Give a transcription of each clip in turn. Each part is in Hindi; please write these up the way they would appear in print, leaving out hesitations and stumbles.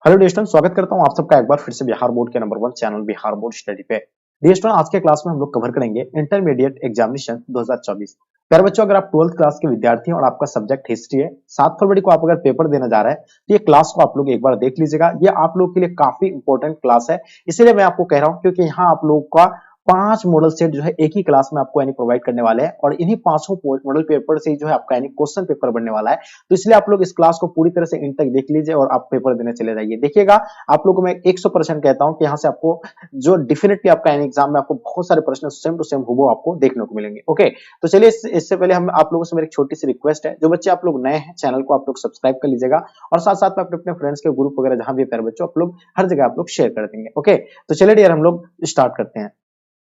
हेलो डियर स्टूडेंट, स्वागत करता हूं आप सबका एक बार फिर से बिहार बोर्ड के number 1 channel Bihar board study पे। डियर स्टूडेंट, आज के क्लास में हम लोग कवर करेंगे इंटरमीडिएट एग्जामिनेशन 2024। प्यारे बच्चों, अगर आप 12th क्लास के विद्यार्थी हैं और आपका सब्जेक्ट हिस्ट्री है, 7 फरवरी को आप अगर पेपर देने जा रहे हैं तो ये क्लास को आप लोग एक बार देख लीजिएगा। ये आप लोग के लिए काफी इंपॉर्टेंट क्लास है, इसीलिए मैं आपको कह रहा हूं क्योंकि यहाँ आप लोग का 5 मॉडल सेट जो है एक ही क्लास में आपको यानी प्रोवाइड करने वाले हैं और इन्हीं पांचों मॉडल पेपर से जो है आपका यानी क्वेश्चन पेपर बनने वाला है। तो इसलिए आप लोग इस क्लास को पूरी तरह से इन तक देख लीजिए और आप पेपर देने चले जाइए। देखिएगा, आप लोगों को मैं 100% कहता हूं कि यहाँ से आपको जो डेफिनेटली आपका यानी एग्जाम में आपको बहुत सारे प्रश्न सेम टू सेम हुबहू आपको देखने को मिलेंगे। ओके, तो चलिए इससे पहले हम आप लोगों से मेरी छोटी सी रिक्वेस्ट है, जो बच्चे आप लोग नए हैं चैनल को आप लोग सब्सक्राइब कर लीजिएगा और साथ साथ में अपने फ्रेंड्स के ग्रुप वगैरह जहां भी प्यारे बच्चों आप लोग हर जगह आप लोग शेयर कर देंगे। ओके, तो चलिए डियर हम लोग स्टार्ट करते हैं।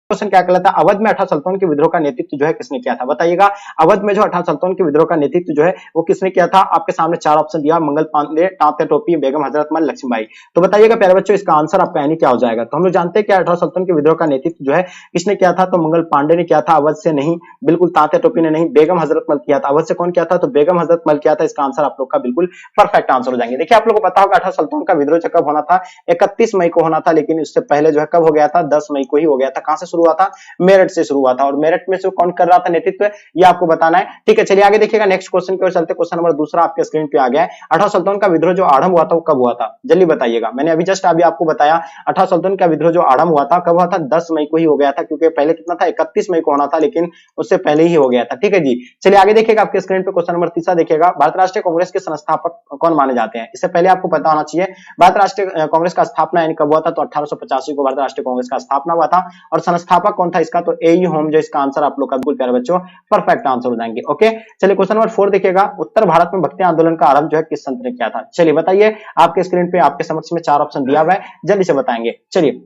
क्वेश्चन क्या कहलाता है, अवध में 18 सल्तनत के विद्रोह का नेतृत्व जो है किसने किया था? बताइएगा, अवध में जो 18 सल्तनत के विद्रोह का नेतृत्व जो है वो किसने किया था? आपके सामने 4 ऑप्शन दिया, मंगल पांडे, तात्या टोपी, बेगम हजरतमल, लक्ष्मीबाई। तो बताइएगा प्यारे बच्चों, इसका आंसर आपका यानी क्या हो जाएगा? तो हम लोग जानते हैं कि 18 सल्तनत के विद्रोह का नेतृत्व जो है किसने किया था? तो मंगल पांडे ने किया था, अवध से नहीं, बिल्कुल तात्या टोपी ने नहीं, बेगम हजरतमल किया था। अवध से कौन किया था? तो बेगम हजरतमल किया था। इसका आंसर आप लोग का बिल्कुल परफेक्ट आंसर हो जाएंगे। देखिए, आप लोगों को पता होगा 18 सल्तनत का विद्रोह कब होना था? 31 मई को होना था, लेकिन उससे पहले जो है कब हो गया था? 10 मई को ही हो गया था। कहां से शुरू हुआ था? मेरठ से शुरू हुआ था। और मेरठ में से कौन कर रहा था नेतृत्व, ये आपको बताना है। ठीक है, चलिए आगे देखिएगा, नेक्स्ट क्वेश्चन की ओर चलते। क्वेश्चन नंबर दूसरा आपके स्क्रीन पे आ गया है। 18 सल्तनत का विद्रोह जो आरंभ हुआ था वो कब हुआ था? जल्दी बताइएगा। मैंने अभी जस्ट अभी आपको बताया 18 सल्तनत का विद्रोह जो आरंभ हुआ था कब हुआ था? 10 मई को ही हो गया था, क्योंकि पहले कितना था? 31 मई को होना था, लेकिन उससे पहले ही हो गया था। ठीक है जी, चलिए आगे देखिएगा, आपके स्क्रीन पे क्वेश्चन नंबर तीसरा देखिएगा। भारतीय राष्ट्रीय कांग्रेस के संस्थापक कौन माने जाते हैं? इससे पहले आपको पता होना चाहिए भारतीय राष्ट्रीय कांग्रेस का स्थापना यानी कब हुआ था? तो 1885 को भारतीय राष्ट्रीय कांग्रेस का स्थापना हुआ था। और संस्थापक कौन था इसका? तो एयू होम, जो इसका आंसर आप लोग का बिल्कुल प्यारे बच्चों परफेक्ट आंसर हो जाएंगे। ओके, चलिए क्वेश्चन नंबर 4 देखिएगा। उत्तर भारत में भक्ति आंदोलन का आरंभ जो है किस संत ने किया था? चलिए बताइए, आपके स्क्रीन पे आपके समक्ष में 4 ऑप्शन दिया हुआ है, जल्दी से बताएंगे। चलिए,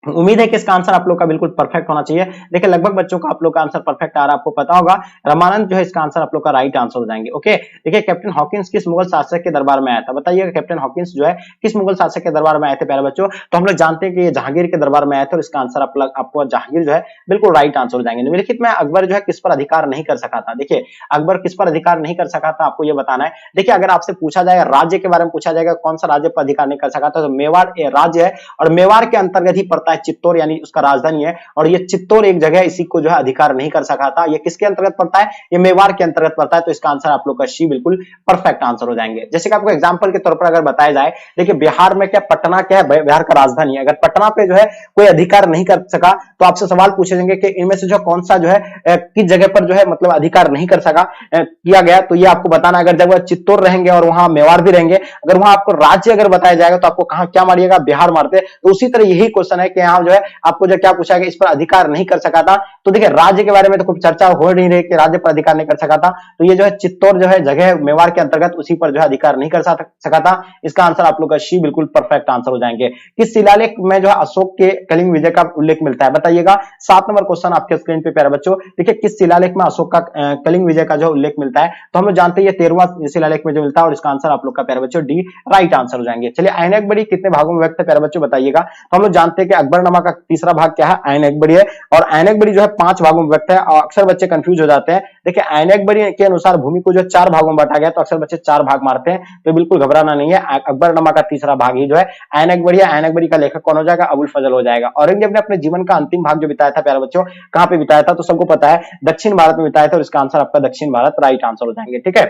उम्मीद है कि इसका आंसर आप लोग का बिल्कुल परफेक्ट होना चाहिए। देखिए, लगभग बच्चों का आप लोग का आंसर परफेक्ट आ रहा है, आपको पता होगा रामानंद जो है इसका आंसर आप लोग का राइट आंसर हो जाएंगे। ओके, देखिए, कैप्टन हॉकिंस किस मुगल शासक के दरबार में आया था? बताइए, कैप्टन हॉकिंस जो है किस मुगल शासक के दरबार में आए थे प्यारे बच्चों? तो हम लोग जानते हैं कि ये जहांगीर के दरबार में आए थे और इसका आंसर आपको जहांगीर जो है बिल्कुल राइट आंसर हो जाएंगे। निम्नलिखित में अकबर जो है किस पर अधिकार नहीं कर सका था? देखिए, अकबर किस पर अधिकार नहीं कर सका था, आपको ये बताना है। देखिए, अगर आपसे पूछा जाएगा राज्य के बारे में, पूछा जाएगा कौन सा राज्य पर अधिकार नहीं कर सका था, तो मेवाड़ राज्य है और मेवाड़ के अंतर्गत ही पड़ता है चित्तौड़, यानी उसका राजधानी है। और ये चित्तौड़ एक जगह, इसी को जो है अधिकार नहीं कर सका था। ये किसके अंतर्गत पड़ता है? ये मेवाड़ के अंतर्गत पड़ता है। तो इसका आंसर आप लोग का सी बिल्कुल परफेक्ट आंसर हो जाएंगे। जैसे कि आपको एग्जांपल के तौर पर अगर बताया जाए, देखिए बिहार में क्या पटना क्या है? बिहार का राजधानी है। अगर पटना पे जो है कोई अधिकार नहीं कर सका तो आपसे सवाल पूछे जाएंगे कि इनमें से जो कौन सा जो है किस जगह पर जो है मतलब अधिकार नहीं कर सका किया गया, तो ये आपको बताना। अगर जब चित्तौड़ रहेंगे और वहां मेवाड़ भी रहेंगे, अगर वहां आपको राज्य अगर बताया जाएगा तो आपको कहां क्या मारिएगा? बिहार मारते। तो उसी तरह यही क्वेश्चन है कि यहाँ जो है आपको जो क्या पूछा गया, इस पर अधिकार नहीं कर सका था। तो देखिए, राज्य के बारे में तो कुछ चर्चा हो नहीं रही कि राज्य पर अधिकार नहीं कर सका था। तो ये जो है चित्तौड़ जो है जगह मेवाड़ के अंतर्गत, उसी पर जो है अधिकार नहीं कर सका था। इसका आंसर आप लोग का सी बिल्कुल परफेक्ट आंसर हो जाएंगे। किस शिलालेख में जो है अशोक के कलिंग विजय का उल्लेख मिलता है? बताइएगा। 7 नंबर क्वेश्चन आपके स्क्रीन पे प्यारे बच्चों। देखिए, किस शिलालेख में अशोक का कलिंग विजय का जो उल्लेख मिलता है? तो हम लोग जानते हैं ये 13वां शिलालेख में जो मिलता है और इसका आंसर आप लोग का प्यारे बच्चों डी राइट आंसर हो जाएंगे। चलिए, आईन अकबरी कितने भागों में व्यक्त है प्यारे बच्चों? बताइएगा। तो हम लोग जानते हैं कि अकबरनामा का तीसरा भाग क्या है? आईन अकबरी है। और आईन अकबरी जो है 5 भागों में व्यक्त है और अक्सर बच्चे कंफ्यूज हो जाते हैं। देखिए, आईन अकबरी के अनुसार भूमि को जो 4 भागों में बांटा गया, तो अक्सर बच्चे 4 भाग मारते हैं, तो बिल्कुल घबराना नहीं है। अकबरनामा का तीसरा भाग ही जो है आईन अकबरी है। आईन अकबरी का लेखक कौन हो जाएगा? अबुल फजल हो जाएगा। औरंगजेब ने अपने जीवन का अंतिम भाग जो बिताया था प्यारे बच्चों, कहां पे बिताया था? तो सबको पता है दक्षिण भारत में बिताया था और इसका आंसर आपका दक्षिण भारत राइट आंसर हो जाएंगे। ठीक है,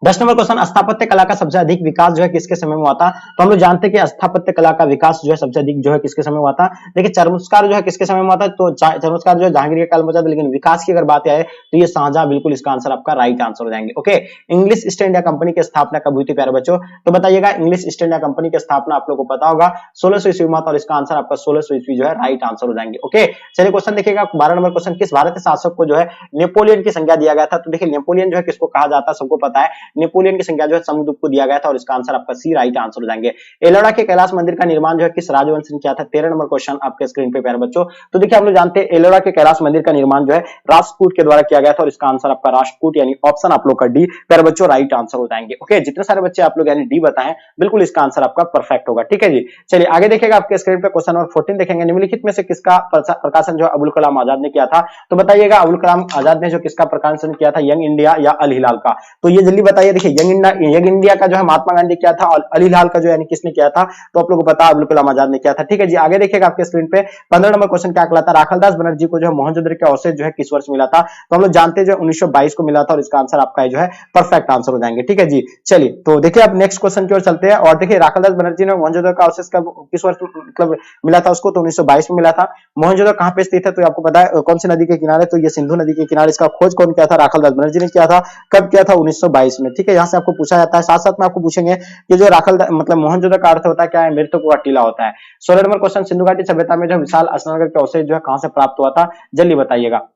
10 नंबर क्वेश्चन, स्थापत्य कला का सबसे अधिक विकास जो है किसके समय में हुआ था? तो हम लोग जानते हैं कि स्थापत्य कला का विकास जो है सबसे अधिक जो है किसके समय में हुआ था? देखिए, चरमोत्कर्ष जो है किसके समय में हुआ था? तो चरमोत्कर्ष जो है जहांगीर के काल में हुआ था, लेकिन विकास की अगर बात आए तो ये शाहजहां बिल्कुल इसका आंसर आपका राइट आंसर हो जाएंगे। Okay, English east India company की स्थापना कब हुई थी प्यारे बच्चों? तो बताइएगा, इंग्लिश ईस्ट इंडिया कंपनी की स्थापना आप लोगों को पता होगा 1600 ईस्वी में, और इसका आंसर आपका 1600 ईस्वी जो है राइट आंसर हो जाएंगे। ओके, चलिए क्वेश्चन देखिएगा, 12 नंबर क्वेश्चन, किस भारतीय शासक को जो है नेपोलियन की संज्ञा दिया गया था? तो देखिए, नेपोलियन जो है किसको कहा जाता है? सबको पता है, नेपोलियन की संज्ञा जो है समुद्रगुप्त को दिया गया था और इसका आंसर आपका सी राइट आंसर हो जाएंगे। एलोरा के कैलाश मंदिर का निर्माण जो है किस राजवंश ने किया था? 13 नंबर क्वेश्चन आपके स्क्रीन पे प्यारे बच्चों। तो देखिए, हम लोग जानते हैं एलोरा के कैलाश मंदिर का निर्माण जो है राष्ट्रकूट के द्वारा किया गया था और इसका आंसर आपका राष्ट्रकूट यानी ऑप्शन आप लोग का डी प्यारे बच्चों राइट आंसर हो जाएंगे। ओके, जितने सारे बच्चे आप लोग यानी डी बताएं, बिल्कुल इसका आंसर आपका परफेक्ट होगा। ठीक है जी, चलिए आगे देखिएगा, आपके स्क्रीन पे क्वेश्चन नंबर 14 देखेंगे। निम्नलिखित में से किसका प्रकाशन जो अबुल कलाम आजाद ने किया था? तो बताइएगा, अबुल कलाम आजाद ने जो किसका प्रकाशन किया था? यंग इंडिया या अल हिलाल का? तो ये जल्दी बताइए, देखिए यंग इंडिया का जो है महात्मा गांधी किया था, और अली लाल का जो यानी किसने किया था, तो आप लोगों को पता है अब्दुल कलाम आजाद ने किया था। ठीक है जी, आगे देखिएगा आपके स्क्रीन पे 15 नंबर क्वेश्चन क्या कहलाता है, राखालदास बनर्जी को जो है मोहनजोदड़ो के अवशेष जो है किस वर्ष मिला था, तो हम लोग जानते हैं जो 1922 को मिला था, और इसका आंसर आपका जो है परफेक्ट आंसर हो जाएंगे। ठीक है जी, चलिए तो देखिए आप नेक्स्ट क्वेश्चन की ओर चलते हैं, और देखिए राखालदास बनर्जी ने मोहनजोदड़ो का अवशेष कब किस वर्ष मतलब मिला था उसको, तो 1922 में मिला था। मोहनजोदड़ो कहां पे स्थित है, तो आपको पता है कौन सी नदी के किनारे, तो ये सिंधु नदी के किनारे। इसका खोज कौन किया था, राखालदास बनर्जी ने किया था। कब किया था, 1922 में। ठीक है, यहां से आपको पूछा जाता है। साथ साथ में आपको पूछेंगे कि जो राखालदास मतलब मोहनजोदड़ो का अर्थ होता है क्या है, मृतकों का टीला होता है। 16 नंबर क्वेश्चन, सिंधु घाटी सभ्यता में जो विशाल स्नानगढ़ के अवशेष जो है कहां से प्राप्त हुआ था, जल्दी बताइएगा।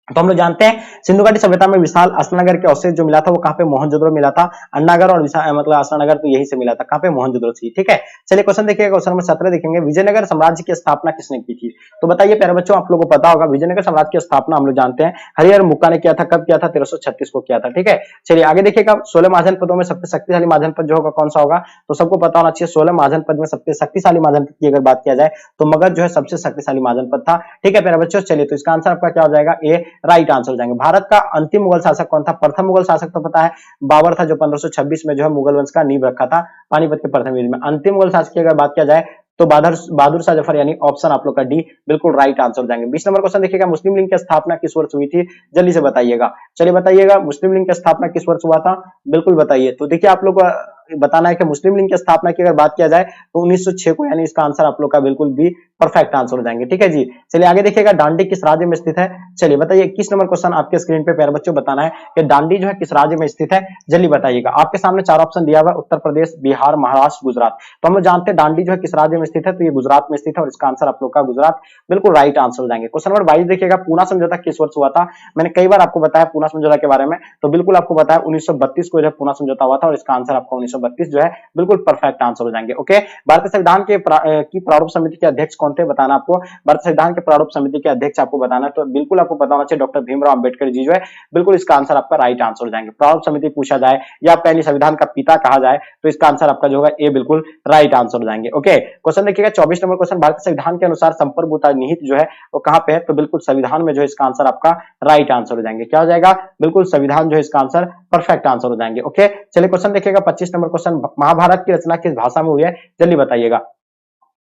तो हम लोग जानते हैं सिंधु घाटी सभ्यता में विशाल अस्नानगर के अवशेष जो मिला था वो कहां पे, मोहनजोदड़ो मिला था। अन्नागर और मतलब अस्नानगर तो यही से मिला था, कहां पे, मोहनजोदड़ो से। ठीक है, चलिए क्वेश्चन देखिएगा, क्वेश्चन नंबर 17 देखेंगे, विजयनगर साम्राज्य की स्थापना किसने की थी। तो बताइए प्यारे बच्चों, आप लोगों को पता होगा विजयनगर साम्राज्य की स्थापना हम लोग जानते हैं हरिहर मुक्का ने किया था। कब किया था, 1336 को किया था। ठीक है, चलिए आगे देखिएगा, 16 महाजनपदों में सबसे शक्तिशाली महाजनपद जो होगा कौन सा होगा, तो सबको पता होना चाहिए 16 महाजनपद में सबसे शक्तिशाली महाजनपद की अगर बात किया जाए तो मगध जो है सबसे शक्तिशाली महाजनपद था। ठीक है प्यारे बच्चों, चलिए तो इसका आंसर आपका क्या हो जाएगा, ए राइट आंसर हो जाएंगे। भारत का अंतिम मुगल शासक कौन था, प्रथम मुगल शासक तो पता है बाबर था, जो 1526 में जो है मुगल वंश का नींव रखा था पानीपत के प्रथम युद्ध में। अंतिम मुगल शासक की अगर बात किया जाए तो बहादुर शाह जफर, यानी ऑप्शन आप लोग का डी बिल्कुल राइट आंसर हो जाएंगे। 20 नंबर क्वेश्चन देखिएगा, मुस्लिम लीग की स्थापना किस वर्ष हुई थी, जल्दी से बताइएगा। चलिए बताइएगा, मुस्लिम लीग की स्थापना किस वर्ष हुआ था, बिल्कुल बताइए। तो देखिए आप लोग को बताना है कि मुस्लिम लीग की स्थापना की अगर बात किया जाए तो 1906 को, यानी इसका आंसर आप लोग का बिल्कुल भी परफेक्ट आंसर हो जाएंगे। ठीक है जी, चलिए आगे देखिएगा, दांडी किस राज्य में स्थित है, चलिए बताइए। 21 नंबर क्वेश्चन आपके स्क्रीन पे प्यारे बच्चों बताना है कि दांडी जो है किस राज्य में स्थित है, जल्दी बताइएगा। आपके सामने 4 ऑप्शन दिया हुआ है, उत्तर प्रदेश, बिहार, महाराष्ट्र, गुजरात। तो हम लोग जानते हैं दांडी जो है किस राज्य में स्थित है, तो ये गुजरात में स्थित है, और इसका आंसर आप लोग का गुजरात बिल्कुल राइट आंसर हो जाएंगे। क्वेश्चन नंबर 22 देखिएगा, पूना समझौता किस वर्ष हुआ था, मैंने कई बार आपको बताया पूना समझौता के बारे में, तो बिल्कुल आपको बताया 1932 को जो पूना समझौता हुआ था, और इसका आंसर आपका 1932 जो है बिल्कुल परफेक्ट आंसर हो जाएंगे। ओके, भारतीय संविधान के की प्रारूप समिति के अध्यक्ष कौन थे, बताना आपको। भारतीय संविधान के प्रारूप समिति के अध्यक्ष आपको बताना है, तो बिल्कुल आपको पता होना चाहिए डॉक्टर भीमराव अंबेडकर जी जो है, बिल्कुल इसका आंसर आपका राइट आंसर हो जाएंगे। प्रारूप समिति पूछा जाए या पहली संविधान का पिता कहा जाए तो इसका आंसर आपका जो होगा ए बिल्कुल राइट आंसर हो जाएंगे। ओके, क्वेश्चन देखिएगा 24 नंबर क्वेश्चन, भारतीय संविधान के अनुसार संप्रभुता निहित जो है वो कहां पे है, तो बिल्कुल संविधान में जो है इसका आंसर आपका राइट आंसर हो जाएंगे। क्या हो जाएगा, बिल्कुल संविधान जो है इसका आंसर परफेक्ट आंसर हो जाएंगे। ओके, चलिए क्वेश्चन देखिएगा 25 नंबर क्वेश्चन, महाभारत की रचना किस भाषा में हुई है, जल्दी बताइएगा।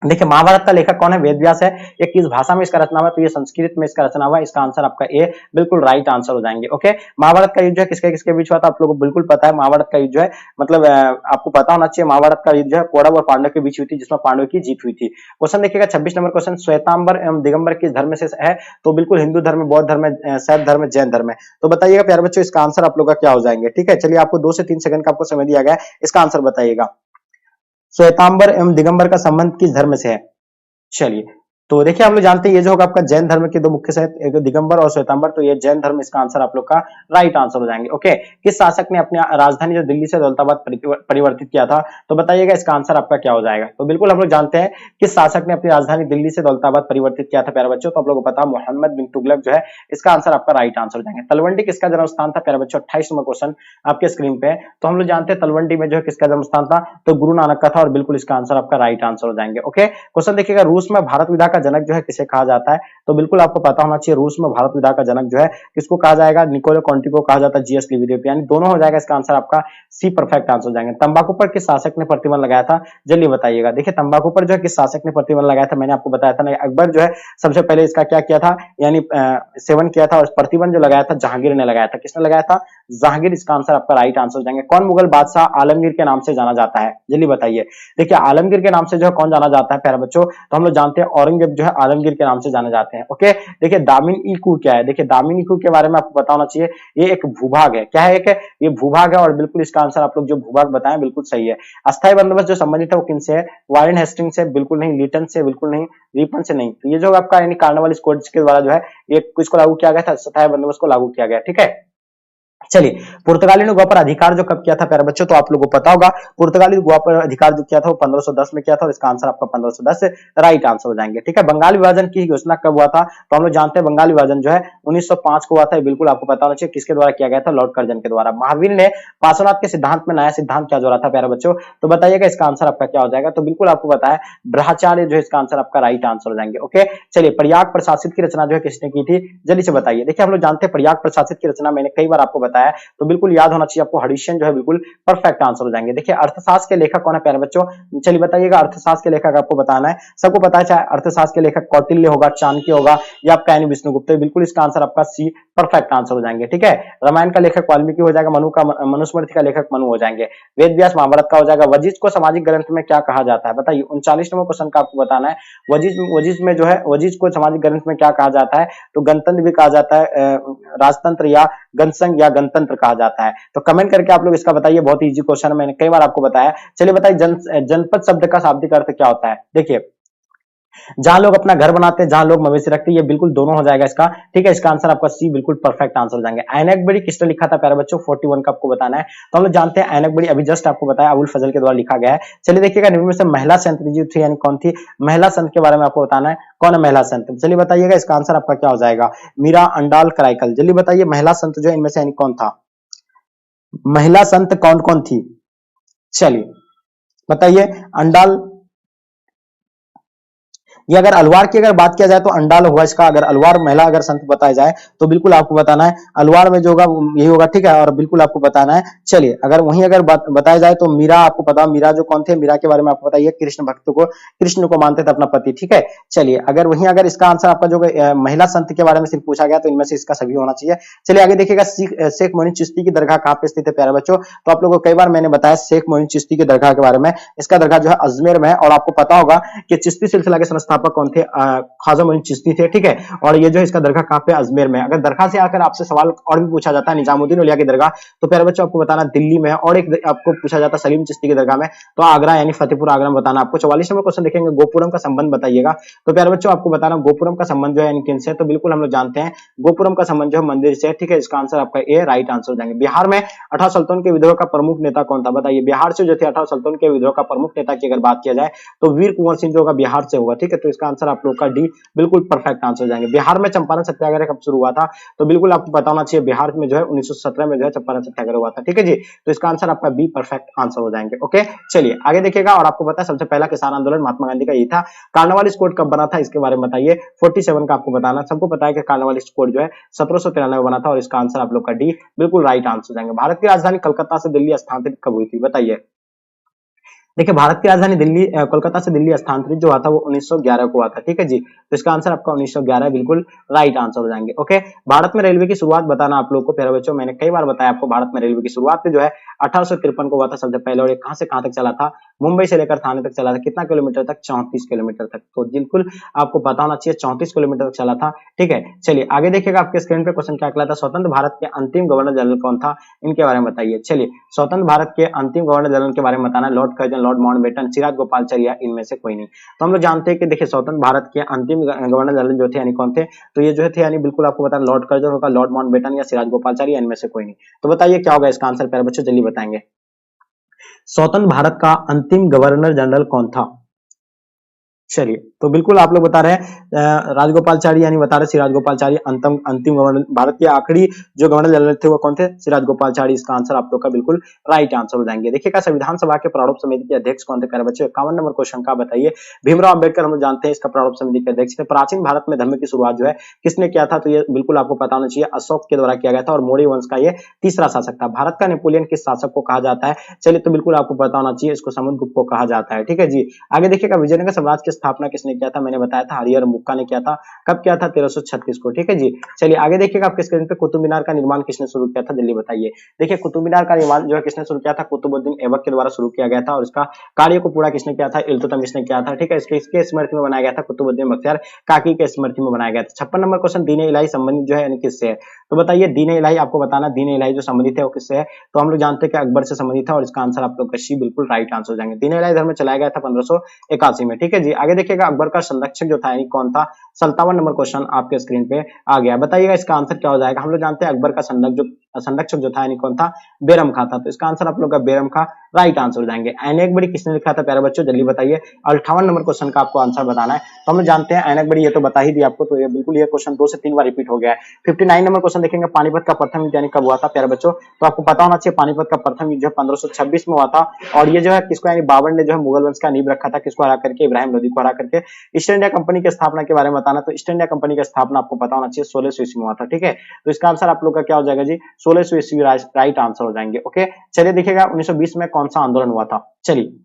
देखिए महाभारत का लेखक कौन है, वेद व्यास है। ये किस भाषा में इसका रचना हुआ, तो ये संस्कृत में इसका रचना हुआ। इसका आंसर आपका ए बिल्कुल राइट आंसर हो जाएंगे। ओके, महाभारत का युद्ध जो है किसके किसके बीच हुआ था, आप लोगों को बिल्कुल पता है। महाभारत का युद्ध जो है मतलब आपको पता होना चाहिए, महाभारत का युद्ध जो है कौरव और पांडव के बीच हुई थी, जिसमें पांडव की जीत हुई थी। क्वेश्चन देखिएगा 26 नंबर क्वेश्चन, श्वेतांबर एवं दिगंबर किस धर्म से है, तो बिल्कुल हिंदू धर्म, बौद्ध धर्म, शैव धर्म, जैन धर्म। तो बताइएगा प्यारे बच्चों इसका आंसर आप लोग का क्या हो जाएंगे। ठीक है, चलिए आपको 2 से 3 सेकंड का आपको समय दिया गया है, इसका आंसर बताइएगा। श्वेतांबर एवं दिगंबर का संबंध किस धर्म से है, चलिए तो देखिए हम लोग जानते हैं ये जो होगा आपका जैन धर्म के 2 मुख्य से, एक दिगंबर और श्वेतांबर, तो ये जैन धर्म, इसका आंसर आप लोग का राइट आंसर हो जाएंगे। ओके, किस शासक ने अपनी राजधानी जो दिल्ली से दौलताबाद परिवर्तित किया था, तो बताइएगा इसका आंसर आपका क्या हो जाएगा। तो बिल्कुल हम लोग जानते हैं किस शासक ने अपनी राजधानी दिल्ली से दौलताबाद परिवर्तित किया था प्यारे बच्चों, तो आप लोगों को पता मोहम्मद बिन तुगलक जो है, इसका आंसर आपका राइट आंसर हो जाएंगे। तलवंडी किसका जन्म स्थान था प्यारे बच्चों, 28 नंबर क्वेश्चन आपके स्क्रीन पे। तो हम लोग जानते हैं तलवंडी में जो है किसका जन्म स्थान था, तो गुरु नानक का था, और बिल्कुल इसका आंसर आपका राइट आंसर हो जाएंगे। ओके, क्वेश्चन देखिएगा, रूस में भारत विधा का जनक जो है किसे कहा जाता है, तो बिल्कुल आपको पता होना चाहिए रूस में भारत विधा का जनक जो है किसको कहा जाएगा, निकोलो कॉन्टी को कहा जाता है, जीएस लिविदेव, यानी दोनों हो जाएगा। इसका आंसर आपका सी परफेक्ट आंसर हो जाएंगे। तंबाकू पर किस शासक ने प्रतिबंध लगाया था, जल्दी बताइएगा। देखिए तंबाकू पर जो है किस शासक ने प्रतिबंध लगाया था, मैंने आपको बताया था ना, अकबर जो है सबसे पहले इसका क्या किया था, यानी सेवन किया था, और प्रतिबंध जो लगाया था जहांगीर ने लगाया था। किसने लगाया था, जहांगीर। इसका आंसर आपका राइट आंसर हो जाएंगे। कौन मुगल बादशाह आलमगीर के नाम से जाना जाता है, जल्दी बताइए। देखिए आलमगीर के नाम से जो है कौन जाना जाता है प्यारे बच्चों, तो हम लोग जानते हैं औरंगजेब जो है आलमगीर के नाम से जाने जाते हैं। ओके, देखिए दामिन ई कू क्या है, देखिए दामिन ई कू के बारे में आपको पता होना चाहिए, ये एक भूभाग है। क्या है, एक ये भूभाग है, और बिल्कुल इसका आंसर आप लोग जो भूभाग बताएं बिल्कुल सही है। अस्थायी बंदोबस्त जो संबंधित है वो किनसे है, वारेन हेस्टिंग से बिल्कुल नहीं, लीटन से बिल्कुल नहीं, रिपन से नहीं। तो ये जो आपका यानी कार्नवालिस कोड के द्वारा जो है ये किसको लागू किया गया था, अस्थायी बंदोबस्त को लागू किया गया। ठीक है, चलिए पुर्तगाली ने गोवा पर अधिकार जो कब किया था प्यारे बच्चों, तो आप लोगों को पता होगा पुर्तगाली गोवा पर अधिकार जो किया था वो 1510 में किया था, और इसका आंसर आपका 1510 राइट आंसर हो जाएंगे। ठीक है, बंगाल विभाजन की घोषणा कब हुआ था, तो हम लोग जानते हैं बंगाल विभाजन जो है 1905 को हुआ था। बिल्कुल आपको पता होना चाहिए किसके द्वारा किया गया था, लॉर्ड कर्जन के द्वारा। महावीर ने पार्श्वनाथ के सिद्धांत में नया सिद्धांत क्या जोड़ा था प्यारे बच्चों, तो बताइएगा इसका आंसर आपका क्या हो जाएगा। तो बिल्कुल आपको पता है ब्रह्मचार्य जो है इसका आंसर आपका राइट आंसर हो जाएंगे। ओके, चलिए प्रयाग प्रशासित की रचना जो है किसने की थी, जल्दी से बताइए। देखिए हम लोग जानते हैं प्रयाग प्रशासित की रचना मैंने कई बार आपको बताया बताया, तो बिल्कुल याद होना चाहिए आपको, हडिशन जो है बिल्कुल परफेक्ट आंसर हो जाएंगे। देखिए अर्थशास्त्र के लेखक कौन है प्यारे बच्चों, चलिए बताइएगा। अर्थशास्त्र के लेखक आपको बताना है, सबको पता है, चाहे अर्थशास्त्र के लेखक कौटिल्य होगा, चाणक्य होगा या आपका यानी विष्णुगुप्त, बिल्कुल इसका आंसर आपका सी परफेक्ट आंसर हो जाएंगे। ठीक है, रामायण का लेखक वाल्मीकि हो जाएगा, मनुस्मृति का लेखक मनु हो जाएंगे, वेद व्यास महाभारत का हो जाएगा। वजिष्ठ को सामाजिक ग्रंथ में क्या कहा जाता है, बताइए 39 नंबर क्वेश्चन का आपको बताना है। वजिष्ठ में जो है, वजिष्ठ को सामाजिक ग्रंथ में क्या कहा जाता है, तो गणतंत्र भी कहा जाता है, राजतंत्र या गणसंघ या गणतंत्र कहा जाता है। तो कमेंट करके आप लोग इसका बताइए, बहुत इजी क्वेश्चन है, मैंने कई बार आपको बताया। चलिए बताइए जनपद शब्द का शाब्दिक अर्थ क्या होता है। देखिए जहां लोग अपना घर बनाते हैं, जहां लोग मवेशी रखते हैं, ये बिल्कुल दोनों हो जाएगा इसका। ठीक है, इसका आंसर आपका सी बिल्कुल परफेक्ट आंसर हो जाएंगे। ऐनक बड़ी किसने लिखा था प्यारे बच्चों, 41 का आपको बताना है। तो हम लोग जानते हैं ऐनक बड़ी, अभी जस्ट आपको बताया, अबुल फजल के द्वारा लिखा गया है। चलिए देखिएगा, निम्न में से महिला संत जी थी यानी कौन थी, महिला संत के बारे में आपको बताना है, कौन है महिला संत। चलिए बताइएगा, इसका आंसर आपका क्या हो जाएगा, मीरा अंडाल कराइकल। जल्दी बताइए महिला संत जो इनमें से यानी कौन था, महिला संत कौन कौन थी, चलिए बताइए। अंडाल, ये अगर अलवार की अगर बात किया जाए तो अंडाल होगा इसका, अगर अलवार महिला अगर संत बताया जाए तो बिल्कुल आपको बताना है अलवार में जो होगा यही होगा। ठीक है, और बिल्कुल आपको बताना है। चलिए अगर वहीं अगर बताया जाए तो मीरा, आपको पता मीरा जो कौन थे, मीरा के बारे में आपको बताइए, कृष्ण भक्त को, कृष्ण को मानते थे अपना पति। ठीक है, चलिए अगर वहीं अगर इसका आंसर आपका जो महिला संत के बारे में सिर्फ पूछा गया तो इनमें से इसका सभी होना चाहिए। चलिए आगे देखिएगा, शेख मोइन चिश्ती की दरगाह कहाँ पे स्थित है प्यारे बच्चों, तो आप लोगों को कई बार मैंने बताया शेख मोइन चिश्ती की दरगाह के बारे में। इसका दरगाह जो है अजमेर में है, और आपको पता होगा कि चिश्ती सिलसिला के संस्थापक कौन थे, ख्वाजा मोइन चिश्ती थे। ठीक है, और ये जो है इसका दरगाह कहाँ पे, अजमेर में। अगर दरगाह से आकर आपसे सवाल और भी पूछा जाता है निजामुद्दीन औलिया की दरगाह, तो प्यारे बच्चों आपको बताना दिल्ली में है, और एक आपको पूछा जाता है सलीम चिश्ती की दरगाह में, तो आगरा यानी फतेहपुर आगरा में बताना आपको। 44 नंबर क्वेश्चन देखेंगे, गोपुरम का संबंध बताइएगा। तो प्यारे बच्चों आपको बताना गोपुरम का संबंध जो है किनसे, तो बिल्कुल हम लोग जानते हैं गोपुरम का संबंध जो है मंदिर से। ठीक है, इसका आंसर आपका ए राइट आंसर हो जाएंगे। बिहार में 18 सल्तनत के विद्रोह का प्रमुख नेता कौन था, बताइए। बिहार से जो थे 18 सल्तनत के विद्रोह का प्रमुख नेता की अगर बात किया जाए तो वीर कुंवर सिंह जो होगा बिहार से होगा। ठीक है, तो इसका आंसर आप लोग का डी बिल्कुल परफेक्ट आंसर हो जाएंगे। बिहार में चंपारण सत्याग्रह कब शुरू हुआ था, तो बिल्कुल आपको बताना चाहिए बिहार में जो है 1917 में जो है चंपारण सत्याग्रह हुआ था। ठीक है जी, तो इसका आंसर आपका बी परफेक्ट आंसर हो जाएंगे। ओके, चलिए आगे देखिएगा, और आपको पता है सबसे पहला किसान आंदोलन महात्मा गांधी का ये था। कार्नवालिस कोड कब बना था, इसके बारे में बताइए। 47 का आपको बताना, सबको पता है कि कार्नवालिस कोड जो है 1793 बना था, और इसका आंसर आप लोग का डी बिल्कुल राइट आंसर हो जाएंगे। भारत की राजधानी कलकत्ता से दिल्ली स्थानांतरित कब हुई थी, बताइए। देखिए भारत की राजधानी दिल्ली, कोलकाता से दिल्ली स्थानांतरित जो हुआ था वो 1911 को हुआ था। ठीक है जी, तो इसका आंसर आपका 1911 बिल्कुल राइट आंसर हो जाएंगे। ओके, भारत में रेलवे की शुरुआत बताना आप लोगों को प्यारे बच्चों, मैंने कई बार बताया आपको, भारत में रेलवे की शुरुआत जो है 1853 को हुआ था सबसे पहले, और ये कहां से कहां तक चला था, मुंबई से लेकर थाने तक चला था। कितना किलोमीटर तक, 34 किलोमीटर तक। तो बिल्कुल आपको पता होना चाहिए 34 किलोमीटर तक चला था। ठीक है, चलिए आगे देखिएगा, आपके स्क्रीन पे क्वेश्चन क्या कहलाता है, स्वतंत्र भारत के अंतिम गवर्नर जनरल कौन था, इनके बारे में बताइए। चलिए स्वतंत्र भारत के अंतिम गवर्नर जनरल के बारे में बताना, Lord Curzon, Lord Mountbatten, Siraj Gopalachari, इनमें से कोई नहीं। तो हम लोग जानते हैं कि देखिए स्वतंत्र भारत के अंतिम गवर्नर जनरल जो थे यानी कौन थे, तो ये जो थे यानी बिल्कुल आपको बताना लॉर्ड कर्जन होगा, लॉर्ड माउंटबेटन या सिराज गोपालचारी, इनमें से कोई नहीं। तो बताइए क्या होगा इसका आंसर प्यारे बच्चों, जल्दी बताएंगे। स्वतंत्र भारत का अंतिम गवर्नर जनरल कौन था, चलिए तो बिल्कुल आप लोग बता रहे हैं राजगोपालचारी, यानी बता रहे सिराज गोपालचारी अंतिम गवर्नर, भारत के आखिरी जो गवर्नर जनरल थे वो कौन थे, सिराज गोपालचारी। इसका आंसर आप लोग का बिल्कुल राइट आंसर हो जाएंगे। देखिएगा संविधान सभा के प्रारूप समिति के अध्यक्ष कौन थे प्यारे बच्चों, 51 नंबर क्वेश्चन का बताइए। भीमराव अम्बेडकर हम लोग जानते हैं इसका प्रारूप समिति के अध्यक्ष थे। प्राचीन भारत में धर्म की शुरुआत जो है किसने किया था, तो ये बिल्कुल आपको पता होना चाहिए अशोक के द्वारा किया गया था, और मौर्य वंश का ये तीसरा शासक था। भारत का नेपोलियन किस शासक को कहा जाता है, चलिए तो बिल्कुल आपको पता होना चाहिए, इसको समुद्रगुप्त को कहा जाता है। ठीक है जी, आगे देखिएगा विजयनगर साम्राज्य की स्थापना किसने किया था, मैंने बताया था हरिहर मुक्का ने किया था। कब किया था, 1336 को। ठीक है जी, चलिए आगे देखिएगा, आपके स्क्रीन पे कुतुब मीनार का निर्माण किसने शुरू किया था, जल्दी बताइए। देखिए कुतुब मीनार का निर्माण जो है किसने शुरू किया था, कुतुबुद्दीन ऐबक के द्वारा शुरू किया गया था, और इसका कार्य को पूरा किसने किया था, इल्तुतमिश ने किया था। ठीक है, इसके स्मृति में बनाया गया था, कुतुबुद्दीन बख्तियार काकी के स्मृति में बनाया गया था। 56 नंबर क्वेश्चन, दीन इलाही संबंधित जो है यानी किससे है, तो बताइए दीन इलाही, आपको बताना दीन इलाही जो संबंधित है वो किससे है, तो हम लोग जानते हैं कि अकबर से संबंधित है, और इसका आंसर आप लोग का सी बिल्कुल राइट आंसर हो जाएंगे। दीन इलाही धर्म चलाया गया था 1581 में। ठीक है जी, आगे देखिएगा अकबर का संरक्षक जो था यानी कौन था, 57 नंबर क्वेश्चन आपके स्क्रीन पे आ गया। बताइएगा इसका आंसर क्या हो जाएगा। हम लोग जानते हैं अकबर का संरक्षक जो था यानी कौन था, बेरम खां था। तो इसका आंसर आप लोग का बेरम खां राइट आंसर हो जाएंगे। ऐनक बड़ी किसने लिखा था प्यारे बच्चों, जल्दी बताइए। 58 नंबर क्वेश्चन का आपको आंसर बताना है। तो हम लोग जानते हैं ऐनक बड़ी, ये तो बता ही दिया आपको, तो ये बिल्कुल ये क्वेश्चन 2 से 3 बार रिपीट हो गया है। 59 नंबर क्वेश्चन देखेंगे, पानीपत का प्रथम युद्ध यानी कब हुआ था प्यारे बच्चों, तो आपको पता होना चाहिए पानीपत का प्रथम युद्ध 1526 में हुआ था, और ये जो है किसको यानी बाबर ने जो है मुगल वंश का नींव रखा था, किसको हरा करके, इब्राहिम लोदी को हरा करके। ईस्ट इंडिया कंपनी की स्थापना के बारे में बताना, तो ईस्ट इंडिया कंपनी की स्थापना आपको पता होना चाहिए 1600 ईस्वी में हुआ था। ठीक है, तो इसका आंसर आप लोग का क्या हो जाएगा जी, 1600 ईस्वी राइट आंसर हो जाएंगे। ओके, चलिए देखिएगा 1920 में कौन सा आंदोलन हुआ था, चलिए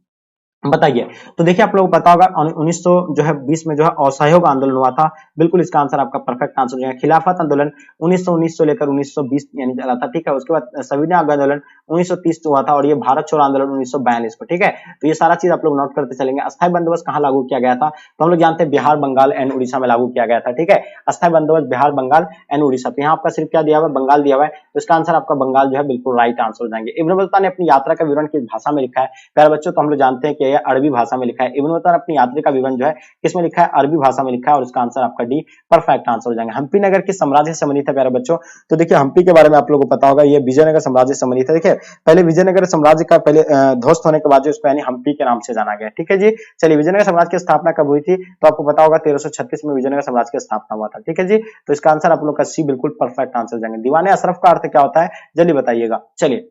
बताइए। तो देखिए आप लोगों को पता होगा 1900 जो है 20 में जो है असहयोग आंदोलन हुआ था, बिल्कुल इसका आंसर आपका परफेक्ट आंसर हो जाएगा। खिलाफत आंदोलन 1919 से लेकर 1920 यानी चला था, ठीक है। उसके बाद संविधान आंदोलन 1930 को हुआ था और ये भारत छोड़ो आंदोलन 1942 को, ठीक है। तो ये सारा चीज आप लोग नोट करते चलेंगे। अस्थायी बंदोबस्त कहाँ लागू किया गया था, तो हम लोग जानते हैं बिहार, बंगाल एंड उड़ीसा में लागू किया गया था, ठीक है। अस्थायी बंदोबस्त बिहार, बंगाल एंड उड़ीसा। तो यहाँ आपका सिर्फ क्या दिया हुआ है, बंगाल दिया हुआ है, तो इसका आंसर आपका बंगाल जो है बिल्कुल राइट आंसर हो जाएंगे। इब्न बतूता ने अपनी यात्रा का विवरण किस भाषा में लिखा है, प्यारे बच्चों, तो हम लोग जानते हैं कि यह अरबी भाषा में लिखा है। इब्न बतूता ने अपनी यात्रा का विवरण जो है किसमें लिखा है, अरबी भाषा में लिखा है और इसका आंसर आपका डी परफेक्ट आंसर हो जाएगा। हम्पी नगर किस साम्राज्य से संबंधित है प्यारे बच्चों, तो देखिए हम्पी के बारे में आप लोगों को पता होगा, ये विजयनगर साम्राज्य से संबंधित है। देखिए पहले विजयनगर साम्राज्य का पहले ध्वस्त होने के बाद जो इसको यानी हम्पी के नाम से जाना गया, ठीक है जी। चलिए विजयनगर साम्राज्य की स्थापना कब हुई थी, तो आपको पता होगा 1336 में विजयनगर साम्राज्य की स्थापना हुआ था, ठीक है जी। तो इसका आंसर आप लोग का सी बिल्कुल परफेक्ट आंसर हो जाएंगे। दीवाने अशरफ का अर्थ क्या होता है, जल्दी बताइएगा। चलिए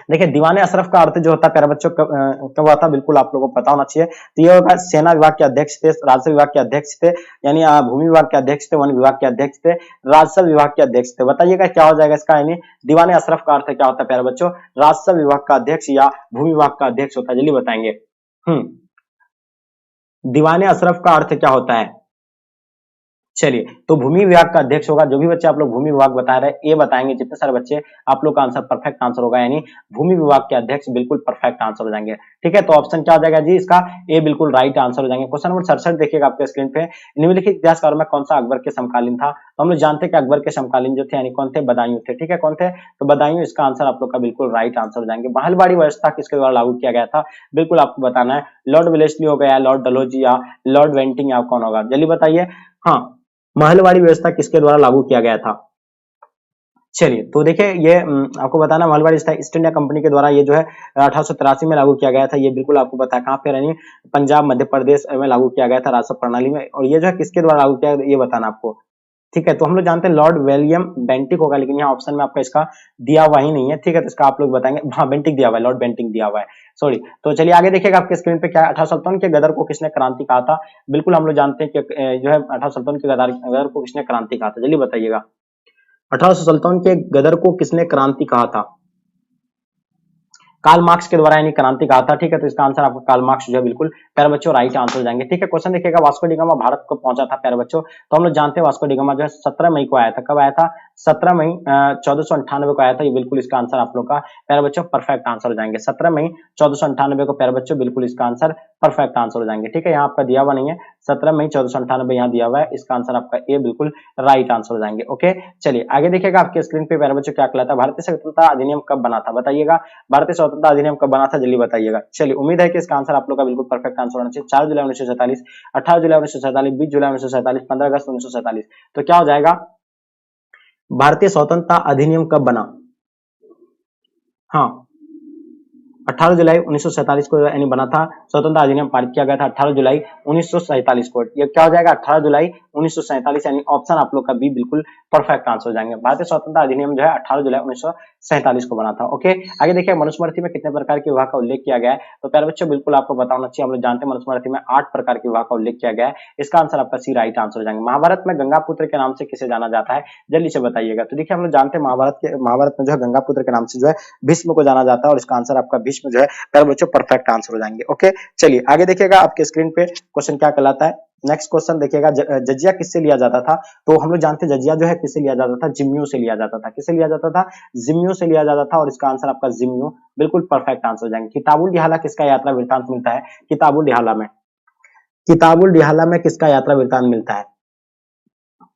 देखिए दीवाने अशरफ का अर्थ जो होता है प्यारे बच्चों कब हुआ था, बिल्कुल आप लोगों को पता होना चाहिए। तो ये होगा सेना विभाग के अध्यक्ष थे, राजस्व विभाग के अध्यक्ष थे, यानी भूमि विभाग के अध्यक्ष थे, वन विभाग के अध्यक्ष थे, राजस्व विभाग के अध्यक्ष थे। बताइएगा क्या हो जाएगा इसका, यानी दीवाने अशरफ का अर्थ क्या होता है प्यारे बच्चों, राजस्व विभाग का अध्यक्ष या भूमि विभाग का अध्यक्ष होता है, जल्दी बताएंगे। दीवाने अशरफ का अर्थ क्या होता है, चलिए तो भूमि विभाग का अध्यक्ष होगा। जो भी बच्चे आप लोग भूमि विभाग बता रहे हैं ये बताएंगे, जितने सारे बच्चे आप लोग का आंसर परफेक्ट आंसर होगा, यानी भूमि विभाग के अध्यक्ष बिल्कुल परफेक्ट आंसर हो जाएंगे, ठीक है। तो ऑप्शन क्या हो जाएगा जी इसका, ए बिल्कुल राइट आंसर हो जाएंगे। क्वेश्चन नंबर 67 देखिएगा आपके स्क्रीन पे, निम्नलिखित इतिहासकारों में कौन सा अकबर के समकालीन था, तो हम लोग जानते हैं कि अकबर के समकालीन जो थे यानी कौन थे, बदायूं थे, ठीक है। कौन थे, तो बदायूं इसका आंसर आप लोग का बिल्कुल राइट आंसर हो जाएंगे। महलवाड़ी व्यवस्था किसके द्वारा लागू किया गया था, बिल्कुल आपको बताना है, लॉर्ड वेलेस्ली हो गया, लॉर्ड डलहौजी या लॉर्ड वेंटिंग या कौन होगा, जल्दी बताइए। हाँ, महलवाड़ी व्यवस्था किसके द्वारा लागू किया गया था, चलिए तो देखिए ये आपको बताना, महलवाड़ी व्यवस्था ईस्ट इंडिया कंपनी के द्वारा ये जो है 1883 में लागू किया गया था। ये बिल्कुल आपको पता है कहाँ पे, यानी पंजाब मध्य प्रदेश में लागू किया गया था राजस्व प्रणाली में। और ये जो है किसके द्वारा लागू किया गया ये बताना आपको, ठीक है। तो हम लोग जानते हैं लॉर्ड विलियम बेंटिक होगा, लेकिन यहाँ ऑप्शन में आपका इसका दिया हुआ ही नहीं है, ठीक है। तो इसका आप लोग बताएंगे, हाँ बेंटिक दिया हुआ है, लॉर्ड बेंटिक दिया हुआ है, सॉरी। तो चलिए आगे देखिएगा आपके स्क्रीन पे क्या, 1857 के गदर को किसने क्रांति कहा था, बिल्कुल हम लोग जानते हैं कि जो है 1857 के गदर को किसने क्रांति कहा था, जल्दी बताइएगा। 1857 के गदर को किसने क्रांति कहा था, कार्ल मार्क्स के द्वारा यानी क्रांति कहा था, ठीक है। तो इसका आंसर आपका कार्ल मार्क्स जो है बिल्कुल प्यारे बच्चों राइट आंसर हो जाएंगे, ठीक है। क्वेश्चन देखिएगा, वास्को डी गामा भारत को पहुंचा था प्यारे बच्चों, तो हम लोग जानते हैं वास्को डी गामा जो है 17 मई को आया था। कब आया था, 17 मई 1498 को आया था। ये बिल्कुल इसका आंसर आप लोग का प्यारे बच्चों परफेक्ट आंसर हो जाएंगे। 17 मई 1498 को प्यारे बच्चों बिल्कुल इसका आंसर परफेक्ट आंसर हो जाएंगे, ठीक है। यहाँ आपका दिया हुआ नहीं है, 17 मई 1498 यहाँ दिया हुआ है, इसका आंसर आपका ए बिल्कुल राइट आंसर हो जाएंगे। ओके चलिए आगे देखिएगा आपके स्क्रीन पे प्यारे बच्चों क्या कहलाता है, भारतीय स्वतंत्रता अधिनियम कब बना था, बताइएगा। भारतीय स्वतंत्रता अधिनियम कब बना था, जल्दी बताइएगा। चलिए उम्मीद है कि इसका आंसर आप लोग का बिल्कुल परफेक्ट आंसर होना चाहिए। 4 जुलाई 1947, 18 जुलाई 1947, 20 जुलाई 1947, 15 अगस्त 1947। तो क्या हो जाएगा, भारतीय स्वतंत्रता अधिनियम कब बना, हाँ 18 जुलाई 1947 को यानी बना था, स्वतंत्रता अधिनियम पारित किया गया था 18 जुलाई 1947 को। ये क्या हो जाएगा 18 जुलाई 1947, यानी ऑप्शन आप लोग का बी बिल्कुल परफेक्ट आंसर हो जाएंगे। भारतीय स्वतंत्रता अधिनियम जो है 18 जुलाई 1947 को बना था। ओके आगे देखिए, मनुस्मृति में कितने प्रकार के विवाह का उल्लेख किया गया है, तो प्यारे बच्चों बिल्कुल आपको बताना चाहिए, हम लोग जानते हैं मनुस्मृति में 8 प्रकार के विवाह का उल्लेख किया गया है, इसका आंसर आपका सी राइट आंसर हो जाएंगे। महाभारत में गंगा पुत्र के नाम से किसे जाना जाता है, जल्दी से बताइएगा। तो देखिए हम लोग जानते हैं महाभारत में जो है गंगा पुत्र के नाम से जो है भीष्म को जाना जाता है, और इसका आंसर आपका भीष्म जो है प्यारे बच्चों परफेक्ट आंसर हो जाएंगे। ओके चलिए आगे देखिएगा आपके स्क्रीन पे क्वेश्चन क्या कहलाता है। नेक्स्ट क्वेश्चन देखिएगा, जजिया किससे लिया जाता था, तो हम लोग जानते हैं जजिया जो है किससे लिया जाता था, जिम्मियों से लिया जाता था। किससे लिया जाता था, जिम्मियों से लिया जाता था, और इसका आंसर आपका जिम्मियों बिल्कुल परफेक्ट आंसर हो जाएंगे। किताबुल दिहाला किसका यात्रा वृत्तांत मिलता है, किताबुल दिहाला में, किताबुल दिहाला में किसका यात्रा वृत्तांत मिलता है।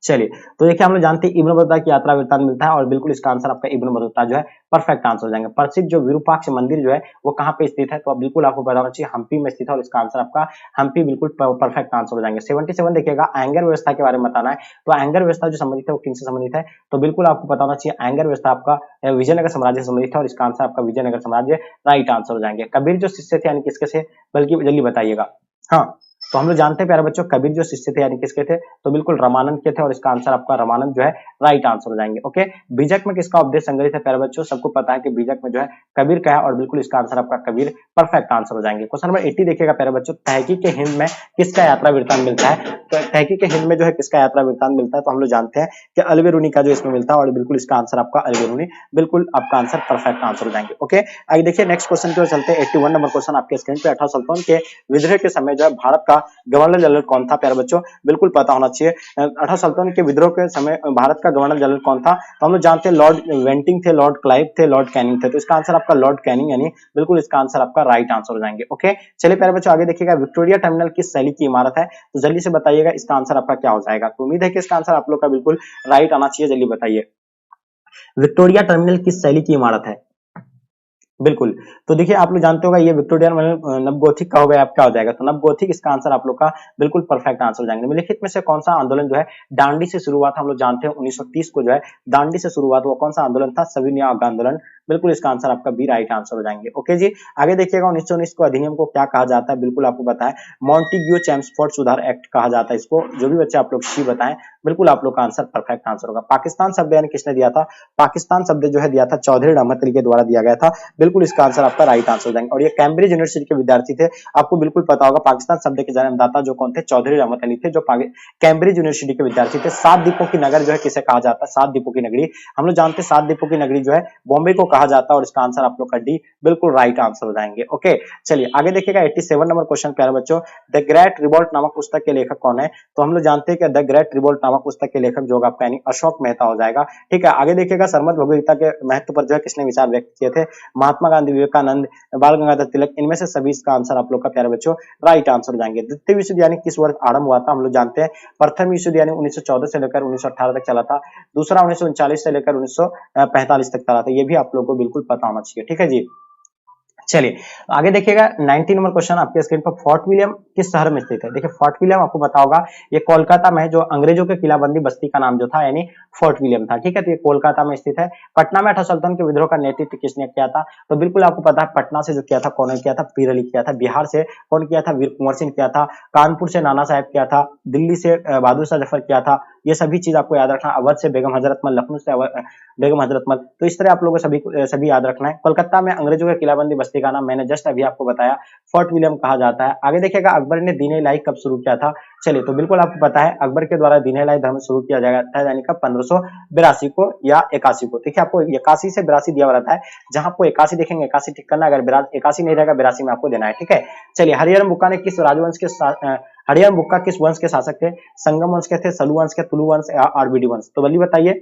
चलिए तो देखिए हम लोग जानते हैं इब्न बतूता की यात्रा वृत्तांत मिलता है, और बिल्कुल इसका आंसर आपका इब्न बतूता जो है परफेक्ट आंसर हो जाएंगे। प्रसिद्ध जो विरूपाक्ष मंदिर जो है वो कहाँ पे स्थित है, तो अब बिल्कुल आपको बताना चाहिए हम्पी में स्थित है, और इसका आंसर आपका हम्पी बिल्कुल परफेक्ट आंसर हो जाएंगे। 77 देखिएगा, अयंगर व्यवस्था के बारे में बताना है, तो अयंगर व्यवस्था जो संबंधित है वो किनसे संबंधित है, तो बिल्कुल आपको बताना चाहिए अयंगर व्यवस्था आपका विजयनगर साम्राज्य से संबंधित है, और इसका आंसर आपका विजयनगर साम्राज्य राइट आंसर हो जाएंगे। कबीर जो शिष्य थे यानी किसके से, बल्कि जल्दी बताइएगा। हाँ तो हम लोग जानते हैं प्यारे बच्चों कबीर जो शिष्य थे यानी किसके थे, तो बिल्कुल रामानंद के थे और इसका आंसर आपका रामानंद जो है राइट आंसर हो जाएंगे। ओके, बीजक में किसका उपदेश संग्रहित है प्यारे बच्चों, सबको पता है कि बीजक में जो है कबीर का है और बिल्कुल इसका आंसर आपका कबीर परफेक्ट आंसर हो जाएंगे। क्वेश्चन नंबर 80 देखिएगा प्यारे बच्चों, तहकीक के हिंद में किसका यात्रा वृत्तांत मिलता है, तो तहकीक के हिंद में जो है किसका यात्रा वृत्तांत मिलता है, तो हम लोग जानते हैं कि अलबेरुनी का जो इसमें मिलता है और बिल्कुल इसका आंसर आपका अलबेरुनी, बिल्कुल आपका आंसर परफेक्ट आंसर हो जाएंगे। ओके, आगे देखिए नेक्स्ट क्वेश्चन की ओर चलते हैं। 81 नंबर क्वेश्चन आपके स्क्रीन पे, अठारह सुल्तान के विद्रोह के समय जो है भारत का गवर्नर जनरल कौन था प्यारे बच्चों, बिल्कुल पता होना चाहिए। अठारह सुल्तान के विद्रोह के समय भारत का गवर्नर जनरल कौन था, तो हम लोग जानते हैं लॉर्ड वेंटिंग थे, लॉर्ड क्लाइव थे, लॉर्ड कैनिंग थे, तो इसका आंसर आपका लॉर्ड कैनिंग यानी बिल्कुल इसका आंसर आपका राइट आंसर हो जाएंगे। ओके, चलिए प्यारे बच्चों आगे देखिएगा, विक्टोरिया टर्मिनल किस शैली की इमारत है, तो जल्दी से बताइएगा इसका आंसर आपका क्या हो जाएगा। तो उम्मीद है कि इसका आंसर आप लोग का बिल्कुल राइट आना चाहिए, जल्दी बताइए विक्टोरिया टर्मिनल किस शैली की इमारत है। बिल्कुल, तो देखिए आप लोग जानते होगा ये विक्टोरिया नवगोथिक का हो गया, आप क्या हो जाएगा, तो नवगोथिक इसका आंसर आप लोग का बिल्कुल परफेक्ट आंसर हो जाएंगे। निम्नलिखित में से कौन सा आंदोलन जो है दांडी से शुरू हुआ था, हम लोग जानते हैं 1930 को जो है दांडी से शुरुआत हुआ, कौन सा आंदोलन था, सविनय आंदोलन, बिल्कुल इसका आंसर आपका बी राइट आंसर हो जाएंगे। ओके जी, आगे देखिएगा 1919 को अधिनियम को क्या कहा जाता है, बिल्कुल आपको पता है मॉन्टिग्यू चैम्सफोर्ड सुधार एक्ट कहा जाता है इसको, जो भी बच्चे आप लोग सी बताएं बिल्कुल आप लोग का आंसर परफेक्ट आंसर होगा। पाकिस्तान शब्द यानी किसने दिया था, पाकिस्तान शब्द जो है दिया था चौधरी रहमत अली के द्वारा दिया गया था, बिल्कुल इसका आंसर आपका राइट आंसर हो जाएंगे। और ये कैम्ब्रिज यूनिवर्सिटी के विद्यार्थी थे, आपको बिल्कुल पता होगा पाकिस्तान शब्द के जन्मदाता जो कौन थे, चौधरी रहमत अली थे, जो कैम्ब्रिज यूनिवर्सिटी के विद्यार्थी थे। सात द्वीपों की नगर जो है किसे कहा जाता है, सात द्वीपों की नगरी, हम लोग जानते हैं सात द्वीपों की नगरी जो है बॉम्बे को कहा जाता है और इसका आंसर आप लोग का डी बिल्कुल राइट आंसर हो जाएंगे। ओके, चलिए आगे देखिएगा 87 नंबर क्वेश्चन प्यारे बच्चों, द ग्रेट रिवोल्ट नामक पुस्तक के लेखक कौन है, तो हम लोग जानते हैं कि द ग्रेट रिवोल्ट नामक पुस्तक के लेखक जो आपका यानी अशोक मेहता हो जाएगा। ठीक है, आगे देखिएगा सरमत भगवत गीता के महत्व पर जो है किसने विचार व्यक्त किए थे, महात्मा गांधी, विवेकानंद, बाल गंगाधर तिलक, इनमें से सभी इसका आंसर आप लोग का प्यारे बच्चों राइट आंसर हो जाएंगे। द्वितीय विश्व युद्ध यानी किस वर्ष आरंभ हुआ था, हम लोग जानते हैं प्रथम विश्व युद्ध यानी 1914 से लेकर 1918 तक चला था, दूसरा 1939 से लेकर 1945 तक चला था, ये भी आप लोगों को बिल्कुल पता होना चाहिए। ठीक है जी, चलिए आगे देखिएगा 90 नंबर क्वेश्चन आपके स्क्रीन पर, फोर्ट विलियम किस शहर में स्थित है, देखिए फोर्ट विलियम आपको पता होगा ये कोलकाता में है, जो अंग्रेजों के किलाबंदी बस्ती का नाम जो था यानी फोर्ट विलियम था। ठीक है, तो ये कोलकाता में स्थित है। पटना में अठारह सुल्तान के विद्रोह का नेतृत्व किसने किया था, तो बिल्कुल आपको पता है पटना से जो किया था कौन किया था, पीर अली किया था। बिहार से कौन किया था, वीर कुंवर सिंह किया था। कानपुर से नाना साहब किया था। दिल्ली से बहादुर शाह जफर किया था। ये सभी चीज आपको याद रखना। अवध से बेगम हजरत मल, लखनऊ से बेगम हजरत मल, तो इस तरह आप लोगों को सभी याद रखना है। कोलकाता में अंग्रेजों के किलाबंदी बस्ती का नाम मैंने जस्ट अभी आपको बताया फोर्ट विलियम कहा जाता है। आगे देखिएगा अकबर ने दीन इलाही कब शुरू किया था, चलिए तो बिल्कुल आपको पता है अकबर के द्वारा दीन इलाही धर्म शुरू किया जाएगा था यानी कब 1582 को या 81 को। देखिए आपको 81 से 82 दिया हुआ रहता है, जहां आपको 81 देखेंगे 81 ठीक करना, अगर 81 नहीं रहेगा 82 में आपको देना है। ठीक है, चलिए हरिहर बुक्का ने किस राजवंश के हरिहर बुक्का किस वंश के शासक थे, संगम वंश के थे, सलू वंश के, तुलु वंश या आरबीडी वंश, तो बल्ली बताइए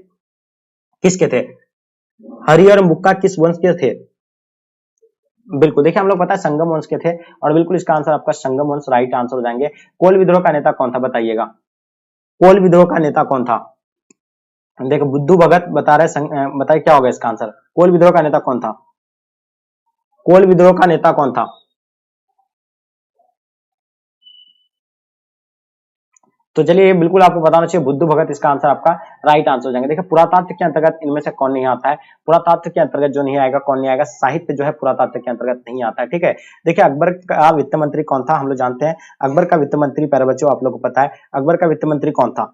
किसके थे, हरिहर बुक्का किस वंश के थे। बिल्कुल देखिए हम लोग पता है संगम वंश के थे और बिल्कुल इसका आंसर आपका संगम वंश राइट आंसर हो जाएंगे। कोल विद्रोह का नेता कौन था बताइएगा, कोल विद्रोह का नेता कौन था, देखो बुद्धू भगत बता रहे, बताइए क्या होगा इसका आंसर, कोल विद्रोह का नेता कौन था, कोल विद्रोह का नेता कौन था। तो चलिए बिल्कुल आपको बताना चाहिए बुद्धू भगत इसका आंसर आपका राइट आंसर हो जाएंगे। देखिए पुरातात्व के अंतर्गत इनमें से कौन नहीं आता है, पुरातात्व के अंतर्गत जो नहीं आएगा, कौन नहीं आएगा, साहित्य जो है पुरातात्व के अंतर्गत नहीं आता है। ठीक है, देखिए अकबर का वित्त मंत्री कौन था, हम लोग जानते हैं अकबर का वित्त मंत्री, प्यारे बच्चों आप लोग को पता है अकबर का वित्त मंत्री कौन था,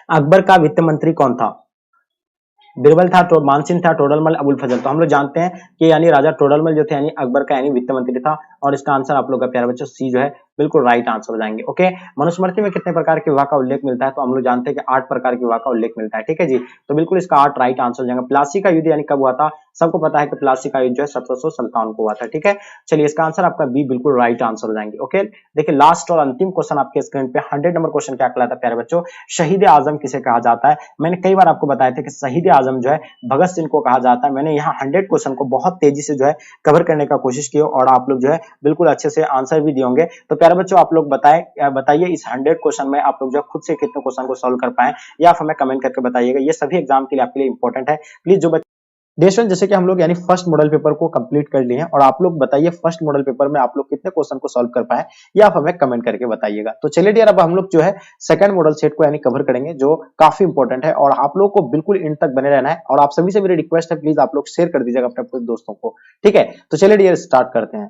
अकबर का वित्त मंत्री कौन था, बिरबल था, मानसिंह था, टोडरमल, अबुल फजल, तो हम लोग जानते हैं कि यानी राजा टोडरमल जो थे यानी अकबर का यानी वित्त मंत्री था और इसका आंसर आप लोग का प्यारे बच्चों सी जो है बिल्कुल राइट आंसर हो जाएंगे। ओके, मनुस्मृति में कितने प्रकार के विवाह का उल्लेख मिलता है, तो हम लोग जानते हैं कि 8 प्रकार के विवाह का उल्लेख मिलता है। ठीक है जी, तो बिल्कुल इसका 8 राइट आंसर हो जाएगा। प्लासी का युद्ध यानी कब हुआ था, सबको पता है कि प्लासी का युद्ध जो है 1757 को हुआ था। ठीक है, चलिए इसका आंसर आपका बी बिल्कुल राइट आंसर हो जाएंगे। ओके, देखिए लास्ट और अंतिम क्वेश्चन आपके स्क्रीन पे 100 नंबर क्वेश्चन क्या कहलाता है प्यारे बच्चों, शहीद आजम किसे कहा जाता है। मैंने कई बार आपको बताया था कि शहीद आजम जो है भगत सिंह को कहा जाता है। मैंने यहाँ 100 क्वेश्चन को बहुत तेजी से जो है कवर करने का कोशिश की और आप लोग जो है बिल्कुल अच्छे से आंसर भी दिए होंगे। तो प्यारे बच्चों आप लोग बताइए इस 100 क्वेश्चन में आप लोग जो खुद से कितने क्वेश्चन को सॉल्व कर पाए या आप हमें कमेंट करके बताइएगा। ये सभी एग्जाम के लिए आपके लिए इंपॉर्टेंट है। प्लीज जो डेशन जैसे कि हम लोग यानी फर्स्ट मॉडल पेपर को कंप्लीट कर लिए हैं और आप लोग बताइए फर्स्ट मॉडल पेपर में आप लोग कितने क्वेश्चन को सॉल्व कर पाए या आप हमें कमेंट करके बताइएगा। तो चलिए डियर अब हम लोग जो है सेकंड मॉडल सेट को यानी कवर करेंगे जो काफी इंपॉर्टेंट है और आप लोग को बिल्कुल इन तक बने रहना है और आप सभी से मेरी रिक्वेस्ट है प्लीज आप लोग शेयर कर दीजिएगा अपने दोस्तों को। ठीक है, तो चलिए डियर स्टार्ट करते हैं।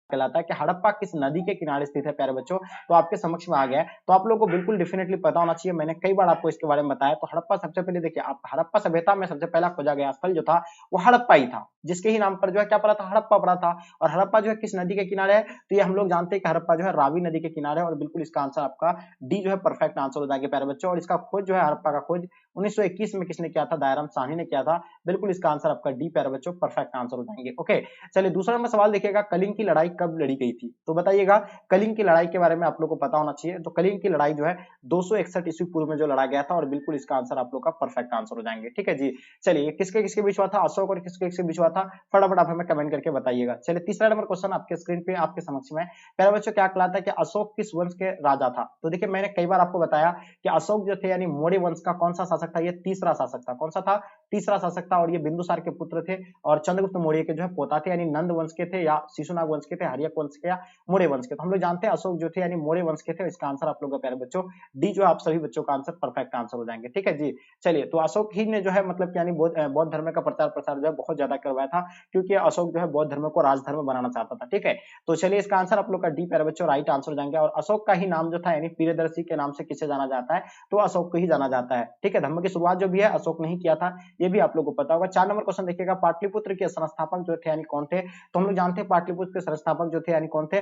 कहलाता है कि हड़प्पा किस नदी के किनारे स्थित है प्यारे बच्चों, तो आपके समक्ष में आ गया है। तो आप लोगों को बिल्कुल डेफिनेटली पता होना चाहिए, मैंने कई बार आपको इसके बारे में बताया। तो हड़प्पा सबसे पहले देखिए, आप हड़प्पा सभ्यता में सबसे पहला खोजा गया स्थल जो था वो हड़प्पा ही था, जिसके ही नाम पर जो है क्या पड़ा था, हड़प्पा पड़ा था। और हड़प्पा जो है किस नदी के किनारे है, तो ये हम लोग जानते हैं कि हड़प्पा जो है रावी नदी के किनारे है। और बिल्कुल इसका आंसर आपका डी जो है परफेक्ट आंसर हो जाएगा प्यारे बच्चों। और इसका खोज जो है हड़प्पा का खोज 1921 में किसने किया था, दयाराम साहनी ने किया था। बिल्कुल इसका आंसर आपका डी प्यारे बच्चों परफेक्ट आंसर हो जाएंगे। ओके, चलिए दूसरा नंबर सवाल देखिएगा, कलिंग की लड़ाई कब लड़ी गई थी, तो बताइएगा। कलिंग की लड़ाई के बारे में आप लोग को पता होना चाहिए। तो कलिंग की लड़ाई जो है 261 ईस्वी पूर्व में जो लड़ा गया था। और बिल्कुल इसका आंसर आप लोग का परफेक्ट आंसर हो जाएंगे। ठीक है जी, चलिए किसके किसके बीच हुआ था, अशोक और किसके किसके बीच हुआ था, फटाफट आप हमें कमेंट करके बताइएगा। चलिए तीसरा नंबर क्वेश्चन आपके स्क्रीन पे आपके समक्ष में, प्यारे बच्चों क्या कहलाता है कि अशोक किस वंश के राजा था। तो देखिए मैंने कई बार आपको बताया कि अशोक जो थे यानी मौर्य वंश का कौन सा शासक था, ये तीसरा शासक था। कौन सा था, तीसरा शासक था। और ये बिंदुसार के पुत्र थे और चंद्रगुप्त मौर्य के जो है पोता थे, यानी नंद वंश के थे या शिशुनाग वंश के थे, हर्यक वंश के या मौर्य वंश के। तो हम लोग जानते हैं अशोक जो थे यानी मौर्य वंश के थे। इसका आंसर आप लोगों का प्यारे बच्चों डी जो है आप सभी बच्चों का आंसर परफेक्ट आंसर हो जाएंगे। ठीक है जी, चलिए तो अशोक ही ने जो है मतलब यानी बौद्ध धर्म का प्रचार प्रसार जो है बहुत ज्यादा करवाया था, क्योंकि अशोक जो है बौद्ध धर्म को राजधर्म बनाना चाहता था। ठीक है, तो चलिए इसका आंसर आप लोग का डी प्यारे बच्चों राइट आंसर हो जाएंगे। और अशोक का ही नाम जो था यानी प्रियदर्शी के नाम से किसे जाना जाता है, तो अशोक को ही जाना जाता है। ठीक है, धर्म की शुरुआत जो भी है अशोक ने ही किया था, ये भी आप लोग को पता होगा। 4 नंबर क्वेश्चन देखिएगा, पाटलिपुत्र के संस्थापक जो थे यानी कौन थे, तो हम लोग जानते हैं पाटलिपुत्र के संस्थापक जो थे यानी कौन थे,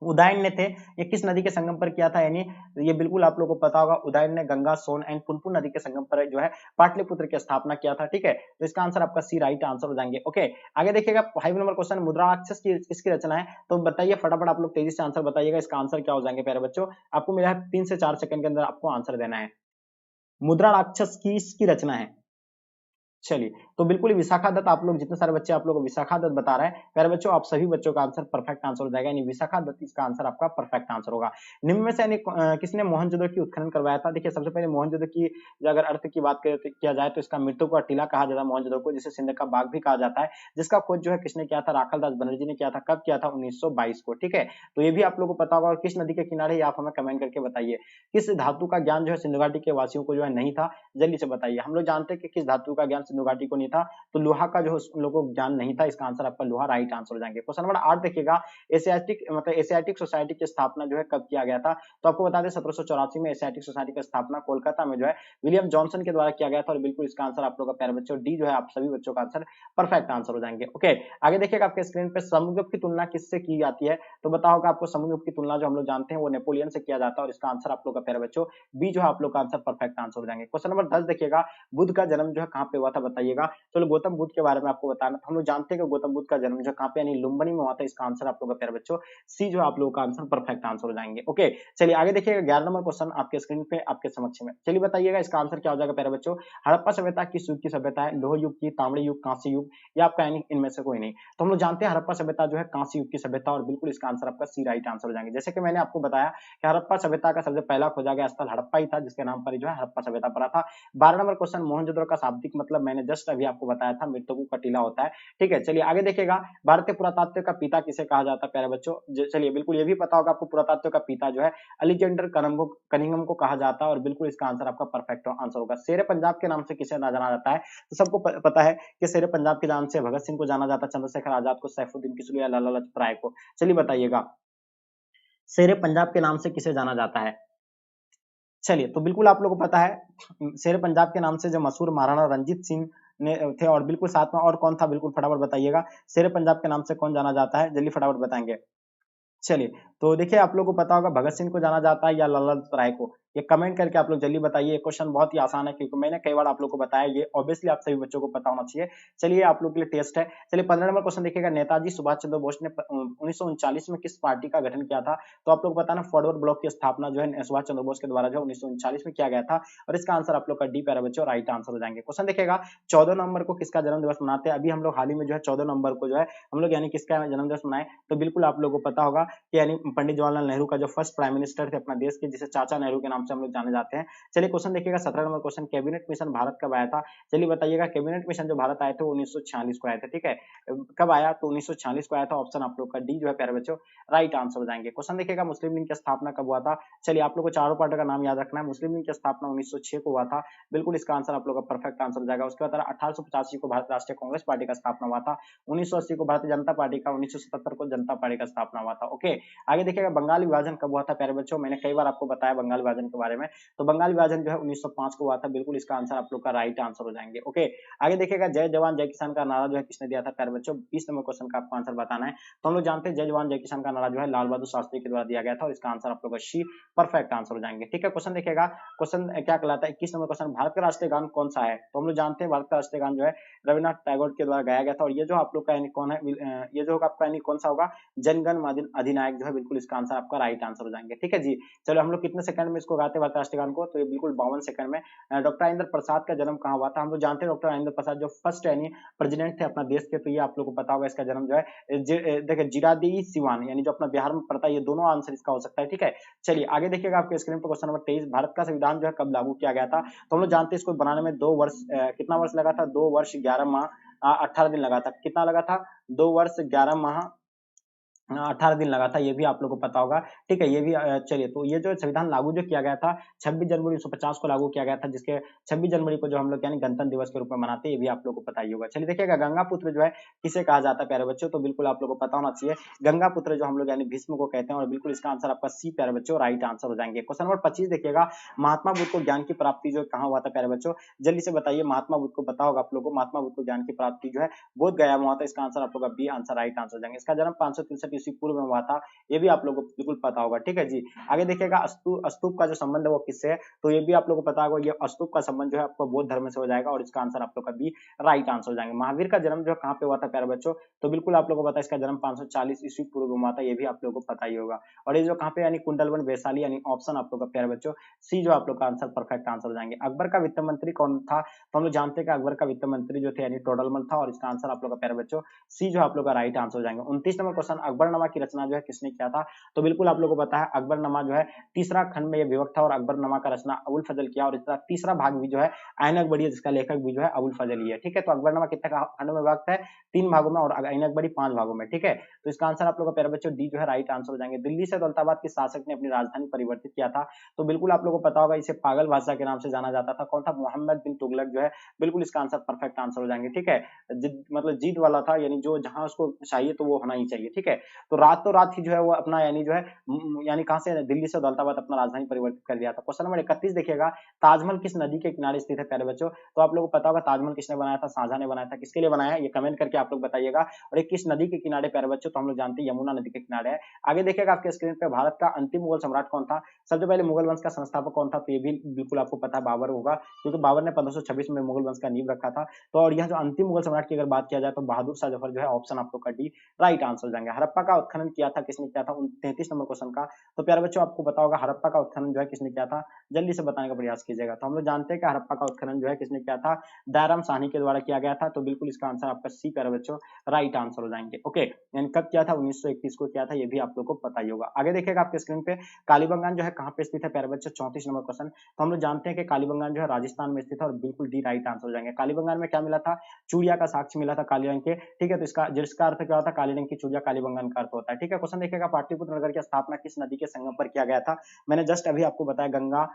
उदयन ने थे। ये किस नदी के संगम पर किया था, यानी ये बिल्कुल आप लोगों को पता होगा, उदयन ने गंगा, सोन एंड पुनपुन नदी के संगम पर जो है पाटलिपुत्र की स्थापना किया था। ठीक है, तो इसका आंसर आपका सी राइट आंसर हो जाएंगे। ओके, आगे देखिएगा 5 नंबर क्वेश्चन, मुद्राक्षस की किसकी रचना है, तो बताइए फटाफट आप लोग तेजी से आंसर बताइएगा। इसका आंसर क्या हो जाएंगे प्यारे बच्चों, आपको मिला है 3 से 4 सेकंड के अंदर आपको आंसर देना है। मुद्राक्षस किसकी रचना है, चलिए तो बिल्कुल विशाखा दत्त, आप लोग जितने सारे बच्चे आप लोग विशाखा दत्त बता रहे हैं प्यारे बच्चों, आप सभी बच्चों का आंसर परफेक्ट आंसर हो जाएगा, यानी विशाखा दत्त इसका आंसर आपका परफेक्ट आंसर होगा। निम्न में से यानी किसने मोहनजोदड़ो की उत्खनन करवाया था, देखिए सबसे पहले मोहनजोदड़ो की अगर अर्थ की बात किया जाए तो इसका मृत्यु का टीला कहा जाता है मोहनजोदड़ो को, जिसे सिंध का बाग भी कहा जाता है, जिसका खोज जो है किसने किया था, राखल दास बनर्जी ने किया था। कब किया था, 1922 को। ठीक है, तो ये भी आप लोगों को पता होगा। और किस नदी के किनारे आप हमें कमेंट करके बताइए। किस धातु का ज्ञान जो है सिंधु घाटी के वासियों को जो है नहीं था, जल्दी से बताइए। हम लोग जानते हैं कि किस धातु का ज्ञान सिंधु घाटी को नहीं था, तो लोहा का जो उन लोगों को ज्ञान नहीं था। इसका आंसर आपका लोहा राइट आंसर हो जाएंगे। क्वेश्चन नंबर 8 देखिएगा, एशियाटिक मतलब एशियाटिक सोसाइटी की स्थापना जो है कब किया गया था, तो आपको बता दें 1784 में एशियाटिक सोसाइटी की स्थापना कोलकाता में जो है विलियम जॉनसन के द्वारा किया गया था। और बिल्कुल इसका आंसर आप लोग का प्यारे बच्चों डी जो है आप सभी बच्चों का आंसर परफेक्ट आंसर हो जाएंगे। ओके, आगे देखिएगा आपके स्क्रीन पे समुद्रगुप्त की तुलना किससे की जाती है, तो बताओगे आपको समुद्रगुप्त की तुलना जो हम लोग जानते हैं वो नेपोलियन से किया जाता है। और इसका आंसर आप लोग का प्यारे बच्चों बी जो है आप लोग का आंसर परफेक्ट आंसर हो जाएंगे। क्वेश्चन नंबर 10 देखिएगा, बुद्ध का जन्म जो है कहाँ पे हुआ था बताइएगा। चलो गौतम बुद्ध के बारे में आपको बताना, हम लोग जानते हैं कि गौतम बुद्ध का जन्म जो कहाँ पे यानी लुम्बिनी में हुआ था। इसका आंसर आप लोग का प्यारे बच्चों सी जो आप लोगों का आंसर परफेक्ट आंसर हो जाएंगे। ओके, चलिए आगे देखिएगा 11 नंबर क्वेश्चन आपके स्क्रीन पे आपके समक्ष में, चलिए बताइएगा इसका आंसर क्या हो जाएगा प्यारे बच्चों। हड़प्पा सभ्यता किस युग की सभ्यता है, लोह युग की, तांबड़े युग, कांस्य युग, या आपका यानी इनमें से कोई नहीं। तो हम लोग जानते हैं हड़प्पा सभ्यता जो है कांस्य युग की सभ्यता। और बिल्कुल इसका आंसर आपका सी राइट आंसर हो जाएंगे। जैसे कि मैंने आपको बताया कि हड़प्पा सभ्यता का सबसे पहला खोजा गया स्थल हड़प्पा ही था, जिसके नाम पर जो है हड़प्पा सभ्यता पड़ा था। 12 नंबर क्वेश्चन, मोहनजोदड़ो का शाब्दिक मतलब मैंने जस्ट अभी आपको बताया था, मृतकों का टीला होता है। ठीक है, चलिए आगे देखिएगा, भारतीय पुरातत्व का पिता किसे कहा जाता है प्यारे बच्चों। चलिए बिल्कुल ये भी पता होगा आपको, पुरातत्व का पिता जो है अलेक्जेंडर कनिंघम को कहा जाता है। और बिल्कुल इसका आंसर आपका परफेक्ट आंसर होगा। शेर पंजाब के नाम से किसे जाना जाता है, तो सबको पता है कि शेर पंजाब के नाम से भगत सिंह को जाना जाता है, चंद्रशेखर आजाद को, सैफुद्दीन किसको या लाला लाजपत राय को। चलिए बताइएगा शेर पंजाब के नाम से किसे जाना जाता है। चलिए तो बिल्कुल आप लोगों को पता है शेर पंजाब के नाम से जो मशहूर महाराणा रंजीत सिंह ने थे। और बिल्कुल साथ में और कौन था, बिल्कुल फटाफट बताइएगा। शेर पंजाब के नाम से कौन जाना जाता है, जल्दी फटाफट बताएंगे। चलिए तो देखिए आप लोगों को पता होगा भगत सिंह को जाना जाता है या लाला लाजपत राय को, ये कमेंट करके आप लोग जल्दी बताइए। ये क्वेश्चन बहुत ही आसान है, क्योंकि मैंने कई बार आप लोगों को बताया, ये ऑब्वियसली आप सभी बच्चों को पता होना चाहिए। चलिए आप लोग के लिए टेस्ट है। चलिए 15 नंबर क्वेश्चन देखिएगा, नेताजी सुभाष चंद्र बोस ने 1939 में किस पार्टी का गठन किया था, तो आप लोग को बताना फॉरवर्ड ब्लॉक की स्थापना जो है सुभाष चंद्र बोस के द्वारा जो 1939 में किया गया था। और इसका आंसर आप लोग का डी प्यारे बच्चों राइट आंसर हो जाएंगे। क्वेश्चन देखिएगा 14 नवंबर को किसका जन्म दिवस मनाते हैं, अभी हम लोग हाल ही में जो है 14 नवंबर को जो है हम लोग यानी किसका जन्म दिवस मनाए, तो बिल्कुल आप लोगों को पता होगा कि यानी पंडित जवाहरलाल नेहरू का जो फर्स्ट प्राइम मिनिस्टर थे अपना देश के, जिसे चाचा नेहरू के नाम नाम से हम लोग जाने जाते हैं। चलिए क्वेश्चन देखिएगा 17 number question, cabinet mission Bharat कब आया था? चलिए बताइएगा, कैबिनेट मिशन जो भारत आए थे 1946 को आए थे, ठीक है। कब आया? तो 1946 को आया था। ऑप्शन आप लोग का डी जो है प्यारे बच्चों राइट आंसर हो जाएंगे। क्वेश्चन देखिएगा, मुस्लिम लीग की स्थापना कब हुआ था? चलिए आप लोग को चारों पार्टी का नाम याद रखना है। मुस्लिम लीग की स्थापना 1906 को हुआ था, बिल्कुल इसका आंसर आप लोग का परफेक्ट आंसर हो जाएगा। उसके बाद 1885 को भारत राष्ट्रीय कांग्रेस पार्टी का स्थापना हुआ था, 1980 को भारतीय जनता पार्टी का, 1977 को जनता पार्टी का स्थापना हुआ था। ओके, आगे देखिएगा बंगाल विभाजन कब हुआ था प्यारे बच्चों? मैंने कई बार आपको बताया बंगाल विभाजन के बारे में। तो बंगाल विभाजन जो है 1905 को हुआ था, बिल्कुल इसका आंसर आप लोग का राइट आंसर हो जाएंगे। ओके, आगे देखिएगा जय जवान जय किसान का नारा जो है किसने दिया था प्यारे बच्चों? 20 नंबर क्वेश्चन का आपको आंसर बताना है। तो हम लोग जानते हैं जय जवान जय किसान का नारा जो है लाल बहादुर शास्त्री के द्वारा दिया गया था, और इसका आंसर आप लोग का सी परफेक्ट आंसर हो जाएंगे। ठीक है, क्वेश्चन देखिएगा, क्वेश्चन क्या कहलाता है? 21 नंबर क्वेश्चन, भारत का राष्ट्रीय गान कौन सा है? तो हम लोग जानते हैं भारत का राष्ट्रीय गान जो है रविन्द्रनाथ टैगोर के द्वारा गाया गया था, और ये जो आप लोग का यानी कौन है, ये जो आपका यानी कौन सा होगा? जनगण मन अधिनायक जो है, बिल्कुल इसका आंसर आपका राइट आंसर हो जाएंगे। ठीक है जी, चलो हम लोग कितने सेकंड में इसको गाते हैं भारत राष्ट्रीय गान को? तो ये बिल्कुल 52 सेकंड में। डॉक्टर राजेंद्र प्रसाद का जन्म कहाँ हुआ था? हम लोग जानते हैं डॉक्टर राजेंद्र प्रसाद जो फर्स्ट यानी प्रेसिडेंट थे अपना देश के, तो ये आप लोग को पता होगा। इसका जन्म जो है देखिए जिरादी सिवान यानी जो अपना बिहार में पड़ता है, ये दोनों आंसर इसका हो सकता है। ठीक है, चलिए आगे देखिएगा आपके स्क्रीन पर क्वेश्चन नंबर 23, भारत का संविधान जो है कब लागू किया गया था? तो हम लोग जानते हैं इसको बनाने में 2 वर्ष कितना वर्ष लगा था? 2 वर्ष 11 माह 18 दिन लगा था। कितना लगा था? 2 वर्ष 11 माह 18 दिन लगा था, ये भी आप लोगों को पता होगा। ठीक है, ये भी चलिए, तो ये जो संविधान लागू जो किया गया था 26 जनवरी 1950 को लागू किया गया था, जिसके 26 जनवरी को जो हम लोग यानी गणतंत्र दिवस के रूप में मनाते हैं, ये भी आप लोगों को पता ही होगा। चलिए देखिएगा, गंगा पुत्र जो है किसे कहा जाता है प्यारे बच्चों? तो बिल्कुल आप लोगों को पता होना चाहिए, गंगा पुत्र जो हम लोग यानी भीष्म को कहते हैं, और बिल्कुल इसका आंसर आपका सी प्यारे बच्चों राइट आंसर हो जाएंगे। क्वेश्चन नंबर 25 देखिएगा, महात्मा बुद्ध को ज्ञान की प्राप्ति जो कहाँ हुआ था प्यारे बच्चों? जल्दी से बताइए, महात्मा बुद्ध को पता होगा आप लोगों को, महात्मा बुद्ध को ज्ञान की प्राप्ति जो है बोध गया में हुआ था, इसका आंसर आप लोग का बी आंसर राइट आंसर हो जाएंगे। इसका जन्म 563 ईस्वी पूर्व में हुआ था, ये भी आप लोगों को बिल्कुल पता होगा। ठीक है जी, आगे देखिएगा स्तूप का जो संबंध है वो किससे है? तो ये भी आप लोगों को पता होगा, ये स्तूप का संबंध जो है आपको बौद्ध धर्म से हो जाएगा, और इसका आंसर आप लोग का बी राइट आंसर हो जाएंगे। महावीर का जन्म जो है कहाँ पे हुआ था प्यारे बच्चों? तो बिल्कुल आप लोगों को पता है, इसका जन्म 540 ईस्वी पूर्व में हुआ था, ये भी आप लोगों को पता ही होगा। और ये जो कहाँ पे यानी कुंडलवन वैशाली, यानी ऑप्शन आप लोग का प्यारे बच्चों सी जो आप लोग का आंसर परफेक्ट आंसर हो जाएंगे। अकबर का वित्त मंत्री कौन था? तो हम लोग जानते हैं कि अकबर का वित्त मंत्री जो थे यानी टोडरमल था, और इसका आंसर आप लोग का प्यारे बच्चों सी जो आप लोग का राइट आंसर हो जाएंगे। 29 नंबर क्वेश्चन, अकबरनामा की रचना जो है किसने किया था? तो बिल्कुल आप लोगों को पता है, अकबरनामा जो है तीसरा खंड में ये विभक्त था, और अकबरनामा का रचना अबुल फजल किया, और इसका तीसरा भाग भी जो है ऐनक बड़ी है, जिसका लेखक भी जो है अबुल फजल ही है। ठीक है, तो अकबरनामा कितने खंड में विभक्त है? 3 भागों में, और ऐनक बड़ी 5 भागों में। ठीक है, तो इसका आंसर आप लोगों का प्यारे बच्चों डी जो है राइट आंसर हो जाएंगे। दिल्ली से दौलताबाद के शासक ने अपनी राजधानी परिवर्तित किया था? तो बिल्कुल आप लोगों को पता होगा, इसे पागल बादशाह के नाम से जाना जाता था। कौन था? मोहम्मद बिन तुगलक जो है, बिल्कुल इसका आंसर परफेक्ट आंसर हो जाएंगे। ठीक है, मतलब जीत वाला था, यानी जो जहां उसको चाहिए तो वो होना ही चाहिए। ठीक है, तो रात ही जो है वो अपना यानी जो है यानी कहां से दिल्ली से दौलताबाद अपना राजधानी परिवर्तित कर लिया था। क्वेश्चन नंबर 31 देखिएगा, ताजमहल किस नदी के किनारे स्थित है प्यारे बच्चों? तो आप लोगों को पता होगा ताजमहल किसने बनाया था? शाहजहां ने बनाया था। किसके लिए बनाया है ये कमेंट करके आप लोग बताइएगा। और ये किस नदी के किनारे प्यारे बच्चों? तो हम लोग जानते हैं यमुना नदी के किनारे है। आगे देखिएगा आपके स्क्रीन पे, भारत का अंतिम मुगल सम्राट कौन था? सबसे पहले मुगल वंश का संस्थापक कौन था? तो ये भी बिल्कुल आपको पता है, बाबर होगा, क्योंकि बाबर ने 1526 में मुगल वंश का नींव रखा था। तो और यह जो अंतिम मुगल सम्राट की अगर बात किया जाए तो बहादुर शाह जफर जो है, ऑप्शन आप लोग का डी राइट आंसर हो जाएंगे। हड़प्पा का उत्खनन किया था किसने किया था? 33 नंबर क्वेश्चन का। तो प्यारे बच्चों आपको पता होगा हड़प्पा का उत्खनन जो है किसने किया था? जल्दी से बताने का प्रयास कीजिएगा। तो हम लोग जानते हैं कि हड़प्पा का उत्खनन जो है किसने किया था? दयाराम साहनी के द्वारा किया गया था। तो बिल्कुल इसका आंसर आपका सी प्यारे बच्चों राइट आंसर हो जाएंगे। ओके, यानी कब किया था? 1931 को किया था, ये भी आप लोग को पता ही होगा। आगे देखिएगा आपके स्क्रीन पे, कालीबंगान जो है कहाँ पे स्थित है प्यारे बच्चों? 34 नंबर क्वेश्चन। तो हम लोग जानते हैं कि कालीबंगान जो है राजस्थान में स्थित है, और बिल्कुल डी राइट आंसर हो जाएंगे। कालीबंगान में क्या मिला था? चूड़िया का साक्ष्य मिला था काले रंग के। ठीक है, तो इसका जिसका अर्थ क्या होता है? काले रंग की चूड़िया कालीबंगान का अर्थ होता है। ठीक है, क्वेश्चन देखिएगा, पाटलिपुत्र नगर की स्थापना किस नदी के संगम पर किया गया था? मैंने जस्ट अभी आपको बताया, गंगा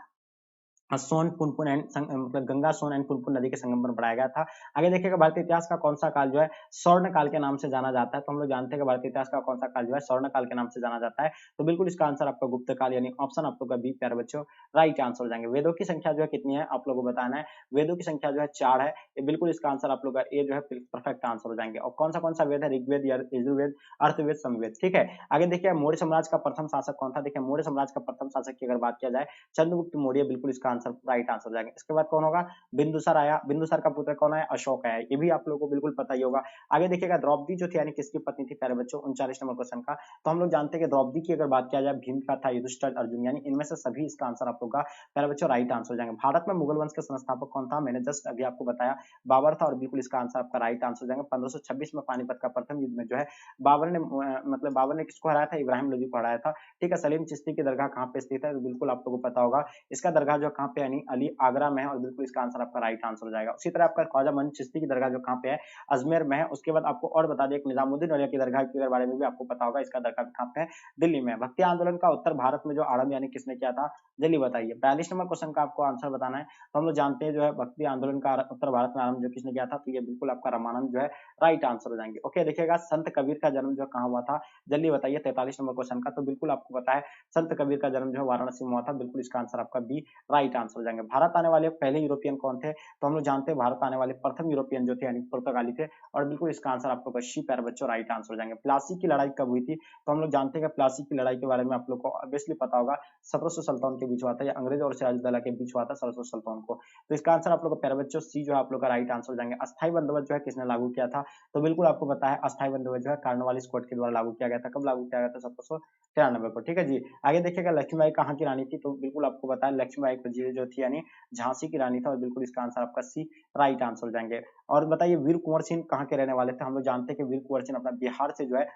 सोन पुनपुन एंड मतलब गंगा सोन एंड पुनपुन नदी के संगम पर बढ़ाया गया था। आगे देखिएगा, भारतीय इतिहास का कौन सा काल जो है स्वर्ण काल के नाम से जाना जाता है? तो हम लोग जानते हैं कि भारतीय इतिहास का कौन सा काल जो है स्वर्ण काल के नाम से जाना जाता है। तो बिल्कुल इसका आंसर आपका गुप्त काल, यानी ऑप्शन आप लोग का बी प्यारे बच्चों राइट आंसर हो जाएंगे। वेदों की संख्या जो है कितनी है आप लोगों को बताना है? वेदों की संख्या जो है 4 है। ये बिल्कुल इसका आंसर आप लोग का ए जो है परफेक्ट आंसर हो जाएंगे। और कौन सा वेद है? ऋग्वेद, यजुर्वेद, अर्थवेद, समवेद। ठीक है, आगे देखिए, मौर्य साम्राज्य का प्रथम शासक कौन था? देखिए, मौर्य साम्राज्य का प्रथम शासक की अगर बात किया जाए, चंद्रगुप्त मौर्य बिल्कुल इसका आंसर आंसर राइट आंसर हो जाएगा। इसके बाद कौन होगा, बिंदुसार आया, बिंदुसार का पुत्र कौन है, अशोक आया, ये भी आप लोगों को बिल्कुल पता ही होगा। आगे देखिएगा द्रौपदी जो थी यानी किसकी पत्नी थी प्यारे बच्चों, 39 नंबर क्वेश्चन का। तो हम लोग जानते हैं कि द्रौपदी की अगर बात किया जाए, भीम का था, युधिष्ठिर, अर्जुन, यानी इनमें से सभी इसका आंसर आप लोग का प्यारे बच्चों राइट आंसर हो जाएंगे। भारत में मुगल वंश के संस्थापक कौन था, मैंने जस्ट अभी आपको बताया बाबर था, और बिल्कुल इसका आंसर आपका राइट आंसर हो जाएगा। 1526 में पानीपत का प्रथम युद्ध में जो है बाबर ने मतलब बाबर ने किसको हराया था, इब्राहिम लोदी को हराया था। ठीक है, सलीम चिश्ती की दरगाह कहाँ पे स्थित है, तो बिल्कुल आप लोगों को पता होगा इसका दरगाह जो कहाँ पे यानी अली आगरा में है, और बिल्कुल इसका आंसर आपका राइट आंसर हो जाएगा। उसी तरह आपका ख्वाजा मन चिश्ती की दरगाह जो कहाँ पे है, अजमेर में है। उसके बाद आपको और बता दें, निजामुद्दीन औलिया की दरगाह के बारे में भी आपको पता होगा, इसका दरगाह कहाँ पे है, दिल्ली में। भक्ति आंदोलन का उत्तर भारत में जो आरंभ यानी किसने किया था, जल्दी बताइए। 42 नंबर क्वेश्चन का आपको आंसर बताना है। तो हम लोग जानते हैं जो है भक्ति आंदोलन का उत्तर भारत में आरंभ जो किसने किया था, तो ये बिल्कुल आपका रामानंद जो है राइट आंसर हो जाएंगे। ओके, देखिएगा संत कबीर का जन्म जो कहाँ हुआ था, जल्दी बताइए। 43 नंबर क्वेश्चन का, तो बिल्कुल आपको पता है संत कबीर का जन्म जो है वाराणसी में हुआ था, बिल्कुल इसका आंसर आपका बी राइट आंसर हो जाएंगे। भारत आने वाले पहले यूरोपियन कौन थे, तो हम लोग जानते हैं भारत आने वाले प्रथम यूरोपियन जो थे यानी पुर्तगाली थे, और बिल्कुल इसका आंसर आप लोग का शी प्यारे बच्चों राइट आंसर हो जाएंगे। प्लासी की लड़ाई कब हुई थी, तो हम लोग जानते हैं कि प्लासी की लड़ाई के बारे में आप लोग को ऑब्वियसली पता होगा, 1757 के बीच हुआ था, या अंग्रेज और सिराजुद्दौला के बीच हुआ था 1757 को। तो इसका आंसर आप लोग का प्यारे बच्चों सी जो है आप लोग का राइट आंसर हो जाएंगे। अस्थायी बंदोबस्त जो है किसने लागू किया था, तो बिल्कुल आपको पता है अस्थायी बंदोबस्त जो है कार्नवालिस कोड के द्वारा लागू किया गया था। कब लागू किया गया था, 1793 को। ठीक है जी, आगे देखिएगा लक्ष्मीबाई कहाँ की रानी थी, तो बिल्कुल आपको पता है लक्ष्मीबाई जो थी यानी झांसी की रानी था, और बिल्कुल इसका आंसर आपका सी राइट आंसर हो जाएंगे। और बताइए वीर कुंवर सिंह कहाँ के रहने वाले थे, हम लोग जानते हैं कि वीर कुंवर सिंह अपना बिहार से जो है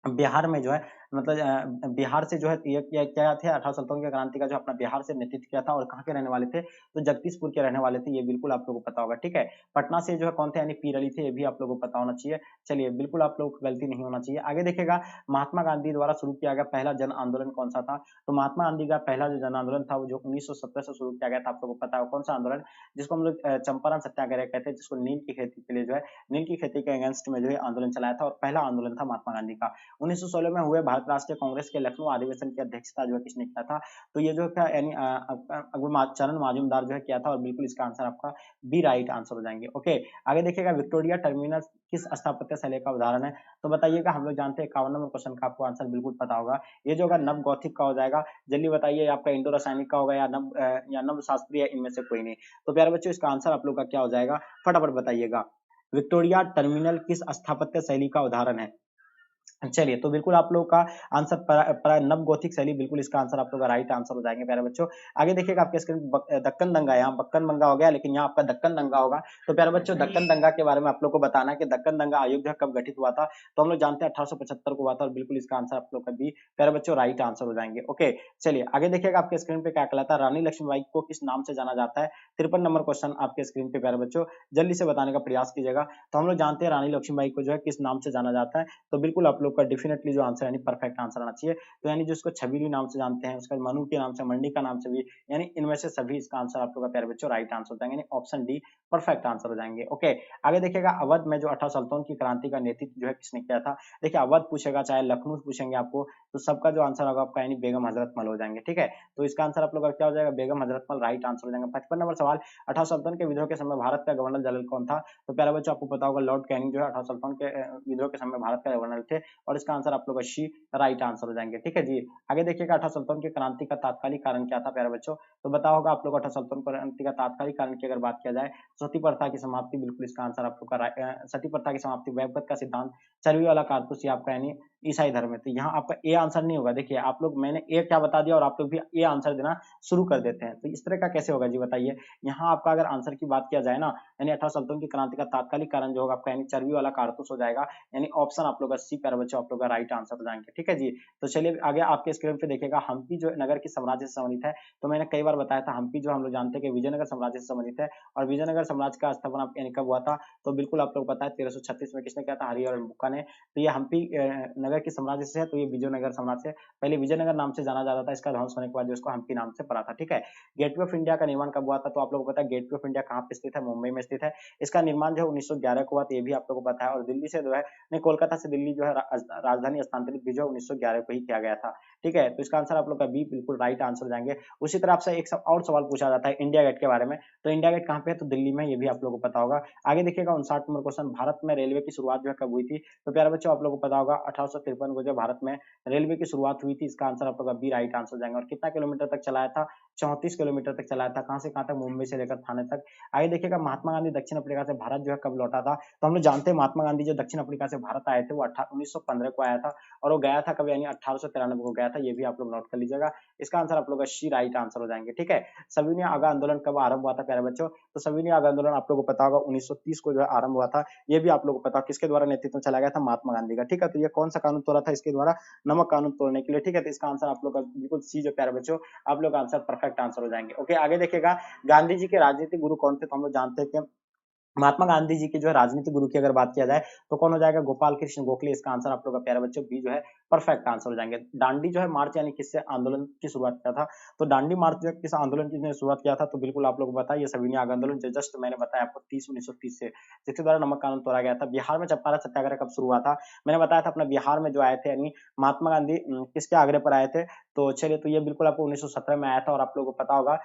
बिहार में जो है मतलब बिहार से जो है ये क्या थे, 1857 की क्रांति का जो अपना बिहार से नेतृत्व किया था, और कहाँ के रहने वाले थे, तो जगदीशपुर के रहने वाले थे, ये बिल्कुल आप लोगों को पता होगा। ठीक है, पटना से जो है कौन थे यानी पीर अली थे, ये भी आप लोगों को पता होना चाहिए। चलिए, बिल्कुल आप लोगों को गलती नहीं होना चाहिए। आगे देखिएगा महात्मा गांधी द्वारा शुरू किया गया पहला जन आंदोलन कौन सा था, तो महात्मा गांधी का पहला जो जन आंदोलन था वो जो 1917 से शुरू किया गया था, आप लोगों को पता है कौन सा आंदोलन, जिसको हम लोग चंपारण सत्याग्रह कहते हैं, जिसको नील की खेती के लिए जो है नील की खेती के अगेंस्ट में जो है आंदोलन चलाया था, और पहला आंदोलन था महात्मा गांधी का। 1916 में हुए भारत राष्ट्रीय कांग्रेस के लखनऊ अधिवेशन की अध्यक्षता जो है किसने किया था, तो ये जो क्या यानी चरण माजुमदार जो है किया था, और बिल्कुल इसका आंसर आपका बी राइट आंसर हो जाएंगे। ओके, आगे देखिएगा विक्टोरिया टर्मिनस किस स्थापत्य शैली का उदाहरण है, तो बताइएगा। हम लोग जानते हैं 51 नंबर क्वेश्चन का आपको आंसर बिल्कुल पता होगा, ये जो होगा नव गौथिक का हो जाएगा। जल्दी बताइए, आपका इंडो रासायनिक का होगा या नव शास्त्रीय, इनमें से कोई नहीं। तो प्यारे बच्चों इसका आंसर आप लोग का क्या हो जाएगा, फटाफट बताइएगा। विक्टोरिया टर्मिनल किस स्थापत्य शैली का उदाहरण है, चलिए, तो बिल्कुल आप लोग का आंसर नव गौथिक शैली, बिल्कुल इसका आंसर आप लोग का राइट आंसर हो जाएंगे प्यारे बच्चों। आगे देखिएगा आपके स्क्रीन दक्कन दंगा, यहाँ बक्कन दंगा हो गया, लेकिन यहाँ आपका दक्कन दंगा होगा। तो प्यारे बच्चों दक्कन दंगा के बारे में आप लोग को बताना है कि दक्कन दंगा आयोग जो है कब गठित हुआ था, तो हम लोग जानते हैं 1875 को हुआ था, और बिल्कुल इसका आंसर आप लोग का भी प्यारे बच्चों राइट आंसर हो जाएंगे। ओके, चलिए आगे देखिएगा आपके स्क्रीन पे क्या कहलाता है, रानी लक्ष्मीबाई को किस नाम से जाना जाता है, 53 नंबर क्वेश्चन आपके स्क्रीन पे प्यारे बच्चों, जल्दी से बताने का प्रयास कीजिएगा। तो हम लोग जानते हैं रानी लक्ष्मीबाई को जो है किस नाम से जाना जाता है, तो बिल्कुल आप लोग का डेफिनेटली जो आंसर यानी परफेक्ट आंसर आना चाहिए। तो यानी जिसको छबीली नाम से जानते हैं, उसका मनु के नाम से, मंडी का नाम से भी, यानी इनमें से सभी इसका आंसर आप लोग का प्यारे बच्चों राइट आंसर हो जाएंगे, ऑप्शन डी परफेक्ट आंसर हो जाएंगे। ओके, आगे देखिएगा अवध में जो 18 सुल्तान की क्रांति का नेतृत्व जो है किसने किया था, देखिए अवध पूछेगा चाहे लखनऊ पूछेंगे आपको, तो सबका जो आंसर होगा आपका यानी बेगम हजरत मल हो जाएंगे। ठीक है, तो इसका आंसर आप लोग का क्या हो जाएगा, बेगम हजरत मल राइट आंसर हो जाएंगे। 55 नंबर सवाल, 18 सुल्तान के विद्रोह के समय भारत का गवर्नर जनरल कौन था, तो प्यारे बच्चों आपको पता होगा लॉर्ड कैनिंग जो है 18 सुल्तान के विद्रोह के समय भारत का गवर्नर थे, और इसका आंसर आप लोग का शी राइट आंसर हो जाएंगे। ठीक है जी, आगे देखिएगा 18 सुल्तान की क्रांति का तात्कालिक कारण क्या था प्यारे बच्चों, तो बताओ होगा आप लोग 18 सुल्तान क्रांति का तात्कालिक कारण की अगर बात किया जाए, सती प्रथा की समाप्ति, बिल्कुल इसका आंसर आप लोग का सती प्रथा की समाप्ति, वैभव का सिद्धांत, चर्बी वाला कारतूस, ये आपका यानी ईसाई धर्म है। तो यहाँ आपका ए आंसर नहीं होगा। देखिए आप लोग, मैंने ए क्या बता दिया और आप लोग भी ए आंसर देना शुरू कर देते हैं, तो इस तरह का कैसे होगा जी बताइए। यहाँ आपका अगर आंसर की बात किया जाए ना, यानी 18 सुल्तान की क्रांति का तात्कालिक कारण जो होगा आपका यानी चर्बी वाला कारतूस हो जाएगा, यानी ऑप्शन आप लोग का सी प्यारे बच्चों आप लोग का राइट आंसर हो जाएंगे। ठीक है जी, तो चलिए आगे आपके स्क्रीन पे देखिएगा हम्पी जो नगर की साम्राज्य से संबंधित है, तो मैंने कई बार बताया था हम्पी जो हम लोग जानते हैं कि विजयनगर साम्राज्य से संबंधित है, और विजयनगर साम्राज्य का स्थापना यानी कब हुआ था, तो बिल्कुल आप लोग पता है 1336 में किसने किया था, हरिहर बुक्का ने। तो ये हम्पी नगर की साम्राज्य से है, तो ये विजयनगर साम्राज्य से, पहले विजयनगर नाम से जाना जाता था, इसका ध्वंस होने के बाद जो इसको हम्पी नाम से पड़ा था। ठीक है, गेटवे ऑफ इंडिया का निर्माण कब हुआ था, तो आप लोगों को पता है गेटवे ऑफ इंडिया कहाँ पे स्थित है, मुंबई में स्थित है। इसका निर्माण जो है 1911 को हुआ, तो ये भी आप लोगों को पता है, और दिल्ली से जो है नहीं, कोलकाता से दिल्ली जो है राजधानी स्थानांतरित भी जो है 1911 को ही किया गया था। ठीक है, तो इसका आंसर आप लोग का बी बिल्कुल राइट आंसर जाएंगे। उसी तरह आपसे एक और सवाल पूछा जाता है इंडिया गेट के बारे में, तो इंडिया गेट कहाँ पे है, तो दिल्ली में, ये भी आप लोगों को पता होगा। आगे देखिएगा 59 नंबर क्वेश्चन, भारत में रेलवे की शुरुआत जो है कब हुई थी, तो प्यारे बच्चों आप लोगों को पता होगा 1853 को जो भारत में रेलवे की शुरुआत हुई थी, इसका आंसर आप लोग का बी राइट आंसर हो जाएंगे। और कितना किलोमीटर तक चलाया था? 34 किलोमीटर तक चलाया था। कहां से कहां तक? मुंबई से लेकर थाने तक। आगे देखिएगा, महात्मा गांधी दक्षिण अफ्रीका से भारत जो है कब लौटा था? तो हम लोग जानते हैं महात्मा गांधी जो दक्षिण अफ्रीका से भारत आए थे वो 1915 को आया था, और वो गया था कब? यानी 1893 को गया था। ये भी आप लोग नोट कर लीजिएगा। इसका आंसर आप लोग का सी राइट आंसर हो जाएंगे। ठीक है, सविनय आगा आंदोलन कब आरंभ हुआ था प्यारे बच्चों? तो सविनय आगा आंदोलन आप लोगों को पता होगा 1930 को जो है आरंभ हुआ था। ये भी आप लोगों को पता, किसके द्वारा नेतृत्व चला गया था? महात्मा गांधी का। ठीक है, तो ये कौन सा कानून तोड़ा था इसके द्वारा? नमक कानून तोड़ने के लिए। ठीक है, तो इसका आंसर आप लोग का बिल्कुल सी जो प्यारे बच्चों, आप लोग का आंसर परफेक्ट आंसर हो जाएंगे। ओके, आगे देखिएगा, गांधी जी के राजनीतिक गुरु कौन थे? तो हम लोग जानते हैं कि महात्मा गांधी जी के जो है राजनीतिक गुरु की अगर बात किया जाए तो कौन हो जाएगा? गोपाल कृष्ण गोखले। इसका आंसर आप लोग का प्यारे बच्चों बी जो है परफेक्ट आंसर हो जाएंगे। दांडी जो है मार्च यानी किससे आंदोलन की शुरुआत किया था? तो दांडी मार्च जो है किस आंदोलन की शुरुआत किया था? तो बिल्कुल आप लोग को बताया, ये सविनय आगा आंदोलन जो जस्ट मैंने बताया आपको 1930 से, जिसके द्वारा नमक कानून तोड़ा गया था। बिहार में चंपारण सत्याग्रह कब शुरू हुआ था? मैंने बताया था अपना बिहार में जो आए थे, यानी महात्मा गांधी किसके आग्रह पर आए थे? तो चलिए, तो ये बिल्कुल आपको 1917 में आया था। और आप लोगों को पता होगा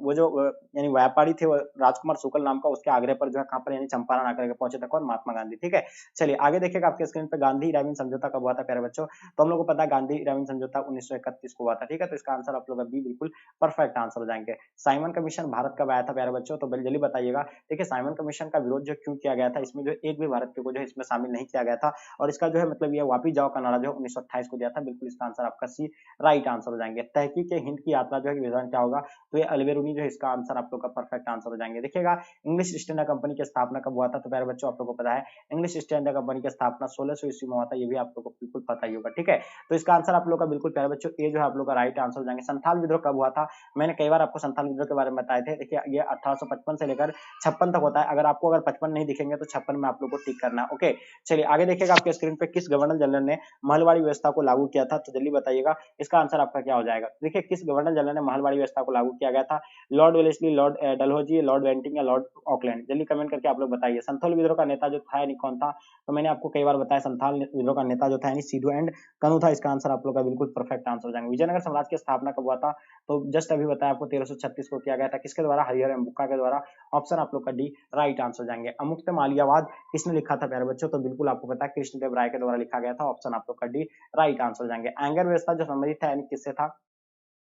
वो जो यानी व्यापारी थे राजकुमार शुक्ल नाम का, उसके आग्रह पर जो है कहां पर यानी चंपारण आकर के पहुंचे थे कौन? महात्मा गांधी। ठीक है, चलिए आगे देखिएगा आपके स्क्रीन पे, गांधी इराविन समझौता कब हुआ था प्यारे बच्चों? तो हम लोग को पता है गांधी इराविन समझौता 1931 को हुआ था। ठीक है, तो इसका आंसर आप लोग का बी बिल्कुल परफेक्ट आंसर हो जाएंगे। साइमन कमीशन भारत कब आया था प्यारे बच्चों? तो जल्दी बताइएगा। देखिए, साइमन कमीशन का विरोध जो क्यों किया गया था, इसमें जो एक भी भारत को जो है इसमें शामिल नहीं किया गया था, और इसका जो है मतलब ये वापिस जाओ का नारा जो 1928 को दिया था। बिल्कुल इसका आंसर आपका सी राइट आंसर हो जाएंगे। तहकीक हिंद की यात्रा जो है विवरण क्या होगा? तो ये अल्बेरुनी जो है इसका आंसर आप लोग का परफेक्ट आंसर हो जाएंगे। देखिएगा, इंग्लिश ईस्ट इंडिया कंपनी की स्थापना कब हुआ था? तो प्यारे बच्चों आप लोगों को पता है इंग्लिश ईस्ट इंडिया कंपनी की स्थापना 1600 ईस्वी में हुआ था। ये भी आप लोग को बिल्कुल पता ही होगा। ठीक है, तो इसका आंसर आप लोग का बिल्कुल प्यारे बच्चों ए जो है आप लोग का राइट आंसर हो जाएंगे। संथाल विद्रोह कब हुआ था? मैंने कई बार आपको संथाल विद्रोह के बारे में बताए थे। देखिए, ये 1855 से लेकर 56 तक होता है। अगर आपको अगर 55 नहीं दिखेंगे तो 56 में आप लोग को टिक करना है। ओके, चलिए आगे देखिएगा आपके स्क्रीन पे, किस गवर्नर जनरल ने महलवाड़ी व्यवस्था को लागू किया था? तो जल्दी बताइएगा, इसका आंसर आपका क्या हो जाएगा? देखिए, किस गवर्नर जनरल ने महलवाड़ी व्यवस्था को लागू किया गया था? Lord Wellesley, Lord Dalhousie, Lord Bentinck या लॉर्ड ऑकलैंड? जल्दी कमेंट करके आप लोग बताइए। संथाल विद्रोह का नेता जो था यानी कौन था? तो मैंने आपको कई बार बताया, संथाल विद्रोह का नेता जो था यानी सिधु एंड कन्हू था। इसका आंसर आप लोग का बिल्कुल परफेक्ट आंसर हो जाएंगे। विजयनगर साम्राज्य की स्थापना कब हुआ था? तो जस्ट अभी बताया आपको 1336 को किया गया था। किसके द्वारा? हरिहर एवं बुक्का के द्वारा। ऑप्शन आप लोग का डी राइट आंसर हो जाएंगे। अमुक्त मालियावाद किसने लिखा था प्यारे बच्चों? तो बिल्कुल आपको पता है कृष्णदेव राय के द्वारा लिखा गया था। ऑप्शन आप लोग का डी राइट आंसर हो जाएंगे। एंगर व्यवस्था जो संबंधित था यानी किससे था?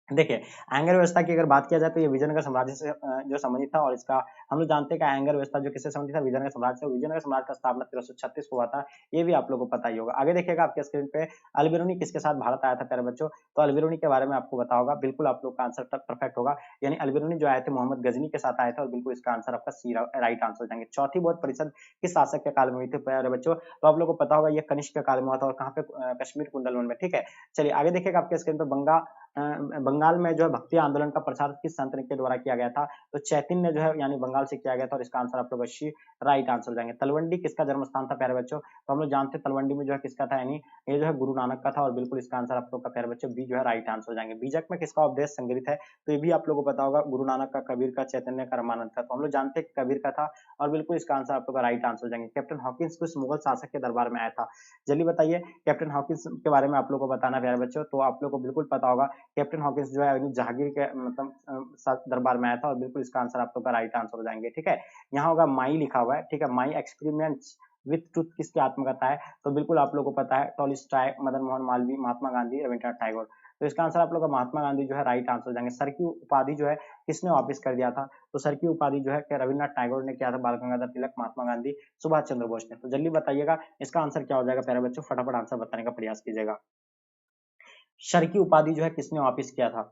देखिए, एंगर व्यवस्था की अगर बात किया जाए तो ये विजयनगर साम्राज्य से जो संबंधित था, और इसका हम लोग जानते हैं कि एंगर व्यवस्था जो किससे संबंधित था? विजयनगर साम्राज्य से। विजयनगर साम्राज्य का स्थापना 1336 को हुआ था। ये भी आप लोगों को पता ही होगा। आगे देखिएगा आपके स्क्रीन पे, अलबेरुनी किसके साथ भारत आया था प्यारे बच्चों? तो अलबेरुनी के बारे में आपको पता होगा। बिल्कुल आप लोग का आंसर परफेक्ट होगा, यानी अलबेरुनी जो आए थे मोहम्मद गजनी के साथ आए थे, और बिल्कुल इसका आंसर आपका सी राइट आंसर हो जाएंगे। चौथी बौद्ध परिषद किस शासक के काल में हुई थी प्यारे बच्चों? तो आप लोग को पता होगा ये कनिष्क के काल में हुआ था, और कहाँ पे? कश्मीर कुंडलवन में। ठीक है, चलिए आगे देखिएगा आपके स्क्रीन पे, बंगाल में जो है भक्ति आंदोलन का प्रचार किस संत के द्वारा किया गया था? तो चैतन्य ने जो है यानी बंगाल से किया गया था, और इसका आंसर आप लोग सी राइट आंसर हो जाएंगे। तलवंडी किसका जन्म स्थान था प्यारे बच्चों? तो हम लोग जानते हैं तलवंडी में जो है किसका था, यानी ये जो है गुरु नानक का था, और बिल्कुल इसका आंसर आप लोग का प्यारे बच्चों बी जो है राइट आंसर हो जाएंगे। बीजक में किसका उपदेश संग्रहित है? तो ये भी आप लोगों को पता होगा, गुरु नानक का, कबीर का, चैतन्य का, रामानंद का। तो हम लोग जानते हैं कबीर का था, और बिल्कुल इसका आंसर आप लोग का राइट आंसर हो जाएंगे। कैप्टन हॉकिंस किस मुगल शासक के दरबार में आया था? जल्दी बताइए, कैप्टन हॉकिंस के बारे में आप लोग को बताना प्यारे बच्चों। तो आप लोग को बिल्कुल पता होगा, कैप्टन हॉकिंस जो है जहांगीर के मतलब दरबार में आया था, और बिल्कुल इसका आंसर आप लोग का राइट आंसर हो जाएंगे। ठीक है, यहाँ होगा माई लिखा हुआ है। ठीक है, माई एक्सपेरिमेंट्स विथ ट्रुथ किसकी आत्मकथा है? तो बिल्कुल आप लोग को पता है, टॉलस्टॉय, मदन मोहन मालवीय, महात्मा गांधी, रविंद्रनाथ टैगोर। तो इसका आंसर आप लोग का महात्मा गांधी जो है राइट आंसर हो जाएंगे। सर की उपाधि जो है किसने वापस कर दिया था? तो सर की उपाधि जो है क्या रविंद्रनाथ टैगोर ने किया था, बाल गंगाधर तिलक, महात्मा गांधी, सुभाष चंद्र बोस ने। तो जल्दी बताइएगा, इसका आंसर क्या हो जाएगा प्यारे बच्चों? फटाफट आंसर बताने का प्रयास कीजिएगा। सर की उपाधि जो है किसने वापस किया था?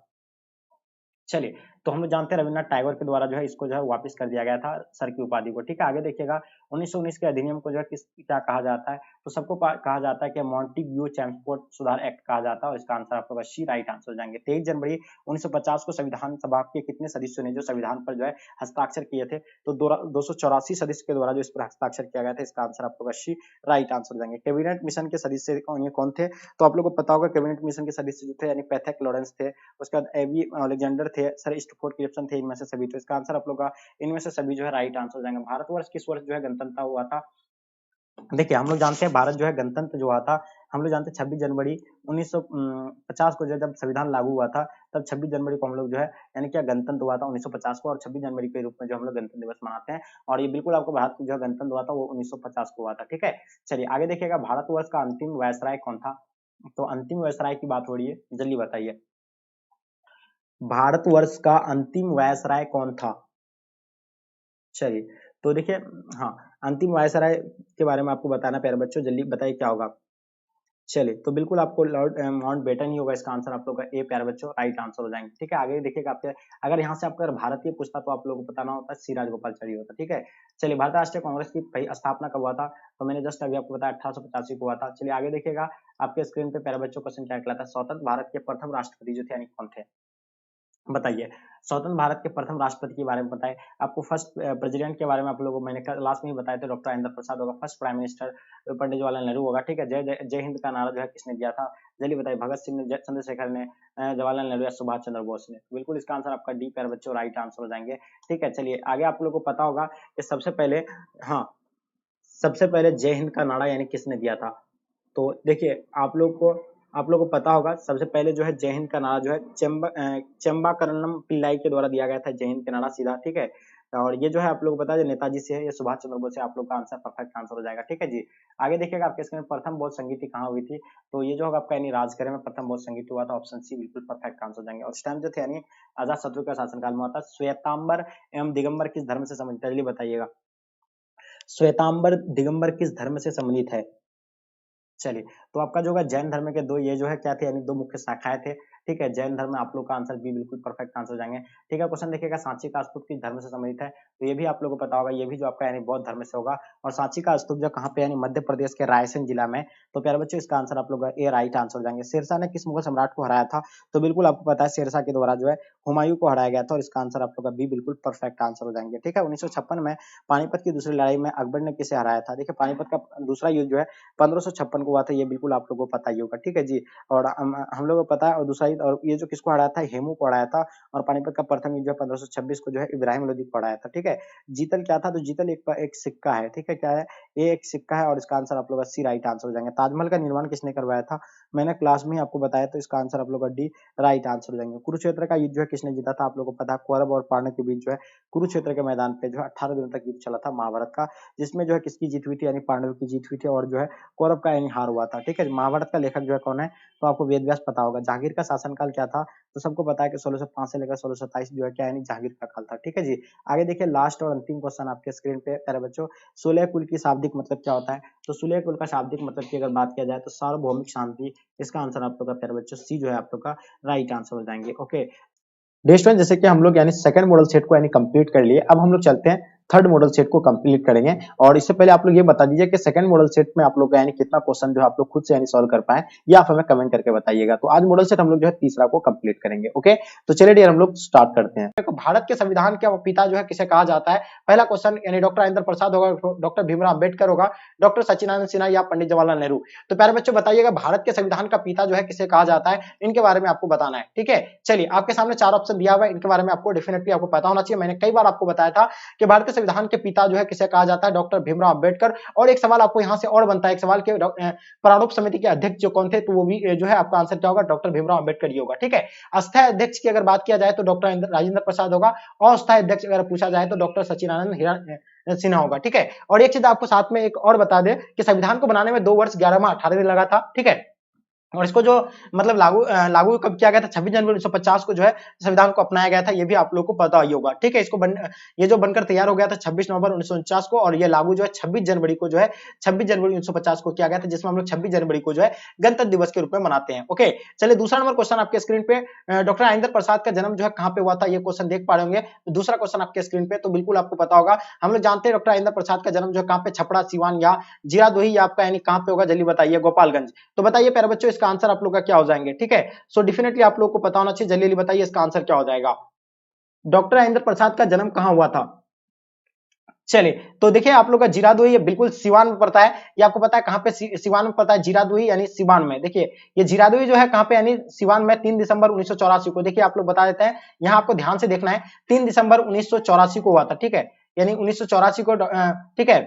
चलिए, तो हम लोग जानते हैं रविन्द्रनाथ टैगोर के द्वारा जो है इसको जो है वापस कर दिया गया था, सर की उपाधि को। ठीक है, आगे देखिएगा, 1919 के अधिनियम को जो है किस क्या कहा जाता है? तो सबको कहा जाता है कि मॉन्टेग्यू चैम्सफोर्ड सुधार एक्ट कहा जाता है, और इसका आंसर आपका सी राइट आंसर हो जाएंगे। 23 जनवरी 1950 को संविधान सभा के कितने सदस्यों ने जो संविधान पर जो है हस्ताक्षर किए थे? तो 284 सदस्य के द्वारा जो इस पर हस्ताक्षर किया गया था। इसका आंसर आपका सी राइट आंसर हो जाएंगे। कैबिनेट मिशन के सदस्य कौन थे? तो आप लोग को पता होगा, कैबिनेट मिशन के सदस्य जो थे यानी पैथेक लॉरेंस थे, उसके बाद एवी अलेक्जेंडर थे, सर स्टुफोर्ड क्लिप्सन थे। इनमें से सभी, तो इसका आंसर आप लोग का इनमें से सभी जो है राइट आंसर हो जाएंगे। भारतवर्ष किस वर्ष जो है गणतंत्र हुआ था? देखिए, हम लोग जानते हैं भारत जो है गणतंत्र जो हुआ था हम लोग जानते हैं 26 जनवरी 1950 को जब संविधान लागू हुआ था, तब 26 जनवरी को हम लोग जो है यानी क्या गणतंत्र हुआ था 1950 को, और 26 जनवरी के रूप में जो हम लोग गणतंत्र दिवस मनाते हैं। और ये बिल्कुल आपको भारत को जो है गणतंत्र हुआ था वो 1950 को हुआ था। ठीक है, चलिए आगे देखिएगा, भारतवर्ष का अंतिम वायसराय कौन था? तो अंतिम वायसराय की बात हो रही है, जल्दी बताइए, भारतवर्ष का अंतिम वायसराय कौन था? चलिए, तो देखिए, हाँ, अंतिम वायसराय के बारे में आपको बताना प्यारे बच्चों, जल्दी बताइए क्या होगा। चलिए, तो बिल्कुल आपको लॉर्ड माउंटबेटन ही होगा इसका आंसर, आप लोग का ए प्यारे बच्चों राइट आंसर हो जाएंगे। ठीक है, आगे देखिएगा, आपके अगर यहाँ से आपका भारतीय पूछता तो आप लोगों को बताना होता है सिराज गोपालचारी होता। ठीक है, चलिए, भारतीय राष्ट्रीय कांग्रेस की स्थापना कब हुआ था? तो मैंने जस्ट अभी आपको बताया 1885 को हुआ था। चलिए आगे देखिएगा, आपके स्क्रीन पे प्यारे बच्चों क्वेश्चन क्या कहलाता है, स्वतंत्र भारत के प्रथम राष्ट्रपति जो थे यानी कौन थे? बताइए, स्वतंत्र भारत के प्रथम राष्ट्रपति के बारे में बताएं। आपको फर्स्ट प्रेसिडेंट के बारे में आप लोगों को मैंने लास्ट में ही बताया था, डॉक्टर राजेंद्र प्रसाद होगा। First prime minister Pandit Jawaharlal Nehru होगा। ठीक है, जय हिंद का नारा जो है किसने दिया था? जल्दी बताइए, भगत सिंह ने, चंद्रशेखर ने, जवाहरलाल नेहरू या सुभाष चंद्र बोस ने? बिल्कुल इसका आंसर आपका डी प्यारे बच्चों राइट आंसर हो जाएंगे। ठीक है, चलिए आगे आप लोगों को पता होगा कि सबसे पहले, हाँ, सबसे पहले जय हिंद का नारा यानी किसने दिया था? तो देखिए, आप लोग को पता होगा, सबसे पहले जो है जय हिंद का नारा जो है चंबाकरनम पिल्लाई के द्वारा दिया गया था, जय हिंद का नारा सीधा। ठीक है, और ये जो है आप लोग को बता दें नेताजी से है, ये सुभाष चंद्र बोस से, आप लोग का आंसर परफेक्ट आंसर हो जाएगा। ठीक है जी, आगे देखिएगा, आपके इसमें प्रथम बौद्ध संगीति कहाँ हुई थी? तो ये जो होगा आपका यानी राजगृह में प्रथम बौद्ध संगीत हुआ था, ऑप्शन सी बिल्कुल परफेक्ट आंसर हो जाएंगे। और उस टाइम जो थे यानी आजाद शत्रु का शासनकाल में हुआ था। श्वेतांबर एवं दिगंबर किस धर्म से संबंधित है? जल्दी बताइएगा, श्वेतांबर दिगंबर किस धर्म से संबंधित है? चलिए, तो आपका जो है जैन धर्म के दो, ये जो है क्या थे, यानी दो मुख्य शाखाएं थे। ठीक है, जैन धर्म में आप लोग का आंसर बी बिल्कुल परफेक्ट आंसर हो जाएंगे। ठीक है, क्वेश्चन देखिएगा, सांची का स्तूप किस धर्म से संबंधित है? तो ये भी आप लोगों को पता होगा, ये भी जो आपका यानी बौद्ध धर्म से होगा। और सांची का स्तूप जो कहाँ पे, यानी मध्य प्रदेश के रायसेन जिला में। तो प्यारे बच्चों, इसका आंसर आप लोग का ए राइट आंसर हो जाएंगे। शेरशाह ने किस मुगल सम्राट को हराया था? तो बिल्कुल आपको पता है, शेरशाह के द्वारा जो है हुमायूं को हराया गया था, और इसका आंसर आप लोग का बी बिल्कुल परफेक्ट आंसर हो जाएंगे। ठीक है, 1956 में पानीपत की दूसरी लड़ाई में अकबर ने किसे हराया था? देखिए, पानीपत का दूसरा युद्ध जो है 1556 को हुआ था, ये बिल्कुल आप लोगों को पता ही होगा। ठीक है जी, और हम लोगों को पता है, और दूसरा युद्ध, और ये जो किसको हराया था, हेमू को हराया था। और पानीपत का प्रथम युद्ध जो 1526 को जो है इब्राहिम लोदी को हराया था। ठीक है, जीतल क्या था? तो जीतल एक सिक्का है। ठीक है, क्या है? ये एक सिक्का है, और इसका आंसर आप लोग का सी राइट आंसर हो जाएंगे। ताजमहल का निर्माण किसने करवाया था? मैंने क्लास में ही आपको बताया, तो इसका आंसर आप लोग का डी राइट आंसर हो जाएंगे। कुरुक्षेत्र का युद्ध जो है किसने जीता था? आप लोग को पता है, कौरव और पांडव के बीच जो है कुरुक्षेत्र के मैदान पे जो है 18 दिनों तक युद्ध चला था महाभारत का, जिसमें जो है किसकी जीत हुई थी, यानी पांडव की जीत हुई थी, और जो है कौरव का यानी हार हुआ था। ठीक है, महाभारत का लेखक जो है कौन है? तो आपको वेद व्यास पता होगा। जहांगीर का शासनकाल क्या था? तो सबको पता है कि 1605 से लेकर 1627 जो है क्या, यानी जहांगीर का काल था। ठीक है जी, आगे देखिए, लास्ट और अंतिम क्वेश्चन आपके स्क्रीन पे प्यारे बच्चों, सुलह कुल की शाब्दिक मतलब क्या होता है? तो सुलह कुल का शाब्दिक मतलब की अगर बात किया जाए तो सार्वभौमिक शांति। इसका आंसर आप लोग का प्यारे बच्चों सी जो है आप लोग का राइट आंसर हो जाएंगे। ओके, डे स्टूडेंट, जैसे कि हम लोग यानी सेकंड मॉडल सेट को यानी कंप्लीट कर लिए, अब हम लोग चलते हैं थर्ड मॉडल सेट को कंप्लीट करेंगे। और इससे पहले आप लोग ये बता दीजिए कि सेकंड मॉडल सेट में आप लोग का यानी कितना क्वेश्चन जो है आप लोग खुद से यानी सॉल्व कर पाए, या आप हमें कमेंट करके बताइएगा। तो आज मॉडल सेट हम लोग जो है तीसरा को कंप्लीट करेंगे। ओके, तो चलिए डियर, हम लोग स्टार्ट करते हैं। देखो, भारत के संविधान के पिता जो है किसे कहा जाता है? पहला क्वेश्चन यानी डॉक्टर राजेंद्र प्रसाद होगा, डॉक्टर भीमराव अम्बेडकर होगा, डॉक्टर सच्चिदानंद सिन्हा, या पंडित जवाहरलाल नेहरू? तो प्यारे बच्चों बताइएगा, भारत के संविधान का पिता जो है किसे कहा जाता है, इनके बारे में आपको बताना है। ठीक है, चलिए आपके सामने चार ऑप्शन दिया हुआ है, इनके बारे में आपको डेफिनेटली आपको पता होना चाहिए। मैंने कई बार आपको बताया था कि भारतीय संविधान के पिता जो है किसे कहा जाता है, डॉक्टर भीमराव अम्बेडकर। और एक सवाल आपको यहां से और बनता है, एक सवाल के प्रारूप समिति के अध्यक्ष जो कौन थे? तो वो भी जो है आपका आंसर क्या होगा, डॉक्टर भीमराव अम्बेडकर ही होगा। ठीक है, अस्थायी अध्यक्ष की अगर बात किया जाए तो डॉक्टर राजेंद्र प्रसाद होगा, और अस्थायी अध्यक्ष अगर पूछा जाए तो डॉक्टर सच्चिदानंद सिन्हा होगा। ठीक है, और एक चीज आपको साथ में एक और बता दें कि संविधान को बनाने में 2 वर्ष 11 माह 18 दिन लगा था। ठीक है, और इसको जो मतलब लागू कब किया गया था? 26 जनवरी 1950 को जो है संविधान को अपनाया गया था, ये भी आप लोग को पता ही होगा। ठीक है, ये जो बनकर तैयार हो गया था 26 नवंबर 1949 को, और ये लागू जो है 26 जनवरी को जो है 26 जनवरी 1950 को किया गया था, जिसमें हम लोग 26 जनवरी को जो है गणतंत्र दिवस के रूप में मनाते हैं। ओके, चलिए दूसरा नंबर क्वेश्चन आपके स्क्रीन पे, डॉक्टर राजेंद्र प्रसाद का जन्म जो है कहाँ पे हुआ था? ये क्वेश्चन देख पा रहे होंगे। तो दूसरा क्वेश्चन आपके स्क्रीन पे, तो बिल्कुल आपको पता होगा, हम लोग जानते हैं डॉक्टर राजेंद्र प्रसाद का जन्म जो है कहाँ पे, छपरा, सिवान या जीरादोही, या आपका यानी कहाँ पे होगा? जल्दी बताइए, गोपालगंज। तो बताइए प्यारे बच्चों, इसका आंसर आप लोग का क्या हो जाएंगे? ठीक है, सो डेफिनेटली आप लोग को पता होना चाहिए, जल्दी बताइए इसका आंसर क्या हो जाएगा। डॉक्टर राजेंद्र प्रसाद का जन्म कहां हुआ था? चलिए, तो देखिए आप लोग का जीरादोही, ये बिल्कुल सिवान में पड़ता है। ये आपको पता है कहां पे? सिवान में पड़ता है जीरादोही, यानी सिवान में। देखिए, ये जीरादोही जो है कहां पे, यानी सिवान में। 3 दिसंबर 1984 को, देखिए आप लोग बता देते हैं, यहां आपको ध्यान से देखना है, 3 दिसंबर 1984 को हुआ था। ठीक है, यानी 1984 को, ठीक है,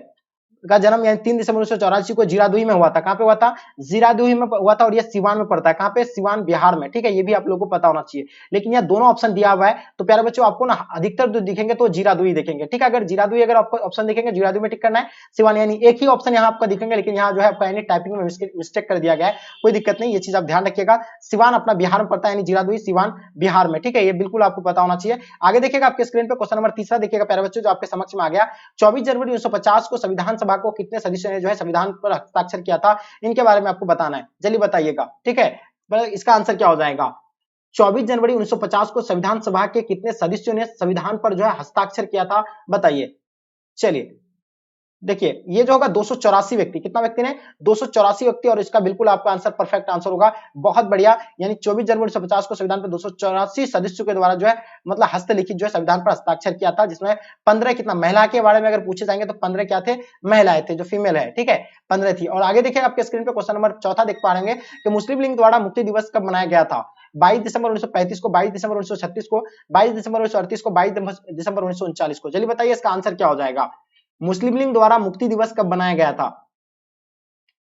का जन्म यानी 3 दिसंबर 1984 को जीरादुई में हुआ था। कहां पे हुआ था? जीरादुई में हुआ था और ये सिवान में पड़ता है। कहां पे? सिवान बिहार में। ठीक है, ये भी आप लोगों को पता होना चाहिए। लेकिन यहाँ दोनों ऑप्शन दिया हुआ है तो प्यारे बच्चों आपको ना अधिकतर जो दिखेंगे तो जीरादुई दिखेंगे। ठीक है, अगर जीरादुई अगर आपको ऑप्शन दिखेंगे जीरादुई में टिक करना है, सिवान यानी एक ही ऑप्शन यहाँ आपका दिखेंगे, लेकिन यहाँ जो है आपका यानी टाइपिंग में मिस्टेक कर दिया गया है, कोई दिक्कत नहीं, ये चीज आप ध्यान रखिएगा। सिवान अपना बिहार में पड़ता है, यानी जीरादुई सिवान बिहार में। ठीक है, ये बिल्कुल आपको पता होना चाहिए। आगे देखिएगा आपके स्क्रीन पे क्वेश्चन नंबर तीसरा देखिएगा प्यारे बच्चों, जो आपके समक्ष में आ गया। 24 जनवरी 1950 को संविधान सभा को कितने सदस्यों ने जो है संविधान पर हस्ताक्षर किया था, इनके बारे में आपको बताना है, जल्दी बताइएगा। ठीक है, इसका आंसर क्या हो जाएगा? 24 जनवरी 1950 को संविधान सभा के कितने सदस्यों ने संविधान पर जो है हस्ताक्षर किया था, बताइए। चलिए देखिए, ये जो होगा 284 व्यक्ति, कितना व्यक्ति ने? 284 व्यक्ति, और इसका बिल्कुल आपका आंसर परफेक्ट आंसर होगा। बहुत बढ़िया, यानी 24 जनवरी 1950 को संविधान पर 284 सदस्यों के द्वारा जो है मतलब हस्तलिखित जो है संविधान पर हस्ताक्षर किया था, जिसमें 15 कितना महिला के बारे में अगर पूछे जाएंगे तो 15 क्या थे? महिलाएं थे, जो फीमेल है। ठीक है, 15 थी। और आगे देखिए आपके स्क्रीन पे क्वेश्चन नंबर चौथा देख पा रहे हैं कि मुस्लिम लीग द्वारा मुक्ति दिवस कब मनाया गया था? 22 दिसंबर 1935 को, 22 दिसंबर 1936 को, 22 दिसंबर 1938 को, 22 दिसंबर 1939 को। चलिए बताइए इसका आंसर क्या हो जाएगा? मुस्लिम लीग द्वारा मुक्ति दिवस कब बनाया गया था?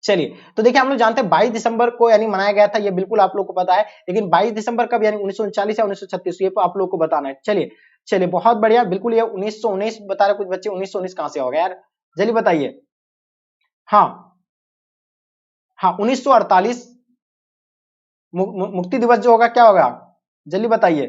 चलिए तो देखिए, हम लोग जानते हैं 22 दिसंबर को यानी मनाया गया था, ये बिल्कुल आप लोगों को पता है, लेकिन 22 दिसंबर कब यानी 1939 या 1936, ये तो आप लोगों को बताना है। चलिए चलिए, बहुत बढ़िया, बिल्कुल ये 1919 बता रहे कुछ बच्चे। 1919 कहां से हो गया यार, जल्दी बताइए। हाँ हाँ, 1948 मुक्ति दिवस जो होगा क्या होगा, जल्दी बताइए।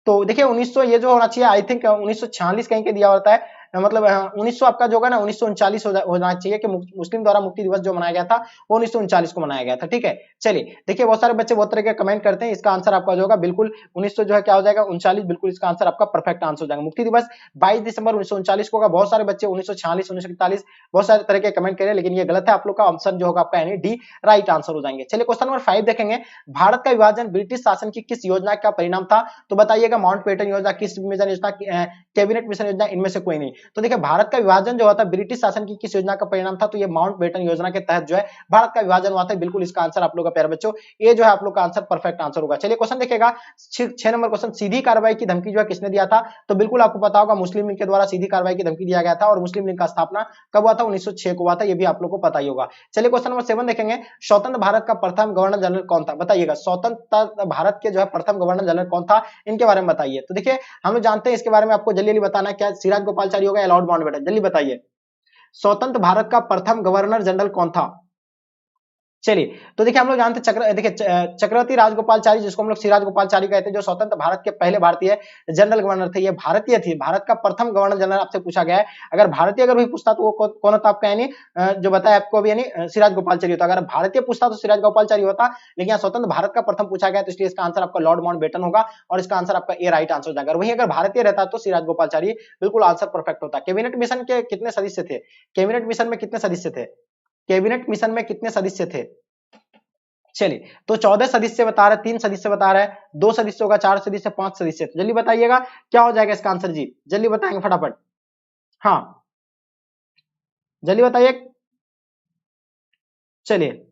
तो देखिए 1900 ये जो होना चाहिए, आई थिंक 1946 कहीं के दिया होता है, मतलब 1900 आपका जो होगा ना 1939 होना चाहिए कि मुस्लिम द्वारा मुक्ति दिवस जो मनाया गया था वो 1939 को मनाया गया था। ठीक है, चलिए देखिए, बहुत सारे बच्चे बहुत तरह के कमेंट करते हैं, इसका आंसर आपका जो होगा बिल्कुल 1900 जो है क्या हो जाएगा, 39, बिल्कुल इसका आंसर आपका परफेक्ट आंसर हो जाएगा। मुक्ति दिवस 22 दिसंबर 1939 को होगा। बहुत सारे बच्चे 1946, 1941 बहुत सारे तरह के कमेंट करें, लेकिन ये गलत है। आप लोग का ऑप्शन जो होगा आपका यानी डी राइट आंसर हो जाएंगे। चलिए क्वेश्चन नंबर 5 देखेंगे, भारत का विभाजन ब्रिटिश शासन की किस योजना का परिणाम था? तो बताइएगा, माउंटबेटन योजना, किस मिशन योजना, कैबिनेट मिशन योजना, इनमें से कोई नहीं। तो देखिए, भारत का विभाजन जो हुआ था ब्रिटिश शासन की किस योजना का परिणाम था? तो ये माउंटबेटन योजना के तहत जो है भारत का विभाजन हुआ था। बिल्कुल इसका आंसर आप लोग का प्यारे बच्चों, ये जो है आप लोग का आंसर परफेक्ट आंसर होगा। चलिए क्वेश्चन देखिएगा, 6 नंबर क्वेश्चन, सीधी कार्रवाई की धमकी जो है किसने दिया था? तो बिल्कुल आपको पता होगा, मुस्लिम लीग के द्वारा सीधी कार्रवाई की धमकी दिया गया था, और मुस्लिम लीग का स्थापना कब हुआ था? 1906 को हुआ था, ये भी आप लोग को पता ही होगा। चलिए क्वेश्चन नंबर 7 देखेंगे, स्वतंत्र भारत का प्रथम गवर्नर जनरल कौन था? बताइएगा, स्वतंत्र भारत के जो है प्रथम गवर्नर जनरल कौन था, इनके बारे में बताइए। तो देखिए, हम लोग जानते हैं इसके बारे में, आपको जल्दी जल्दी बताना है, क्या सिराज गोपालचारी होगा या लॉर्ड माउंटबेटन, जल्दी बताइए। स्वतंत्र भारत का प्रथम गवर्नर जनरल कौन था? चलिए तो देखिए, हम लोग जानते हैं देखिए चक्रवर्ती राजगोपालचारी, जिसको हम लोग सिराज गोपालचारी कहते हैं, जो स्वतंत्र भारत के पहले भारतीय जनरल गवर्नर थे। ये भारतीय थे, भारत का प्रथम गवर्नर जनरल आपसे पूछा गया है। अगर भारतीय अगर भी पूछता तो वो कौन होता आपका, यानी जो बताया आपको अभी, यानी सिराज गोपालचारी होता। अगर भारतीय पूछता तो सिराज गोपालचारी होता, लेकिन यहाँ स्वतंत्र भारत का प्रथम पूछा गया, तो इसलिए इसका आंसर आपका लॉर्ड माउंटबेटन होगा, और इसका आंसर आपका ए राइट आंसर हो जाएगा। वहीं अगर भारतीय रहता तो सिराज गोपालचारी बिल्कुल आंसर परफेक्ट होता। कैबिनेट मिशन के कितने सदस्य थे? कैबिनेट मिशन में कितने सदस्य थे? कैबिनेट मिशन में कितने सदस्य थे? चलिए तो 14 सदस्य बता रहे, 3 सदस्य बता रहे हैं, 2 सदस्य होगा, 4 सदस्य, 5 सदस्य। जल्दी बताइएगा क्या हो जाएगा इसका आंसर जी, जल्दी बताएंगे फटाफट। हाँ जल्दी बताइए। चलिए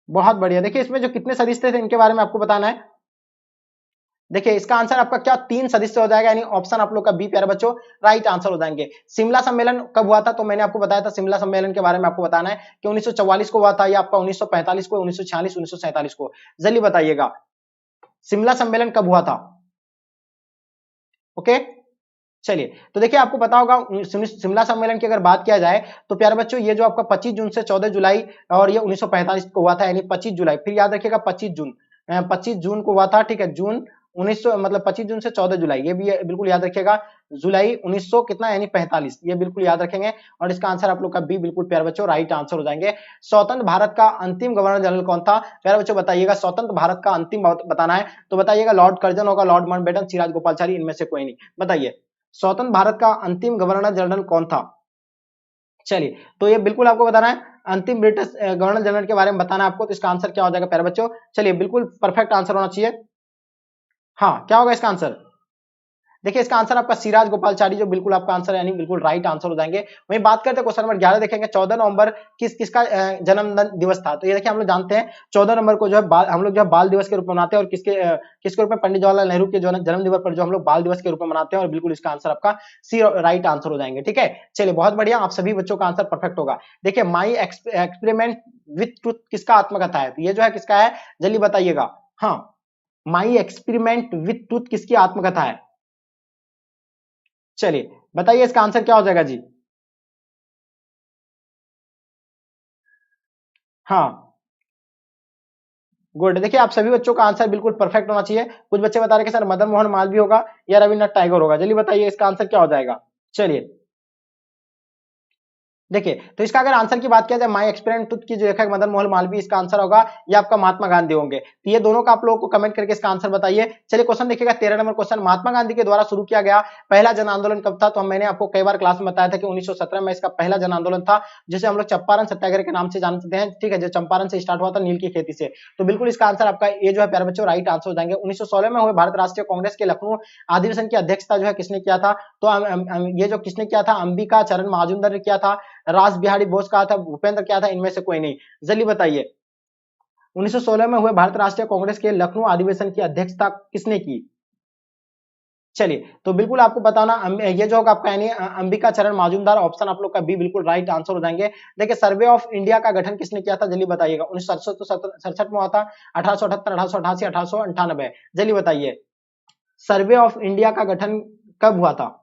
बहुत बढ़िया, देखिए इसमें जो कितने सदस्य थे इनके बारे में आपको बताना है। देखिए इसका आंसर आपका क्या 3 सदस्य हो जाएगा, यानी ऑप्शन आप लोग का बी प्यारे बच्चों राइट आंसर हो जाएंगे। शिमला सम्मेलन कब हुआ था? तो मैंने आपको बताया था, शिमला सम्मेलन के बारे में आपको बताना है कि 1944 को हुआ था, या आपका 1945 को, 1946, 1947 को। जल्दी बताइएगा शिमला सम्मेलन कब हुआ था। ओके चलिए तो देखिए, आपको पता होगा शिमला सम्मेलन की अगर बात किया जाए तो प्यारे बच्चों, ये जो आपका 25 जून से 14 जुलाई और ये 1945 को हुआ था, यानी 25 जुलाई, फिर याद रखिएगा 25 जून, 25 जून को हुआ था। ठीक है, जून 1900 मतलब 25 जून से 14 जुलाई, ये भी बिल्कुल याद रखिएगा। जुलाई 1900 कितना, यानी 45, ये बिल्कुल याद रखेंगे, और इसका आंसर आप लोग का बी बिल्कुल प्यारे बच्चों राइट आंसर हो जाएंगे। स्वतंत्र भारत का अंतिम गवर्नर जनरल कौन था? प्यारे बच्चों बताइएगा, स्वतंत्र भारत का अंतिम बताना है तो बताइएगा, लॉर्ड कर्जन होगा, लॉर्ड माउंटबेटन, सिराज गोपालचारी, इनमें से कोई नहीं। बताइए स्वतंत्र भारत का अंतिम गवर्नर जनरल कौन था? चलिए तो ये बिल्कुल आपको बताना है, अंतिम ब्रिटिश गवर्नर जनरल के बारे में बताना है आपको, तो इसका आंसर क्या हो जाएगा प्यारे बच्चों? चलिए बिल्कुल परफेक्ट आंसर होना चाहिए। हाँ क्या होगा इसका आंसर? देखिए इसका आंसर आपका सिराज गोपालचारी जो बिल्कुल आपका आंसर यानी बिल्कुल राइट आंसर हो जाएंगे। वहीं बात करते हैं क्वेश्चन नंबर 11 देखेंगे 14 नवंबर किसका जन्म दिवस था। तो ये देखिए हम लोग जानते हैं 14 नवंबर को जो है हम लोग जो है बाल दिवस के रूप में मनाते हैं और किसके रूप में, पंडित जवाहरलाल नेहरू के जो जन्म दिवस पर जो हम लोग बाल दिवस के रूप में मनाते हैं और बिल्कुल इसका आंसर आपका सी राइट आंसर हो जाएंगे। ठीक है, चलिए बहुत बढ़िया, आप सभी बच्चों का आंसर परफेक्ट होगा। देखिए माई एक्सपेरिमेंट विथ ट्रुथ किसका आत्मकथा है, तो ये जो है किसका है, जल्दी बताइएगा। हाँ, माई एक्सपेरिमेंट विथ ट्रुथ किसकी आत्मकथा है, चलिए बताइए इसका आंसर क्या हो जाएगा जी। हाँ गुड, देखिए आप सभी बच्चों का आंसर बिल्कुल परफेक्ट होना चाहिए। कुछ बच्चे बता रहे कि सर मदन मोहन मालवीय होगा या रविन्द्रनाथ टैगोर होगा, जल्दी बताइए इसका आंसर क्या हो जाएगा। चलिए देखिए, तो इसका अगर आंसर की बात किया जाए माई एक्सपेरिमेंट ट्रुथ की जो लेखक मदन मोहन मालवीय, इसका आंसर होगा ये आपका महात्मा गांधी होंगे। तो ये दोनों का आप लोगों को कमेंट करके इसका आंसर बताइए। चलिए क्वेश्चन देखिएगा 13 नंबर क्वेश्चन, महात्मा गांधी के द्वारा शुरू किया गया पहला जन आंदोलन कब था। तो मैंने आपको कई बार क्लास में बताया था कि 1917 में इसका पहला जन आंदोलन था, जिसे हम लोग चंपारण सत्याग्रह के नाम से जानते हैं। ठीक है, जो चंपारण से स्टार्ट हुआ था नील की खेती से। तो बिल्कुल इसका आंसर आपका ये जो है प्यारे बच्चों राइट आंसर हो जाएंगे। 1916 में हुए भारत राष्ट्रीय कांग्रेस के लखनऊ अधिवेशन की अध्यक्षता जो है किसने किया था, तो ये जो किसने किया था, अंबिका चरण महाजुंदर ने किया था, रास बिहारी बोस कहा था, भूपेंद्र क्या था, इनमें से कोई नहीं, जल्दी बताइए। 1916 में हुए भारत राष्ट्रीय कांग्रेस के लखनऊ अधिवेशन की अध्यक्षता किसने की। चलिए तो बिल्कुल आपको बताना ये जो होगा आपका यानी अंबिका चरण मजूमदार, ऑप्शन आप लोग का बी बिल्कुल राइट आंसर हो जाएंगे। देखिए सर्वे ऑफ इंडिया का गठन किसने किया था, जल्दी बताइएगा। 1967 में हुआ था, 1878, 1888, 1898, जल्दी बताइए सर्वे ऑफ इंडिया का गठन कब हुआ था।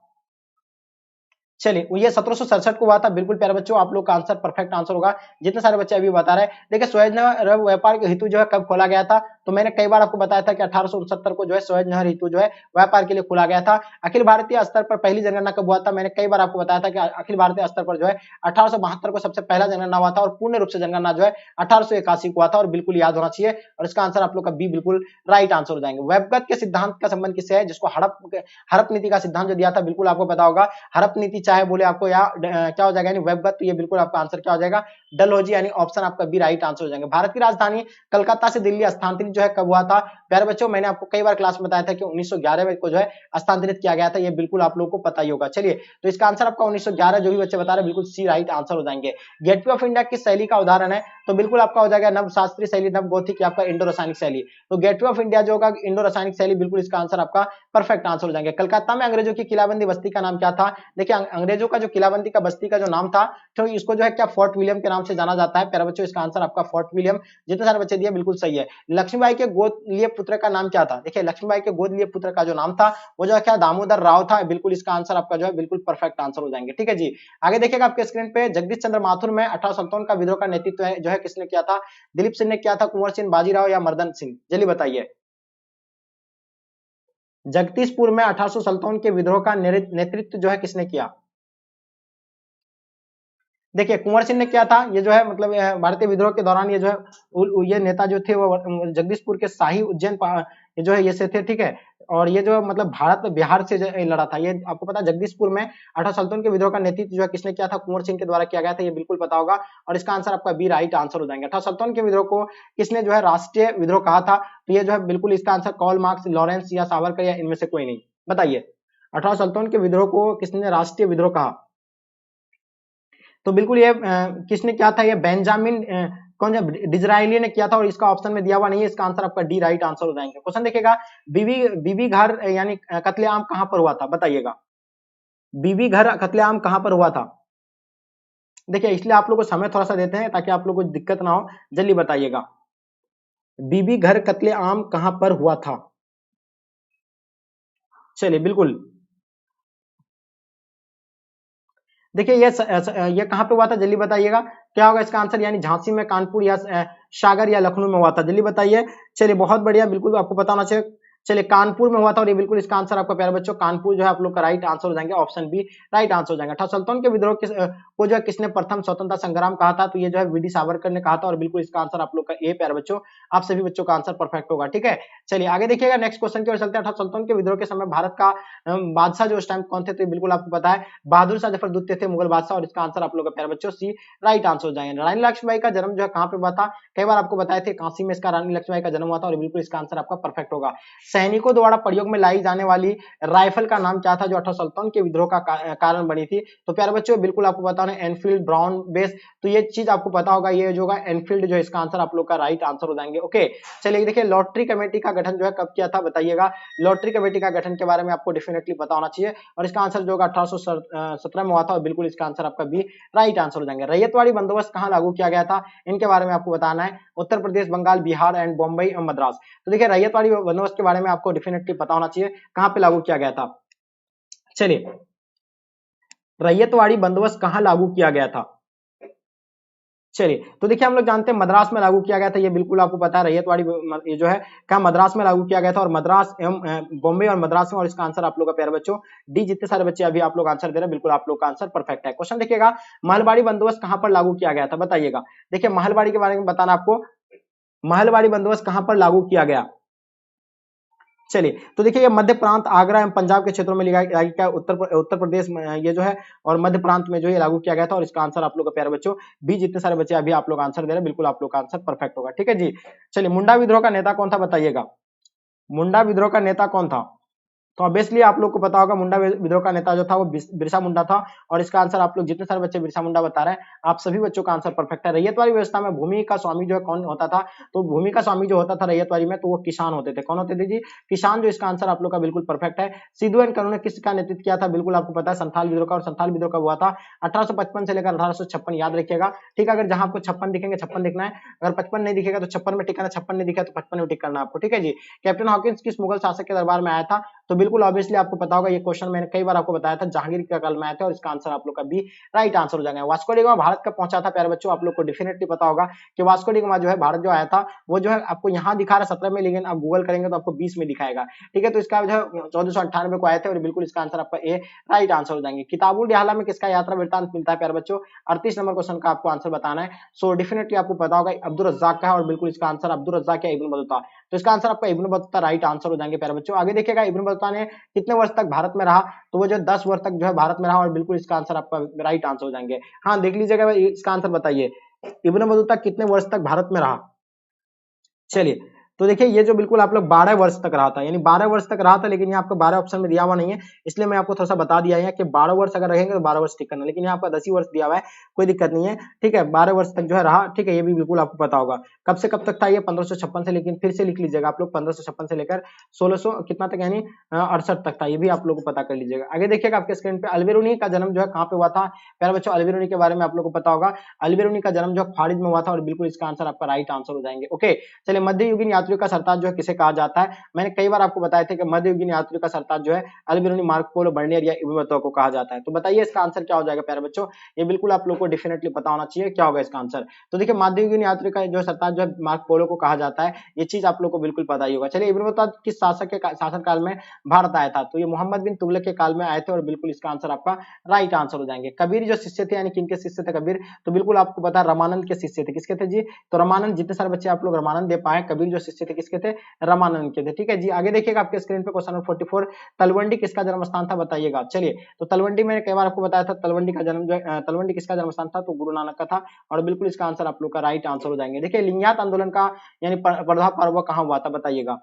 चलिए ये 1767 को हुआ था। बिल्कुल प्यारे बच्चों आप लोग का आंसर परफेक्ट आंसर होगा, जितने सारे बच्चे अभी बता रहे हैं। देखिए सुएज नहर व्यापार के हेतु जो है कब खोला गया था, तो मैंने कई बार आपको बताया था कि 1869 को जो है सुएज नहर हेतु जो है व्यापार के लिए खोला गया था। अखिल भारतीय स्तर पर पहली जनगणना कब हुआ था, मैंने कई बार आपको बताया था कि अखिल भारतीय स्तर पर जो है 1872 को सबसे पहला जनगणना हुआ था और पूर्ण रूप से जनगणना जो है 1881 को हुआ था, और बिल्कुल याद होना चाहिए। और इसका आंसर आप लोग का बी बिल्कुल राइट आंसर हो जाएंगे। वेबगत के सिद्धांत का संबंध किससे है, जिसको हड़प नीति का सिद्धांत जो दिया था, बिल्कुल आपको पता होगा। हड़प नीति चाहे बोले आपको या क्या हो जाएगा यानी वेबगत, तो ये बिल्कुल आपका आंसर क्या हो जाएगा, डलहौजी, यानी ऑप्शन आपका बी राइट आंसर हो जाएंगे। भारत की राजधानी कलकत्ता से दिल्ली स्थानांतरित जो है कब हुआ था, प्यारे बच्चों मैंने आपको कई बार क्लास में बताया था कि 1911 में को जो है स्थानांतरित किया गया था, ये बिल्कुल आप लोगों को पता ही होगा। चलिए तो इसका आंसर आपका 1911 जो भी बच्चे बता रहे हैं बिल्कुल सी राइट आंसर हो जाएंगे। गेटवे ऑफ इंडिया किस शैली का उदाहरण है, तो बिल्कुल आपका हो जाएगा नव शास्त्रीय शैली, नव गौथिक या आपका इंडो रासायनिक शैली। तो गेटवे ऑफ इंडिया जो होगा इंडो रासायनिक शैली, बिल्कुल इसका आंसर आपका परफेक्ट आंसर हो जाएंगे। कलकत्ता में अंग्रेजों की किलाबंदी बस्ती का नाम क्या था, देखिए अंग्रेजों का जो किलाबंदी का बस्ती का जो नाम था, तो इसको जो है क्या फोर्ट विलियम के नाम से जाना जाता है। प्यारे बच्चों इसका आंसर आपका फोर्ट विलियम, जितने सारे बच्चे दिए बिल्कुल सही है। लक्ष्मीबाई के गोद लिए पुत्र का नाम क्या था, देखिए लक्ष्मीबाई के गोद लिए पुत्र का जो नाम था वो जो है क्या दामोदर राव था, बिल्कुल इसका आंसर आपका जो है बिल्कुल परफेक्ट आंसर हो जाएंगे। ठीक है जी, आगे देखिएगा आपके स्क्रीन पे जगदीश चंद्र माथुर में 1857 का विद्रोह का नेतृत्व जो है किसने किया था, दिलीप सिंह ने किया था, कुंवर सिंह, बाजीराव या मर्दन सिंह, जल्दी बताइए। जगदीशपुर में 1857 के विद्रोह का नेतृत्व जो है किसने किया, देखिए कुंवर सिंह ने किया था। ये जो है मतलब भारतीय विद्रोह के दौरान ये जो है ये नेता जो थे वो जगदीशपुर के शाही उज्जैन ये जो है ये से थे। ठीक है, और ये जो मतलब भारत बिहार से लड़ा था, ये आपको पता है जगदीशपुर में 1857 के विद्रोह का नेतृत्व जो है किसने किया था, कुंवर सिंह के द्वारा किया गया था, ये बिल्कुल पता होगा। और इसका आंसर आपका बी राइट आंसर हो जाएंगे। 1857 के विद्रोह को किसने जो है राष्ट्रीय विद्रोह कहा था, तो ये जो है बिल्कुल इसका आंसर कार्ल मार्क्स, लॉरेंस या सावरकर या इनमें से कोई नहीं, बताइए 1857 के विद्रोह को किसने राष्ट्रीय विद्रोह कहा, तो बिल्कुल ये किसने किया था, ये बेंजामिन कौन सा डिजरायली ने किया था, और इसका ऑप्शन में दिया हुआ नहीं है। इसका आंसर आपका डी राइट आंसर हो जाएंगे। क्वेश्चन देखिएगा बीबी बीबी घर यानी कत्लेआम कहां पर हुआ था, बताइएगा बीबी घर कत्लेआम कहां पर हुआ था। देखिए इसलिए आप लोग को समय थोड़ा सा देते हैं ताकि आप लोग को दिक्कत ना हो, जल्दी बताइएगा बीबी घर कत्लेआम कहां पर हुआ था। चलिए बिल्कुल देखिए ये कहां पे हुआ था, जल्दी बताइएगा क्या होगा इसका आंसर, यानी झांसी में, कानपुर या सागर या लखनऊ में हुआ था, जल्दी बताइए। चलिए बहुत बढ़िया, बिल्कुल आपको पता होना चाहिए। चलिए कानपुर में हुआ था, और ये बिल्कुल इसका आंसर आपका प्यारे बच्चों कानपुर जो है आप लोग का राइट आंसर हो जाएंगे, ऑप्शन बी राइट आंसर हो जाएगा। 1857 के विद्रोह को जो है किसने प्रथम स्वतंत्रता संग्राम कहा था, तो ये जो है वी डी सावरकर ने कहा था, और बिल्कुल इसका आंसर आप लोग का ए प्यारे बच्चों, आप सभी बच्चों का आंसर परफेक्ट होगा। ठीक है, चलिए आगे देखिएगा नेक्स्ट क्वेश्चन की ओर चलते हैं। 1857 के विद्रोह के समय भारत का बादशाह जो उस टाइम कौन थे, तो बिल्कुल आपको पता है बहादुर शाह जफर द्वितीय थे मुगल बादशाह, और इसका आंसर आप लोग का प्यारे बच्चों सी राइट आंसर हो जाएंगे। रानी लक्ष्मीबाई का जन्म जो है कहां पे हुआ था, कई बार आपको बताए थे काशी में इसका रानी लक्ष्मीबाई का जन्म हुआ था, और बिल्कुल इसका आंसर आपका परफेक्ट होगा। सैनिकों द्वारा प्रयोग में लाई जाने वाली राइफल का नाम क्या था जो 1857 के विद्रोह का कारण बनी थी? तो प्यारे बच्चों बिल्कुल आपको पता है एनफील्ड ब्राउन बेस, तो ये चीज आपको पता होगा, ये जो होगा एनफील्ड, जो इसका आंसर आप लोग का राइट आंसर हो जाएंगे। ओके, चलिए देखिए लॉटरी कमेटी का गठन जो है कब किया था बताइएगा। लॉटरी कमेटी का गठन के बारे में आपको डेफिनेटली पता होना चाहिए, और इसका आंसर जो होगा 1817 में हुआ था, और बिल्कुल इसका आंसर आपका बी राइट आंसर हो जाएंगे। रैयतवाड़ी बंदोबस्त कहाँ लागू किया गया था, इनके बारे में आपको बताना है। उत्तर प्रदेश, बंगाल, बिहार एंड बॉम्बई और मद्रास। तो देखिए रैयतवाड़ी बंदोबस्त के बारे में आपको डेफिनेटली पता होना चाहिए कहां पे लागू किया गया था। चलिए रैयतवाड़ी बंदोबस्त कहां लागू किया गया था। चलिए तो देखिए हम लोग जानते हैं मद्रास में लागू किया गया था, ये बिल्कुल आपको पता है। रैयतवाड़ी ये जो है क्या मद्रास में लागू किया गया था, और मद्रास एवं बॉम्बे और मद्रास में, और इसका आंसर आप लोग का प्यारे बच्चों डी। जितने सारे बच्चे अभी आप लोग आंसर दे रहे हैं बिल्कुल आप लोग का आंसर परफेक्ट है। क्वेश्चन देखिएगा महलबाड़ी बंदोबस्त कहां पर लागू किया गया था बताइएगा। देखिए महलबाड़ी के बारे में बताना आपको, महलबाड़ी बंदोबस्त कहां पर लागू किया गया। चलिए तो देखिए ये मध्य प्रांत, आगरा एवं पंजाब के क्षेत्रों में लागू किया, उत्तर प्रदेश में ये जो है और मध्य प्रांत में जो है लागू किया गया था, और इसका आंसर आप लोग का प्यारे बच्चों बी। जितने सारे बच्चे अभी आप लोग आंसर दे रहे हैं बिल्कुल आप लोग का आंसर परफेक्ट होगा, ठीक है जी। चलिए मुंडा विद्रोह का नेता कौन था बताइएगा। मुंडा विद्रोह का नेता कौन था, तो ऑब्वियसली आप लोग को पता होगा मुंडा विद्रोह का नेता जो था वो बिरसा मुंडा था, और इसका आंसर आप लोग जितने सारे बच्चे बिरसा मुंडा बता रहे हैं आप सभी बच्चों का आंसर परफेक्ट है। रैयतवाड़ी व्यवस्था में भूमि का स्वामी जो है कौन होता था, तो भूमि का स्वामी जो होता था रैयतवाड़ी में तो वो किसान होते थे। कौन होते थे जी, किसान, जो इसका आंसर आप लोग का बिल्कुल परफेक्ट है। सिद्धू एंड कनू ने किसका नेतृत्व किया था, बिल्कुल आपको पता है संथाल विद्रोह का, और संथाल विद्रोह कब हुआ था 1855 से लेकर 1856, याद रखिएगा ठीक है। अगर जहां आपको 56 दिखेंगे 56 लिखना है, अगर 55 नहीं दिखेगा तो 56 में टिक करना, 56 नहीं दिखा तो 55 में टिक करना आपको, ठीक है जी। कैप्टन हॉकिंस किस मुगल शासक के दरबार में आया था, तो बिल्कुल ऑब्वियसली आपको पता होगा, ये क्वेश्चन मैंने कई बार आपको बताया था, जहांगीर के काल में आया था, और इसका आंसर आप लोग का बी राइट आंसर हो जाएगा। वास्को डी गामा भारत कब पहुंचा था प्यारे बच्चों, आप लोग को डेफिनेटली पता होगा कि वास्को डी गामा जो है भारत जो आया था वो जो है आपको यहाँ दिखा रहा है 17 में, लेकिन आप गूगल करेंगे तो आपको 20 में दिखाएगा, ठीक है। तो इसका जो है 1498 को आए थे, और बिल्कुल इसका आंसर आपका ए राइट आंसर हो जाएंगे। किताबुल डिहाला में किसका यात्रा वृत्तांत मिलता है प्यारे बच्चों, 38 नंबर क्वेश्चन का आपको आंसर बताना है। सो डेफिनेटली आपको पता होगा अब्दुल रज्जाक का है, और बिल्कुल इसका आंसर अब्दुल रज्जाक या इब्न बतूता, तो इसका आंसर आपका इब्न बतूता राइट आंसर हो जाएंगे प्यारे बच्चों। आगे देखिएगा इब्न बतूता ने कितने वर्ष तक भारत में रहा, तो वो जो 10 वर्ष तक जो है भारत में रहा, और बिल्कुल इसका आंसर आपका राइट आंसर हो जाएंगे। हाँ देख लीजिएगा इसका आंसर बताइए, इब्न बतूता कितने वर्ष तक भारत में रहा। चलिए तो देखिए ये जो बिल्कुल आप लोग 12 वर्ष तक रहा था, यानी 12 वर्ष तक रहा था, लेकिन यहाँ आपको 12 ऑप्शन में दिया हुआ नहीं है, इसलिए मैं आपको थोड़ा सा बता दिया है कि 12 वर्ष अगर रहेंगे तो 12 वर्ष टिक करना, लेकिन यहाँ आपका 10 ही वर्ष दिया हुआ है, कोई दिक्कत नहीं है, ठीक है। 12 वर्ष तक जो है रहा, ठीक है, ये भी बिल्कुल आपको पता होगा। कब से कब तक था ये, 1556 से, लेकिन फिर से लिख लीजिएगा आप लोग 1556 से लेकर 1600 कितना तक, यानी 68 तक था, ये भी आप लोग को पता कर लीजिएगा। आगे देखिएगा आपके स्क्रीन पे अलबेरुनी का जन्म जो है कहाँ पे हुआ था प्यारे बच्चों, अलबेरुनी के बारे में आप लोग को पता होगा, अलबेरुनी का जन्म जो है खारिज में हुआ था, और बिल्कुल इसका आंसर आपका राइट आंसर हो जाएंगे। ओके चलिए मध्ययुगीन यात्रियों का सरताज जो है किसे कहा जाता है, मैंने कई बार आपको बताया था कि मध्ययुगीन यात्रियों का सरताज जो है अलबेरुनी, मार्को पोलो, बर्नियर या इब्न बतूता को कहा जाता है। तो बताइए इसका आंसर क्या हो जाएगा प्यारे बच्चों, ये बिल्कुल आप लोग को डेफिनेटली पता होना चाहिए क्या होगा इसका आंसर। तो देखिए मध्ययुगीन यात्री का जो सरताज जो है मार्को पोलो को कहा जाता है, ये चीज आप लोग को बिल्कुल पता ही होगा। चलिए इब्न बतूता किस शासक के शासन काल में भारत आया था, तो ये मोहम्मद बिन तुगलक के काल में आए थे, और बिल्कुल इसका आंसर आपका राइट आंसर हो जाएंगे। कबीर जो शिष्य थे, यानी किनके शिष्य थे कबीर, तो बिल्कुल आपको पता है रामानंद के शिष्य थे। किसके थे जी, तो रामानंद, जितने सारे बच्चे आप लोग रामानंद दे पाए, कबीर जो शिष्य थे किसके थे, रामानंद के थे, ठीक है जी। आगे देखिएगा आपके स्क्रीन पे क्वेश्चन नंबर 44, तलवंडी किसका जन्म स्थान था बताइएगा। चलिए तो तलवंडी मैंने कई बार आपको बताया था, तलवंडी का जन्म जो तलवंडी किसका जन्म स्थान था, तो गुरु नानक का था, और बिल्कुल इसका आंसर आप लोग का राइट आंसर हो जाएंगे। देखिए लिंगायत आंदोलन का यानी पर्व कहाँ हुआ था बताइएगा,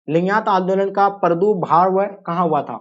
लिंगायत आंदोलन का प्रादुर्भाव कहाँ हुआ था।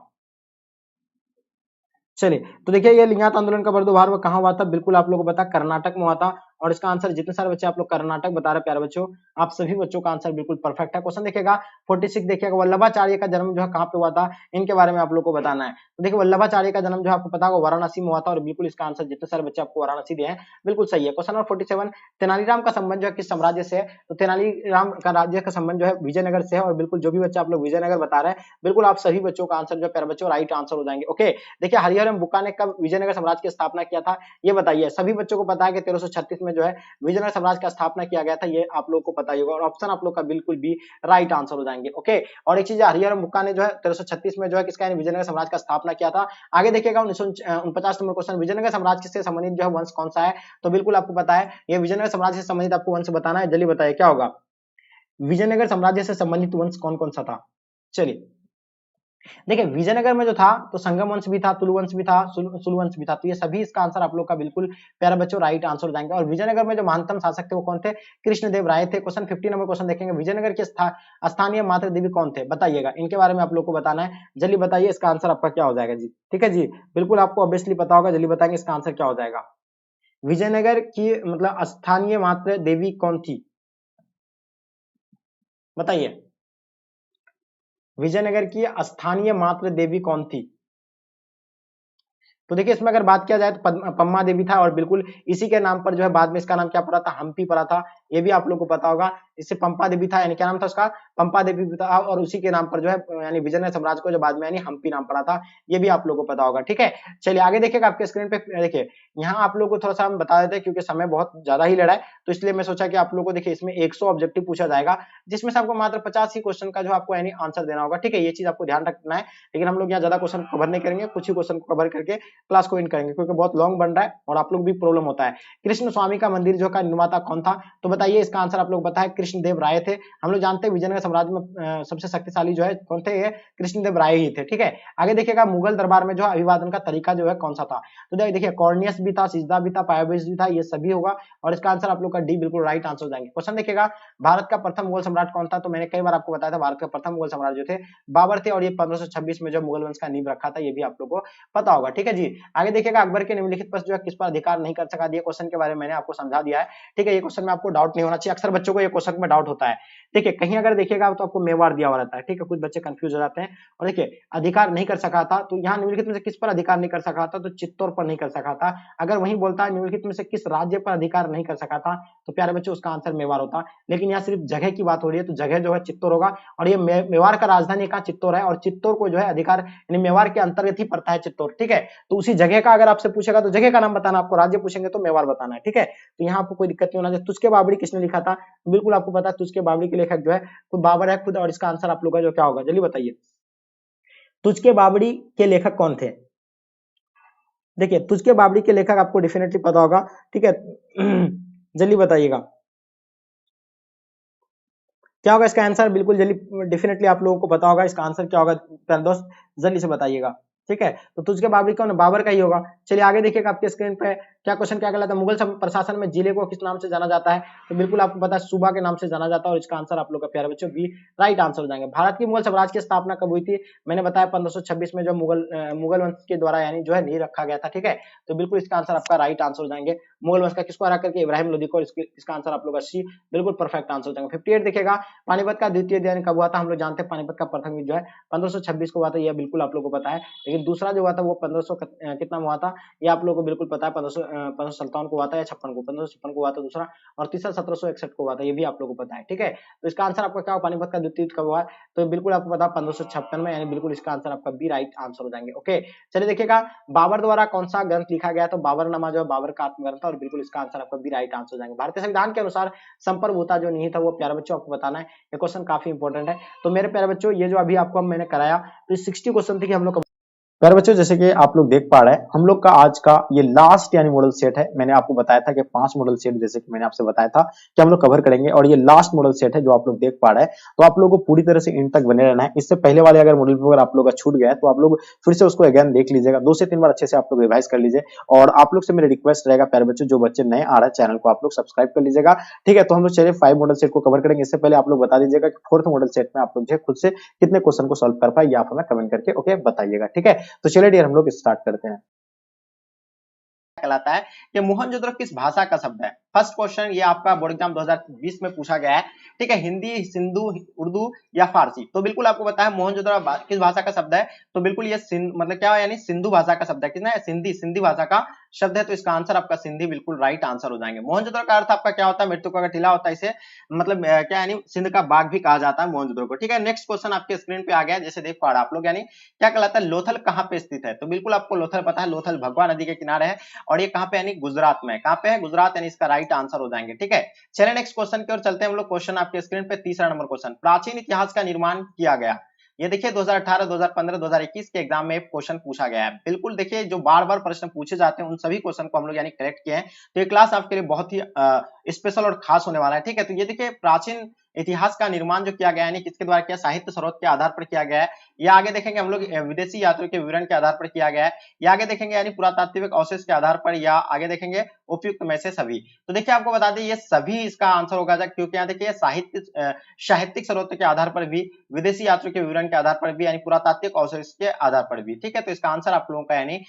चलिए तो देखिए ये लिंगायत आंदोलन का प्रादुर्भाव कहाँ हुआ था, बिल्कुल आप लोगों को पता कर्नाटक में हुआ था, और इसका आंसर जितने सारे बच्चे आप लोग कर्नाटक बता रहे हैं प्यारे बच्चों, आप सभी बच्चों का आंसर बिल्कुल परफेक्ट है। क्वेश्चन देखिएगा 46 देखिएगा, वल्लभाचार्य का जन्म जो है कहाँ पे हुआ था, इनके बारे में आप लोग को बताना है। तो देखिए वल्लभाचार्य का जन्म जो आपको पता होगा वाराणसी में हुआ था, और बिल्कुल इसका आंसर जितने सारे बच्चे आपको वाराणसी दिए हैं बिल्कुल सही है। क्वेश्चन नंबर 47, तेनालीराम का संबंध जो है किस साम्राज्य से है, तो तेनालीराम का राज्य का संबंध जो है विजयनगर से है, और बिल्कुल जो भी बच्चे आप लोग विजयनगर बता रहे हैं बिल्कुल आप सभी बच्चों का आंसर जो प्यारे बच्चों राइट आंसर हो जाएंगे। ओके देखिए हरिहरम बुक्का ने कब विजयनगर साम्राज्य की स्थापना किया था, ये बताइए। सभी बच्चों को पता है कि 1336 में जो है विजयनगर साम्राज्य का स्थापना किया गया था, ये आप लोगों को पता ही होगा, और ऑप्शन आप लोग का बिल्कुल भी राइट आंसर हो जाएंगे। ओके और एक चीज हरिहरम बुक्का ने जो है 1336 में जो है किसका विजयनगर साम्राज्य का स्थापना किया था। आगे देखिएगा 1949 नंबर क्वेश्चन, विजयनगर साम्राज्य से संबंधित जो है वंश कौन सा है, तो बिल्कुल आपको पता है ये विजयनगर साम्राज्य से संबंधित आपको वंश बताना है, जल्दी बताइए क्या होगा, विजयनगर साम्राज्य से संबंधित वंश कौन कौन सा था। चलिए देखिए विजयनगर में जो था तो संगम वंश भी था, तुलु वंश भी था, सुलु वंश भी था, तो ये सभी इसका आंसर आप लोग का बिल्कुल प्यारे बच्चों राइट आंसर हो जाएंगे। और विजयनगर में जो महानतम शासक थे वो कौन थे? कृष्णदेव राय थे। क्वेश्चन 50 नंबर क्वेश्चन देखेंगे, विजयनगर के स्थानीय मातृ देवी कौन थे? बताइएगा, इनके बारे में आप लोग को बताना है। जल्दी बताइए इसका आंसर आपका क्या हो जाएगा जी। ठीक है जी, बिल्कुल आपको ऑब्वियसली पता होगा, जल्दी बताएंगे इसका आंसर क्या हो जाएगा। विजयनगर की मतलब स्थानीय मातृ देवी कौन थी? बताइए, विजयनगर की स्थानीय मातृ देवी कौन थी? तो देखिए इसमें अगर बात किया जाए तो पम्मा देवी था, और बिल्कुल इसी के नाम पर जो है बाद में इसका नाम क्या पड़ा था? हम्पी पड़ा था। ये भी आप लोग को पता होगा। इससे पंपा देवी था, यानी क्या नाम था उसका? पंपा देवी भी था, और उसी के नाम पर जो है यानी विजयनगर साम्राज्य को जो बाद में यानी हम्पी नाम पड़ा था। ये भी आप लोग को पता होगा। ठीक है, चलिए आगे देखिएगा आपके स्क्रीन पे। देखिए यहाँ आप लोग को थोड़ा सा हम बता देते हैं, क्योंकि समय बहुत ज्यादा ही लड़ा है, तो इसलिए मैं सोचा कि आप लोग को देखिए इसमें 100 ऑब्जेक्टिव पूछा जाएगा, जिसमें से आपको मात्र 50 ही क्वेश्चन का जो आपको यानी आंसर देना होगा। ठीक है, ये चीज आपको ध्यान रखना है। लेकिन हम लोग यहाँ ज्यादा क्वेश्चन कवर नहीं करेंगे, कुछ ही क्वेश्चन को कवर करके क्लास को इन करेंगे, क्योंकि बहुत लॉन्ग बन रहा है और आप लोग भी प्रॉब्लम होता है। कृष्ण स्वामी का मंदिर जो का निर्माता कौन था? तो बताइए इसका आंसर आप लोग बताएं। कृष्णदेव राय थे। हम लोग जानते हैं विजयनगर साम्राज्य में सबसे शक्तिशाली जो है कौन थे? ये कृष्णदेव राय ही थे। ठीक है, आगे देखिएगा मुगल दरबार में जो अभिवादन का तरीका जो है कौन सा था? तो देखिए कॉर्नियस भी था, सिजदा भी था, पायाबेस भी था, ये सभी होगा, और इसका आंसर आप लोग का डी बिल्कुल राइट आंसर हो जाएंगे। क्वेश्चन देखिएगा, भारत का प्रथम मुगल सम्राट कौन था? तो मैंने कई बार आपको बताया था, भारत का प्रथम मुगल सम्राट जो थे बाबर थे, और ये 1526 में जो मुगल वंश का नींव रखा था, ये भी आप लोग को पता होगा। ठीक है जी, आगे देखिएगा अकबर के निम्नलिखित पर जो है किस पर अधिकार नहीं कर सका? दिए क्वेश्चन के बारे में मैंने आपको समझा दिया है। ठीक है, ये क्वेश्चन में आपको डाउट नहीं होना चाहिए, अक्सर बच्चों को ये क्वेश्चन में डाउट होता है। देखिए कहीं अगर देखिएगा तो आपको मेवाड़ दिया हुआ रहता है। ठीक है, कुछ बच्चे कंफ्यूज हो जाते हैं। और देखिए अधिकार नहीं कर सका था, तो यहाँ निम्नलिखित में से किस पर अधिकार नहीं कर सका था? तो चित्तौड़ पर नहीं कर सका था। अगर वही बोलता है निम्नलिखित में से किस राज्य पर अधिकार नहीं कर सका था, तो प्यारे बच्चों उसका आंसर मेवाड़ होता। लेकिन यहाँ सिर्फ जगह की बात हो रही है, तो जगह जो है चित्तौड़ होगा, और ये मेवाड़ का राजधानी कहाँ? चित्तौड़ है, और चित्तौड़ को जो है अधिकार यानी मेवाड़ के अंतर्गत ही पड़ता है चित्तौड़। ठीक है, तो उसी जगह का अगर आपसे पूछेगा तो जगह का नाम बताना, आपको राज्य पूछेंगे तो मेवाड़ बताना है। ठीक है, तो यहाँ आपको कोई दिक्कत नहीं होना चाहिए। तुझके बावड़ी किसने लिखा था? बिल्कुल आपको पता है, तुझके बावड़ी के लेखक जो है खुद बाबर है खुद, और इसका आंसर आप लोग का जो क्या होगा? जल्दी बताइए, तुझके बावड़ी के लेखक कौन थे? देखिए तुझके बावड़ी के लेखक आपको डेफिनेटली पता होगा। ठीक है जल्दी बताइएगा क्या होगा इसका आंसर? बिल्कुल जल्दी डेफिनेटली आप लोगों को पता होगा इसका आंसर क्या होगा। प्यारे दोस्त जल्दी से बताइएगा। ठीक है, तो तुझके बावड़ी कौन? बाबर का ही होगा। चलिए आगे देखिएगा आपके स्क्रीन पे क्या क्वेश्चन क्या कहलाता है? मुगल प्रशासन में जिले को किस नाम से जाना जाता है? तो बिल्कुल आपको पता है सूबा के नाम से जाना जाता है, और इसका आंसर आप लोग का प्यारे बच्चों बी राइट आंसर हो जाएंगे। भारत की मुगल साम्राज्य की स्थापना कब हुई थी? मैंने बताया 1526 में, जो मुगल वंश के द्वारा यानी जो है नींव रखा गया था। ठीक है, तो बिल्कुल इसका आंसर आपका राइट आंसर हो जाएंगे। मुगल वंश का किसको हरा करके? इब्राहिम लोदी को। इसका आंसर आप लोग का सी बिल्कुल परफेक्ट आंसर हो जाएगा। 58 देखिएगा, पानीपत का द्वितीय अध्ययन कब हुआ था? हम लोग जानते हैं पानीपत का प्रथम युद्ध जो है 1526 को हुआ था, यह बिल्कुल आप लोग को पता है। लेकिन दूसरा जो हुआ था वो 1500 कितना में हुआ था? ये आप लोग को बिल्कुल पता है, 1557 को हुआ था या 56 को? 1556 को हुआ था दूसरा, और तीसरा 1761 को हुआ था, ये भी आप लोग को पता है। ठीक है, तो इसका आंसर आपका क्या हुआ? पानीपत का द्वितीय युद्ध कब हुआ? तो बिल्कुल आपको पता 1556 में, यानी बिल्कुल इसका आंसर आपका बी राइट आंसर हो जाएंगे। ओके, चलिए देखिएगा बाबर द्वारा कौन सा ग्रंथ लिखा गया? तो बाबरनामा जो है बाबर का आत्मग्रंथ था, और बिल्कुल इसका आंसर आपका बी राइट आंसर हो जाएंगे। भारतीय संविधान के अनुसार संप्रभुता जो नहीं था वो प्यारे बच्चों आपको बताना है, ये क्वेश्चन काफी इंपॉर्टेंट है। तो मेरे प्यारे बच्चों ये जो अभी आपको मैंने कराया, तो 60 क्वेश्चन थे कि हम लोग प्यारे बच्चों जैसे कि आप लोग देख पा रहे हैं, हम लोग का आज का ये लास्ट यानी मॉडल सेट है। मैंने आपको बताया था कि 5 मॉडल सेट जैसे कि मैंने आपसे बताया था कि हम लोग कवर करेंगे, और ये लास्ट मॉडल सेट है जो आप लोग देख पा रहे हैं। तो आप लोगों को पूरी तरह से एंड तक बने रहना है। इससे पहले वाले अगर मॉडल पेपर आप लोग का छूट गया है तो आप लोग फिर से उसको अगेन देख लीजिएगा, 2 से 3 बार अच्छे से आप लोग रिवाइज कर लीजिए। और आप लोग से मेरी रिक्वेस्ट रहेगा प्यारे बच्चों, जो बच्चे नए आ रहे हैं चैनल को आप लोग सब्सक्राइब कर लीजिएगा। ठीक है, तो हम लोग चलिए 5 मॉडल सेट को कवर करेंगे। इससे पहले आप लोग बता दीजिएगा कि 4th मॉडल सेट में आप लोग जो खुद से कितने क्वेश्चन को सॉल्व कर पाए, ये आप हमें कमेंट करके ओके बताइएगा। ठीक है, तो चलिए डियर हम लोग स्टार्ट करते हैं। कहलाता है कि मोहनजोदड़ो किस भाषा का शब्द है? फर्स्ट क्वेश्चन ये आपका बोर्ड एग्जाम 2020 में पूछा गया है। ठीक है, हिंदी, सिंधु, उर्दू या फारसी? तो बिल्कुल आपको पता है मोहनजोदड़ो किस भाषा का शब्द है? तो बिल्कुल ये मतलब क्या है, यानी सिंधु भाषा का शब्द है। किसना? सिंधी भाषा का शब्द है, तो इसका आंसर आपका सिंधी बिल्कुल राइट आंसर हो जाएंगे। मोहनजोदड़ो का अर्थ आपका क्या होता है? मृतकों का टीला होता है, इसे मतलब क्या यानी सिंध का बाग भी कहा जाता है मोहनजोदड़ो को। ठीक है, नेक्स्ट क्वेश्चन आपके स्क्रीन पे आ गया, जैसे देख पा रहे आप लोग, यानी क्या कहलाता है? लोथल कहाँ पे स्थित है? तो बिल्कुल आपको लोथल पता है, लोथल भगवा नदी के किनारे है, और ये कहाँ पे यानी गुजरात में। कहाँ पे है? गुजरात, यानी इसका राइट आंसर हो जाएंगे। ठीक है, चलिए नेक्स्ट क्वेश्चन की ओर चलते हैं हम लोग। क्वेश्चन आपके स्क्रीन पे तीसरा नंबर क्वेश्चन, प्राचीन इतिहास का निर्माण किया गया। ये देखिए 2018, 2015, 2021 के एग्जाम में क्वेश्चन पूछा गया है। बिल्कुल देखिए जो बार बार प्रश्न पूछे जाते हैं उन सभी क्वेश्चन को हम लोग यानी करेक्ट किए हैं, तो ये क्लास आपके लिए बहुत ही स्पेशल और खास होने वाला है। ठीक है, तो ये देखिए प्राचीन इतिहास का निर्माण जो किया गया है किसके द्वारा किया? साहित्य स्रोत के आधार पर किया गया है। ये आगे देखेंगे हम लोग विदेशी यात्रियों के विवरण के आधार पर किया गया है। ये आगे देखेंगे यानी पुरातात्विक अवशेष के आधार पर, या आगे देखेंगे उपयुक्त में से सभी। तो देखिए आपको बता दें ये सभी इसका आंसर होगा, क्योंकि यहाँ देखिए साहित्यिक स्रोत के आधार पर भी, विदेशी यात्रियों के विवरण के आधार पर भी, यानी पुरातात्विक अवशेष के आधार पर भी। ठीक है, तो इसका आंसर आप लोगों का यानी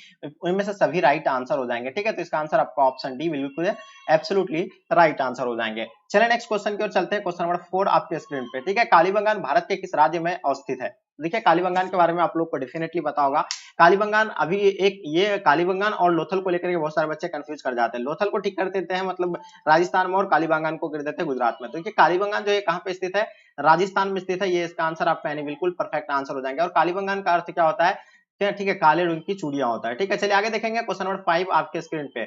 उनमें से सभी राइट आंसर हो जाएंगे। ठीक है, तो इसका आंसर आपका ऑप्शन डी बिल्कुल एब्सोल्युटली राइट आंसर हो जाएंगे। चलिए नेक्स्ट क्वेश्चन की ओर चलते हैं। क्वेश्चन नंबर 4 आपके स्क्रीन पे। ठीक है, कालीबंगान भारत के किस राज्य में अवस्थित है? देखिए कालीबंगान के बारे में आप लोग को डेफिनेटली पता होगा। कालीबंगान अभी एक, ये कालीबंगान और लोथल को लेकर के बहुत सारे बच्चे कंफ्यूज कर जाते हैं। लोथल को ठीक कर देते हैं मतलब राजस्थान में, और कालीबंगान को कर देते हैं गुजरात में। तो देखिए कालीबंगान जो है कहाँ पे स्थित है? राजस्थान में स्थित है। ये इसका आंसर आपका यानी बिल्कुल परफेक्ट आंसर हो जाएंगे। और कालीबंगान का अर्थ क्या होता है? ठीक है, काले रंग की चूड़ियां होता है। ठीक है, चलिए आगे देखेंगे क्वेश्चन नंबर 5 आपके स्क्रीन पे।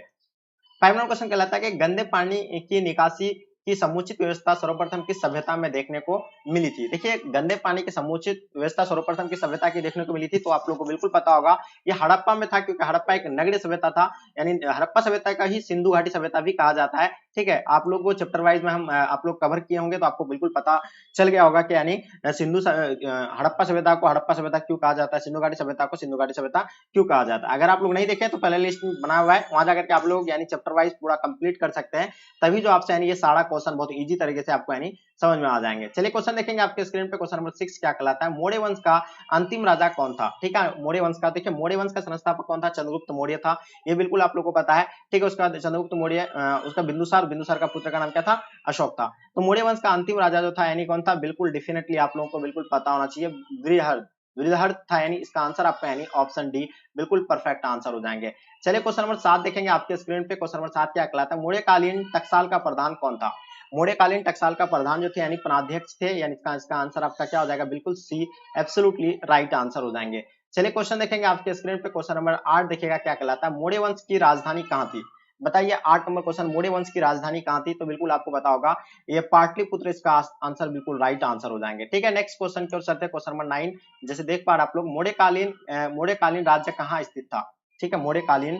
5 नंबर क्वेश्चन कहलाता है कि गंदे पानी की निकासी की समुचित व्यवस्था सर्वप्रथम किस सभ्यता में देखने को मिली थी? देखिए गंदे पानी की समुचित व्यवस्था सर्वप्रथम किस सभ्यता की देखने को मिली थी? तो आप लोगों को बिल्कुल पता होगा ये हड़प्पा में था, क्योंकि हड़प्पा एक नगरीय सभ्यता था। यानी हड़प्पा सभ्यता का ही सिंधु घाटी सभ्यता भी कहा जाता है। ठीक है, आप लोग को चैप्टर वाइज में हम आप लोग कवर किए होंगे, तो आपको बिल्कुल पता चल गया होगा कि यानी हड़प्पा सभ्यता को हड़प्पा सभ्यता क्यों कहा जाता है, सिंधु घाटी सभ्यता को सिंधु घाटी सभ्यता क्यों कहा जाता है। अगर आप लोग नहीं देखे तो पहले लिस्ट बना हुआ है, वहां जाकर के आप लोग यानी चैप्टर वाइज पूरा कंप्लीट कर सकते हैं। तभी जो आपसे यानी ये सारा क्वेश्चन बहुत इजी तरीके से आपको यानी समझ में आ जाएंगे। चलिए क्वेश्चन देखेंगे आपके स्क्रीन पे। क्वेश्चन नंबर 6 क्या कहलाता है? मौर्य वंश का अंतिम राजा कौन था? ठीक है, मौर्य वंश का, देखिए मौर्य वंश का संस्थापक कौन था? चंद्रगुप्त मौर्य था। ये बिल्कुल आप लोग को पता है। ठीक है, उसका चंद्रगुप्त मौर्य, उसका बिंदुसार का पुत्र का नाम क्या था? अशोक था। तो मौर्य वंश का अंतिम राजा जो था यानी कौन था? बिल्कुल डेफिनेटली आप लोगों को बिल्कुल पता होना चाहिए, वृहद वृहद था। यानी इसका आंसर आपका यानी ऑप्शन डी बिल्कुल परफेक्ट आंसर हो जाएंगे। चलिए क्वेश्चन नंबर 7 देखेंगे आपके स्क्रीन पे। क्वेश्चन नंबर 7 क्या कहलाता है? मौर्यकालीन टकसाल का प्रधान कौन था? मौर्यकालीन टकसाल का प्रधान जो थे यानी पनाध्यक्ष थे। यानी इसका आंसर आपका क्या हो जाएगा? बिल्कुल सी एब्सोल्युटली राइट आंसर हो जाएंगे। चलिए क्वेश्चन देखेंगे आपके स्क्रीन पे। क्वेश्चन नंबर 8 देखिएगा क्या कहलाता है? मौर्य वंश की राजधानी कहाँ थी? बताइए 8 नंबर क्वेश्चन, मौर्य वंश की राजधानी कहाँ थी? तो बिल्कुल आपको पता होगा ये पाटलिपुत्र, इसका आंसर बिल्कुल राइट आंसर हो जाएंगे। ठीक है, नेक्स्ट क्वेश्चन की ओर चलते हैं। क्वेश्चन नंबर 9 जैसे देख पा रहे आप लोग, मौर्यकालीन राज्य कहाँ स्थित था? ठीक है, मौर्यकालीन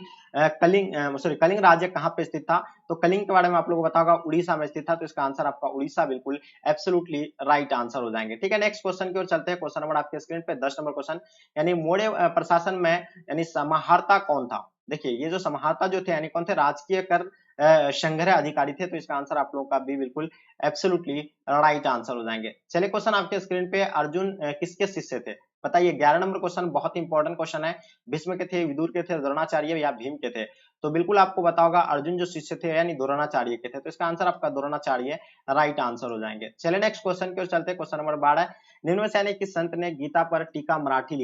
कलिंग राज्य कहाँ पे स्थित था? तो कलिंग के बारे में आप लोगों को पता होगा उड़ीसा में स्थित था। तो इसका आंसर आपका उड़ीसा बिल्कुल एब्सोल्युटली राइट आंसर हो जाएंगे। ठीक है, नेक्स्ट क्वेश्चन की ओर चलते हैं। क्वेश्चन नंबर आपके स्क्रीन पे 10 नंबर क्वेश्चन, यानी मौर्य प्रशासन में यानी समाहर्ता कौन था? देखिए ये जो समाहर्ता जो थे यानी कौन थे? राजकीय कर संग्रह अधिकारी थे। तो इसका आंसर आप लोगों का भी बिल्कुल एब्सोल्युटली राइट आंसर हो जाएंगे। चलिए क्वेश्चन आपके स्क्रीन पे, अर्जुन किसके शिष्य थे? बताइए 11 नंबर क्वेश्चन बहुत इंपॉर्टेंट क्वेश्चन है। भीष्म के थे, विदुर के थे, द्रोणाचार्य या भीम के थे? तो बिल्कुल आपको पता होगा अर्जुन जो शिष्य थे यानी द्रोणाचार्य के थे। तो इसका आंसर आपका द्रोणाचार्य राइट आंसर हो जाएंगे। चलिए नेक्स्ट क्वेश्चन की ओर चलते हैं। क्वेश्चन नंबर 12, निम्न में से यानी किस संत ने गीता पर टीका मराठी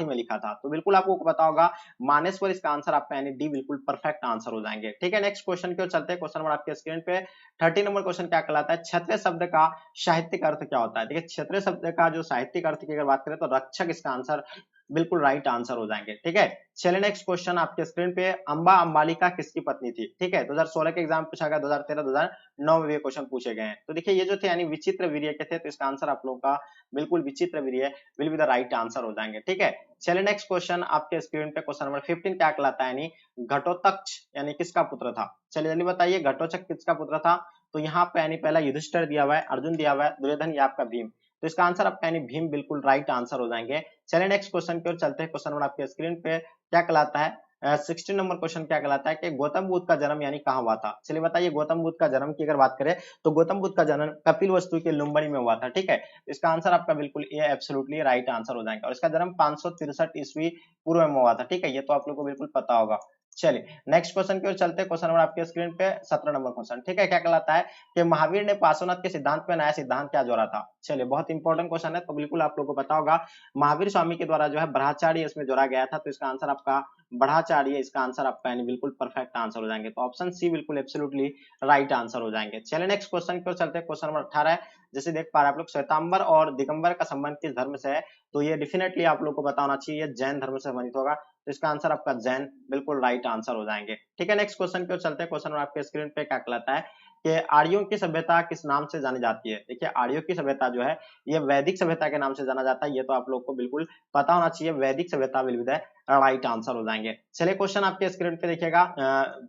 में लिखा था? तो बिल्कुल आपको पता होगा मानेश्वर, इसका आंसर आपका यानी डी बिल्कुल परफेक्ट आंसर हो जाएंगे। ठीक है, नेक्स्ट क्वेश्चन की ओर चलते हैं। क्वेश्चन नंबर आपके स्क्रीन पे 30 नंबर क्वेश्चन क्या कहलाता है? क्षत्रिय शब्द का साहित्यिक अर्थ क्या होता है? देखिए क्षत्रिय शब्द का जो साहित्यिक अर्थ की अगर बात करें तो रक्षक, इसका आंसर बिल्कुल राइट आंसर हो जाएंगे। ठीक है, चलिए नेक्स्ट क्वेश्चन आपके स्क्रीन पे, अंबा अंबालिका किसकी पत्नी थी? ठीक है, 2016 के एग्जाम पूछा गया, 2013 2009 में भी क्वेश्चन पूछे गए हैं। तो देखिए ये जो थे यानी विचित्र वीर्य के थे। तो इसका आंसर आप लोगों का बिल्कुल विचित्र वीर्य will be the right answer हो जाएंगे। ठीक है, चलिए नेक्स्ट क्वेश्चन आपके स्क्रीन पे। क्वेश्चन नंबर 15 क्या कहलाता है? यानी घटोत्कच यानी किसका पुत्र था? चलिए जल्दी बताइए घटोत्कच किसका पुत्र था? तो यहाँ पे यानी पहला युधिष्ठिर दिया हुआ है, अर्जुन दिया हुआ है, दुर्योधन या आपका भीम। तो इसका आंसर आपका यानी भीम बिल्कुल राइट आंसर हो जाएंगे। चलिए नेक्स्ट क्वेश्चन की ओर चलते हैं। क्वेश्चन नंबर आपके स्क्रीन पे क्या कहलाता है? 16 नंबर क्वेश्चन क्या कहलाता है कि गौतम बुद्ध का जन्म यानी कहाँ हुआ था? चलिए बताइए गौतम बुद्ध का जन्म की अगर बात करें तो गौतम बुद्ध का जन्म कपिलवस्तु के लुम्बिनी में हुआ था। ठीक है, इसका आंसर आपका बिल्कुल ये एब्सोल्युटली राइट आंसर हो जाएगा। और इसका जन्म 563 ईस्वी पूर्व में हुआ था। ठीक है, ये तो आप लोग को बिल्कुल पता होगा। चलिए नेक्स्ट क्वेश्चन की ओर चलते हैं। क्वेश्चन नंबर आपके स्क्रीन पे 17 नंबर क्वेश्चन। ठीक है, क्या कहलाता है कि महावीर ने पार्श्वनाथ के सिद्धांत पे नया सिद्धांत क्या जोड़ा था? चलिए बहुत इंपॉर्टेंट क्वेश्चन है, तो बिल्कुल आप लोगों को पता होगा महावीर स्वामी के द्वारा जो है ब्रह्मचार्य इसमें जोड़ा गया था। तो इसका आंसर आपका बढ़ाचार्य, इसका आंसर आपका यानी बिल्कुल परफेक्ट आंसर हो जाएंगे। तो ऑप्शन सी बिल्कुल एब्सोल्युटली राइट आंसर हो जाएंगे। चलिए नेक्स्ट क्वेश्चन की ओर चलते हैं। क्वेश्चन नंबर 18 है, जैसे देख पा रहे हैं आप लोग, श्वेतांबर और दिगंबर का संबंध किस धर्म से है? तो ये डेफिनेटली आप लोग को पता होना चाहिए, जैन धर्म से संबंधित होगा। तो इसका आंसर आपका जैन बिल्कुल राइट आंसर हो जाएंगे। ठीक है, नेक्स्ट क्वेश्चन की ओर चलते हैं। क्वेश्चन नंबर आपके स्क्रीन पे क्या कहलाता है कि आर्यों की सभ्यता किस नाम से जानी जाती है? देखिए आर्यों की सभ्यता जो है ये वैदिक सभ्यता के नाम से जाना जाता है। ये तो आप लोग को बिल्कुल पता होना चाहिए, वैदिक सभ्यता will be the right answer हो जाएंगे। चलिए क्वेश्चन आपके स्क्रीन पे देखिएगा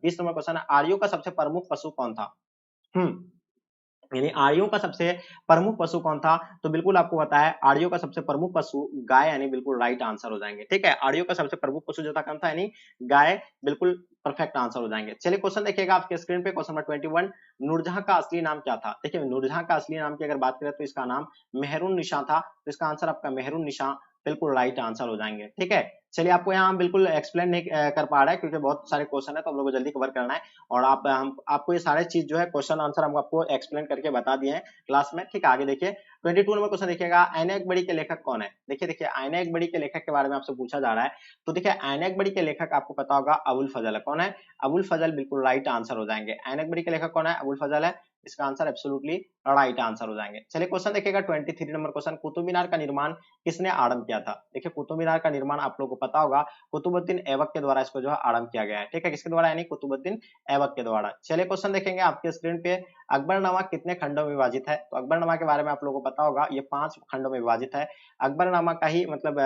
20 नंबर क्वेश्चन है, आर्यों का सबसे प्रमुख पशु कौन था? यानी आर्यों का सबसे प्रमुख पशु कौन था? तो बिल्कुल आपको पता है आर्यों का सबसे प्रमुख पशु गाय यानी बिल्कुल राइट आंसर हो जाएंगे। ठीक है, आर्यों का सबसे प्रमुख पशु जो था कौन था यानी गाय, बिल्कुल परफेक्ट आंसर हो जाएंगे। चलिए क्वेश्चन देखिएगा आपके स्क्रीन पे, क्वेश्चन नंबर 21, नूरजहां का असली नाम क्या था? देखिए नूरजहां का असली नाम की अगर बात करें तो इसका नाम मेहरुन निशा था, तो इसका आंसर आपका मेहरुन निशा बिल्कुल राइट आंसर हो जाएंगे। ठीक है, चलिए आपको यहाँ बिल्कुल एक्सप्लेन नहीं कर पा रहा है क्योंकि बहुत सारे क्वेश्चन है तो हम लोग को जल्दी कवर करना है, और हम आपको ये सारे चीज जो है क्वेश्चन आंसर हम आपको एक्सप्लेन करके बता दिए हैं क्लास में। ठीक है, आगे देखिए 22 नंबर क्वेश्चन देखिएगा, आईना अकबरी के लेखक कौन है? देखिए आईना अकबरी के लेखक के बारे में आपसे पूछा जा रहा है, तो देखिए आईना अकबरी के लेखक आपको पता होगा अबुल फजल है। कौन है? अबुल फजल बिल्कुल राइट आंसर हो जाएंगे। आईना अकबरी के लेखक कौन है? अबुल फजल है, इसका आंसर एब्सोल्युटली राइट आंसर हो जाएंगे। चलिए क्वेश्चन देखिएगा 23 नंबर क्वेश्चन, कुतुब मीनार का निर्माण किसने आरंभ किया था? देखिए कुतुब मीनार का निर्माण आप लोगों को पता होगा कुतुबुद्दीन ऐबक के द्वारा इसको जो है आरंभ किया गया है। ठीक है, किसके द्वारा? यानी कुतुबुद्दीन ऐबक के द्वारा। चलिए क्वेश्चन देखेंगे आपके स्क्रीन पे, अकबरनामा कितने खंडों में विभाजित है? तो अकबरनामा के बारे में आप लोगों को पता होगा ये 5 खंडों में विभाजित है। अकबरनामा का ही मतलब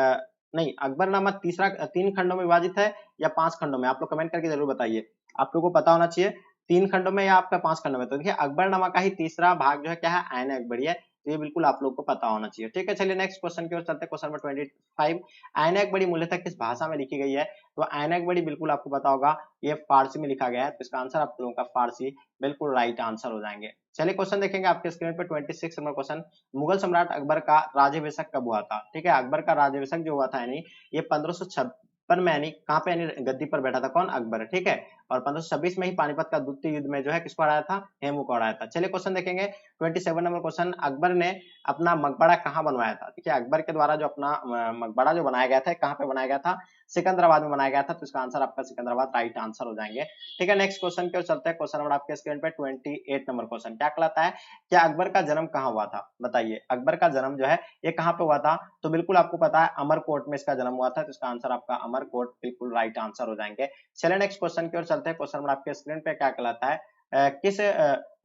नहीं, अकबरनामा 3 खंडों में विभाजित है या 5 खंडों में? आप लोग कमेंट करके जरूर बताइए, आप लोगों को पता होना चाहिए 3 खंडों में या आपका 5 खंडों में। तो देखिए अकबरनामा का ही तीसरा भाग जो है क्या है? आईना अकबरी है, तो ये बिल्कुल आप लोग को पता होना चाहिए। ठीक है, चलिए नेक्स्ट क्वेश्चन की ओर चलते हैं, क्वेश्चन नंबर 25, आईना अकबरी मूलतः किस भाषा में लिखी गई है? तो आईना अकबरी बिल्कुल आपको पता होगा ये फारसी में लिखा गया है, तो इसका आंसर आप लोगों का फारसी बिल्कुल राइट आंसर हो जाएंगे। चलिए क्वेश्चन देखेंगे आपके स्क्रीन पे 26 नंबर क्वेश्चन, मुगल सम्राट अकबर का राज्याभिषेक कब हुआ था? ठीक है, अकबर का राज्याभिषेक जो हुआ था यानी ये 1556 में, यानी कहाँ पे, यानी गद्दी पर बैठा था कौन? अकबर। ठीक है, और 1526 में ही पानीपत का द्वितीय युद्ध में जो है किसको हराया था? हेमू को हराया था। चलिए क्वेश्चन देखेंगे 27 नंबर क्वेश्चन, अकबर ने अपना मकबरा कहाँ बनवाया था? देखिए अकबर के द्वारा जो अपना मकबरा जो बनाया गया था कहाँ पे बनाया गया था? सिकंदराबाद में बनाया गया था, तो इसका आंसर आपका सिकंदराबाद राइट आंसर हो जाएंगे। ठीक है, नेक्स्ट क्वेश्चन की ओर चलते हैं, क्वेश्चन नंबर आपके स्क्रीन पे 28 नंबर क्वेश्चन क्या कहलाता है? क्या अकबर का जन्म कहाँ हुआ था? बताइए अकबर का जन्म जो है ये कहाँ पे हुआ था? तो बिल्कुल आपको पता है अमरकोट में इसका जन्म हुआ था, तो इसका आंसर आपका अमरकोट बिल्कुल राइट आंसर हो जाएंगे। चलिए नेक्स्ट क्वेश्चन की ओर चलते हैं, क्वेश्चन नंबर आपके स्क्रीन पे क्या कहलाता है? किस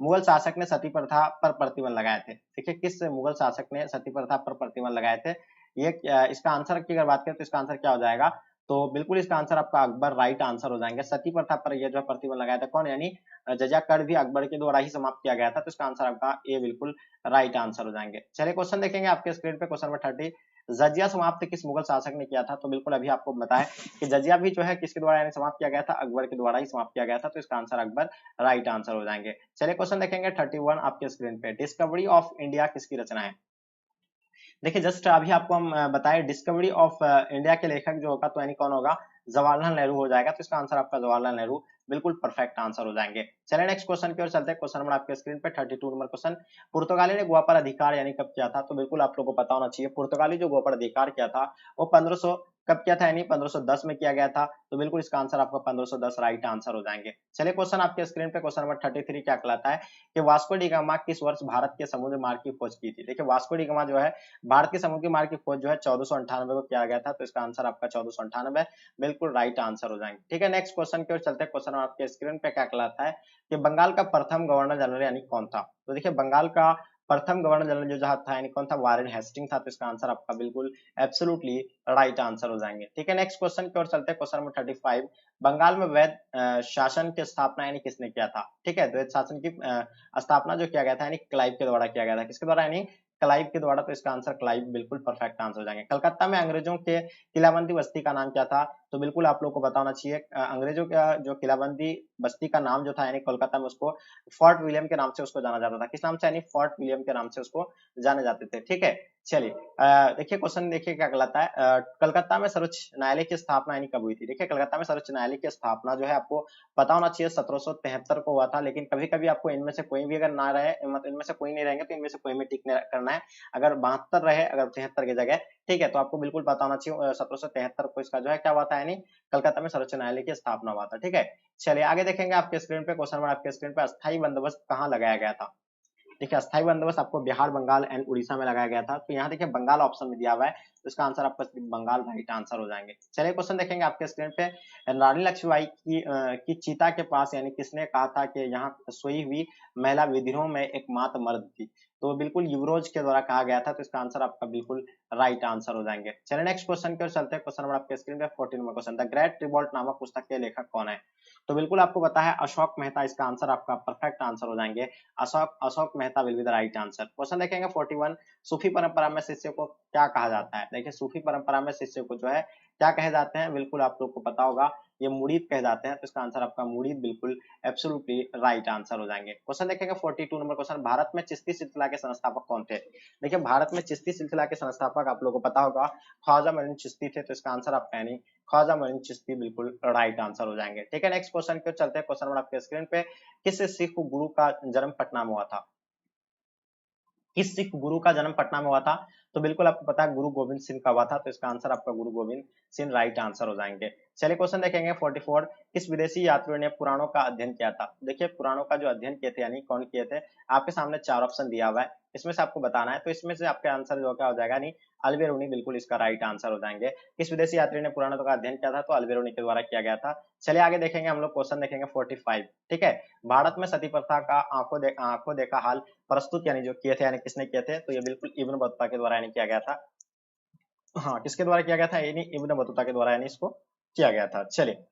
मुगल शासक ने सती प्रथा पर प्रतिबंध लगाए थे? देखिए किस मुगल शासक ने सती प्रथा पर प्रतिबंध लगाए थे? ये इसका आंसर की अगर बात करें तो इसका आंसर क्या हो जाएगा? तो बिल्कुल इसका आंसर आपका अकबर राइट आंसर हो जाएंगे। सती प्रथा पर यह जो प्रतिबंध लगाया था कौन? यानी जजिया कर भी अकबर के द्वारा ही समाप्त किया गया था, तो इसका आंसर आपका ए बिल्कुल राइट आंसर हो जाएंगे। चलिए क्वेश्चन देखेंगे आपके स्क्रीन पे, क्वेश्चन नंबर 30, जजिया समाप्त किस मुगल शासक ने किया था? तो बिल्कुल अभी आपको बताया कि जजिया भी जो है किसके द्वारा यानी समाप्त किया गया था? अकबर के द्वारा ही समाप्त किया गया था, तो इसका आंसर अकबर राइट आंसर हो जाएंगे। चलिए क्वेश्चन देखेंगे 31 आपके स्क्रीन पे, डिस्कवरी ऑफ इंडिया किसकी रचना है? देखिए जस्ट अभी आपको हम बताए डिस्कवरी ऑफ इंडिया के लेखक जो होगा तो यानी कौन होगा? जवाहरलाल नेहरू हो जाएगा, तो इसका आंसर आपका जवाहरलाल नेहरू बिल्कुल परफेक्ट आंसर हो जाएंगे। चलिए नेक्स्ट क्वेश्चन की ओर चलते हैं, क्वेश्चन नंबर आपके स्क्रीन पे 32 नंबर क्वेश्चन, पुर्तगाली ने गोवा पर अधिकार यानी कब किया था? तो बिल्कुल आप लोगों को पता होना चाहिए पुर्तगाली जो गोवा पर अधिकार किया था वो 1500 कब किया था? यानी 1510 में किया गया था, तो बिल्कुल इसका आंसर आपका 1510 राइट आंसर हो जाएंगे। चलिए क्वेश्चन आपके स्क्रीन पे, क्वेश्चन नंबर 33 क्या कहलाता है? कि वास्को डी गामा किस वर्ष भारत के समुद्र मार्ग की खोज की थी? देखिए वास्को डी गामा जो है भारत के समुद्री मार्ग की खोज जो है 1498 को किया गया था, तो इसका आंसर आपका 1498 बिल्कुल राइट आंसर हो जाएंगे। ठीक है, नेक्स्ट क्वेश्चन की ओर चलते हैं, क्वेश्चन आपके स्क्रीन पे क्या कहलाता है? कि बंगाल का प्रथम गवर्नर जनरल यानी कौन था? तो देखिए बंगाल का प्रथम गवर्नर जनरल जो था यानी कौन था? वारेन हेस्टिंग था, तो इसका आंसर आपका बिल्कुल एब्सोल्युटली राइट आंसर हो जाएंगे। ठीक है, नेक्स्ट क्वेश्चन की ओर चलते हैं, क्वेश्चन नंबर 35, बंगाल में वैध शासन की स्थापना यानी किसने किया था? ठीक है, वैध शासन की स्थापना जो किया गया था यानी क्लाइव के द्वारा किया गया था। किसके द्वारा? यानी क्लाइव के द्वारा, तो इसका आंसर क्लाइव बिल्कुल परफेक्ट आंसर हो जाएंगे। कलकत्ता में अंग्रेजों के किलाबंदी बस्ती का नाम क्या था? तो बिल्कुल आप लोग को बताना चाहिए अंग्रेजों का जो किलाबंदी बस्ती का नाम जो था यानी कोलकाता में उसको फोर्ट विलियम के नाम से उसको जाना जाता था। किस नाम से? यानी फोर्ट विलियम के नाम से उसको जाने जाते थे। ठीक है, चलिए देखिए क्वेश्चन देखिए क्या कहलाता है? कलकत्ता में सर्वोच्च न्यायालय की स्थापना यानी कब हुई थी? देखिए कलकत्ता में सर्वोच्च न्यायालय की स्थापना जो है आपको पता होना चाहिए 1773 को हुआ था, लेकिन कभी कभी आपको इनमें से कोई भी अगर ना रहे, मतलब इनमें से कोई नहीं रहेंगे तो इनमें से कोई में टिक करना है। अगर 72 रहे, अगर 73 की जगह, ठीक है, तो आपको बिल्कुल पता होना चाहिए 1773 को इसका जो है क्या हुआ था? यानी कलकत्ता में सर्वोच्च न्यायालय की स्थापना हुआ था। ठीक है, चलिए आगे देखेंगे आपके स्क्रीन पे, क्वेश्चन नंबर आपके स्क्रीन पे, अस्थायी बंदोबस्त कहाँ लगाया गया था? देखिए अस्थायी बंदोबस्त आपको बिहार, बंगाल एंड उड़ीसा में लगाया गया था, तो यहाँ देखिए बंगाल ऑप्शन में दिया हुआ है, तो इसका आंसर आपका बंगाल राइट आंसर हो जाएंगे। चलिए क्वेश्चन देखेंगे आपके स्क्रीन पे, रानी लक्ष्मीबाई की चीता के पास यानी किसने कहा था कि यहाँ सोई हुई महिला विद्रोह में एकमात्र मर्द थी? तो बिल्कुल यूरोज के द्वारा कहा गया था, तो इसका आंसर आपका बिल्कुल राइट आंसर हो जाएंगे। चलिए नेक्स्ट क्वेश्चन की ओर चलते हैं। क्वेश्चन नंबर आपके स्क्रीन पे 14 number question, the great revolt नामक पुस्तक के लेखक कौन है? तो बिल्कुल आपको पता है अशोक मेहता, इसका आंसर आपका परफेक्ट आंसर हो जाएंगे। Ashok Mehta will be the right answer. Question देखेंगे 41, सूफी परंपरा में शिष्य को क्या कहा जाता है? देखिए सूफी परंपरा में शिष्य को जो है क्या कहे जाते हैं, बिल्कुल आप लोग को पता होगा, ये मुरीद कहे जाते हैं, तो इसका आंसर आपका मुरीद बिल्कुल एब्सोल्युटली राइट आंसर हो जाएंगे। क्वेश्चन देखेंगे 42 नंबर क्वेश्चन, भारत में चिश्ती सिलसिला के संस्थापक कौन थे? देखिए भारत में चिश्ती सिलसिला के संस्थापक आप लोगों को पता होगा ख्वाजा मोइन चिश्ती थे, तो इसका आंसर आपका यानी ख्वाजा मोइन चिश्ती बिल्कुल राइट आंसर हो जाएंगे। ठीक है नेक्स्ट क्वेश्चन की ओर चलते हैं। क्वेश्चन नंबर आपके स्क्रीन पे, किस सिख गुरु का जन्म पटना में हुआ था? किस सिख गुरु का जन्म पटना में हुआ था? तो बिल्कुल आपको पता है गुरु गोविंद सिंह का हुआ था, तो इसका आंसर आपका गुरु गोविंद सिंह राइट आंसर हो जाएंगे। चलिए क्वेश्चन देखेंगे 44, किस विदेशी यात्रियों ने पुराणों का अध्ययन किया था? देखिए पुराणों का जो अध्ययन किए थे यानी कौन किए थे, आपके सामने 4 ऑप्शन दिया हुआ है, इसमें से आपको बताना है, तो इसमें से आपका आंसर जो क्या हो जाएगा, नहीं अल्बेरुनी बिल्कुल इसका राइट आंसर हो जाएंगे। किस विदेशी यात्री ने पुराणों का अध्ययन किया था? तो अल्बेरुनी के द्वारा किया गया था। चलिए आगे देखेंगे हम लोग, क्वेश्चन देखेंगे 45। ठीक है, भारत में सती प्रथा का आंखों देखा हाल प्रस्तुत यानी जो किए थे, यानी किसने किए थे? तो ये बिल्कुल इब्न बतूता के द्वारा यानी किया गया था। हाँ किसके द्वारा किया गया था? यानी इब्न बतूता के द्वारा यानी इसको किया गया था। चलिए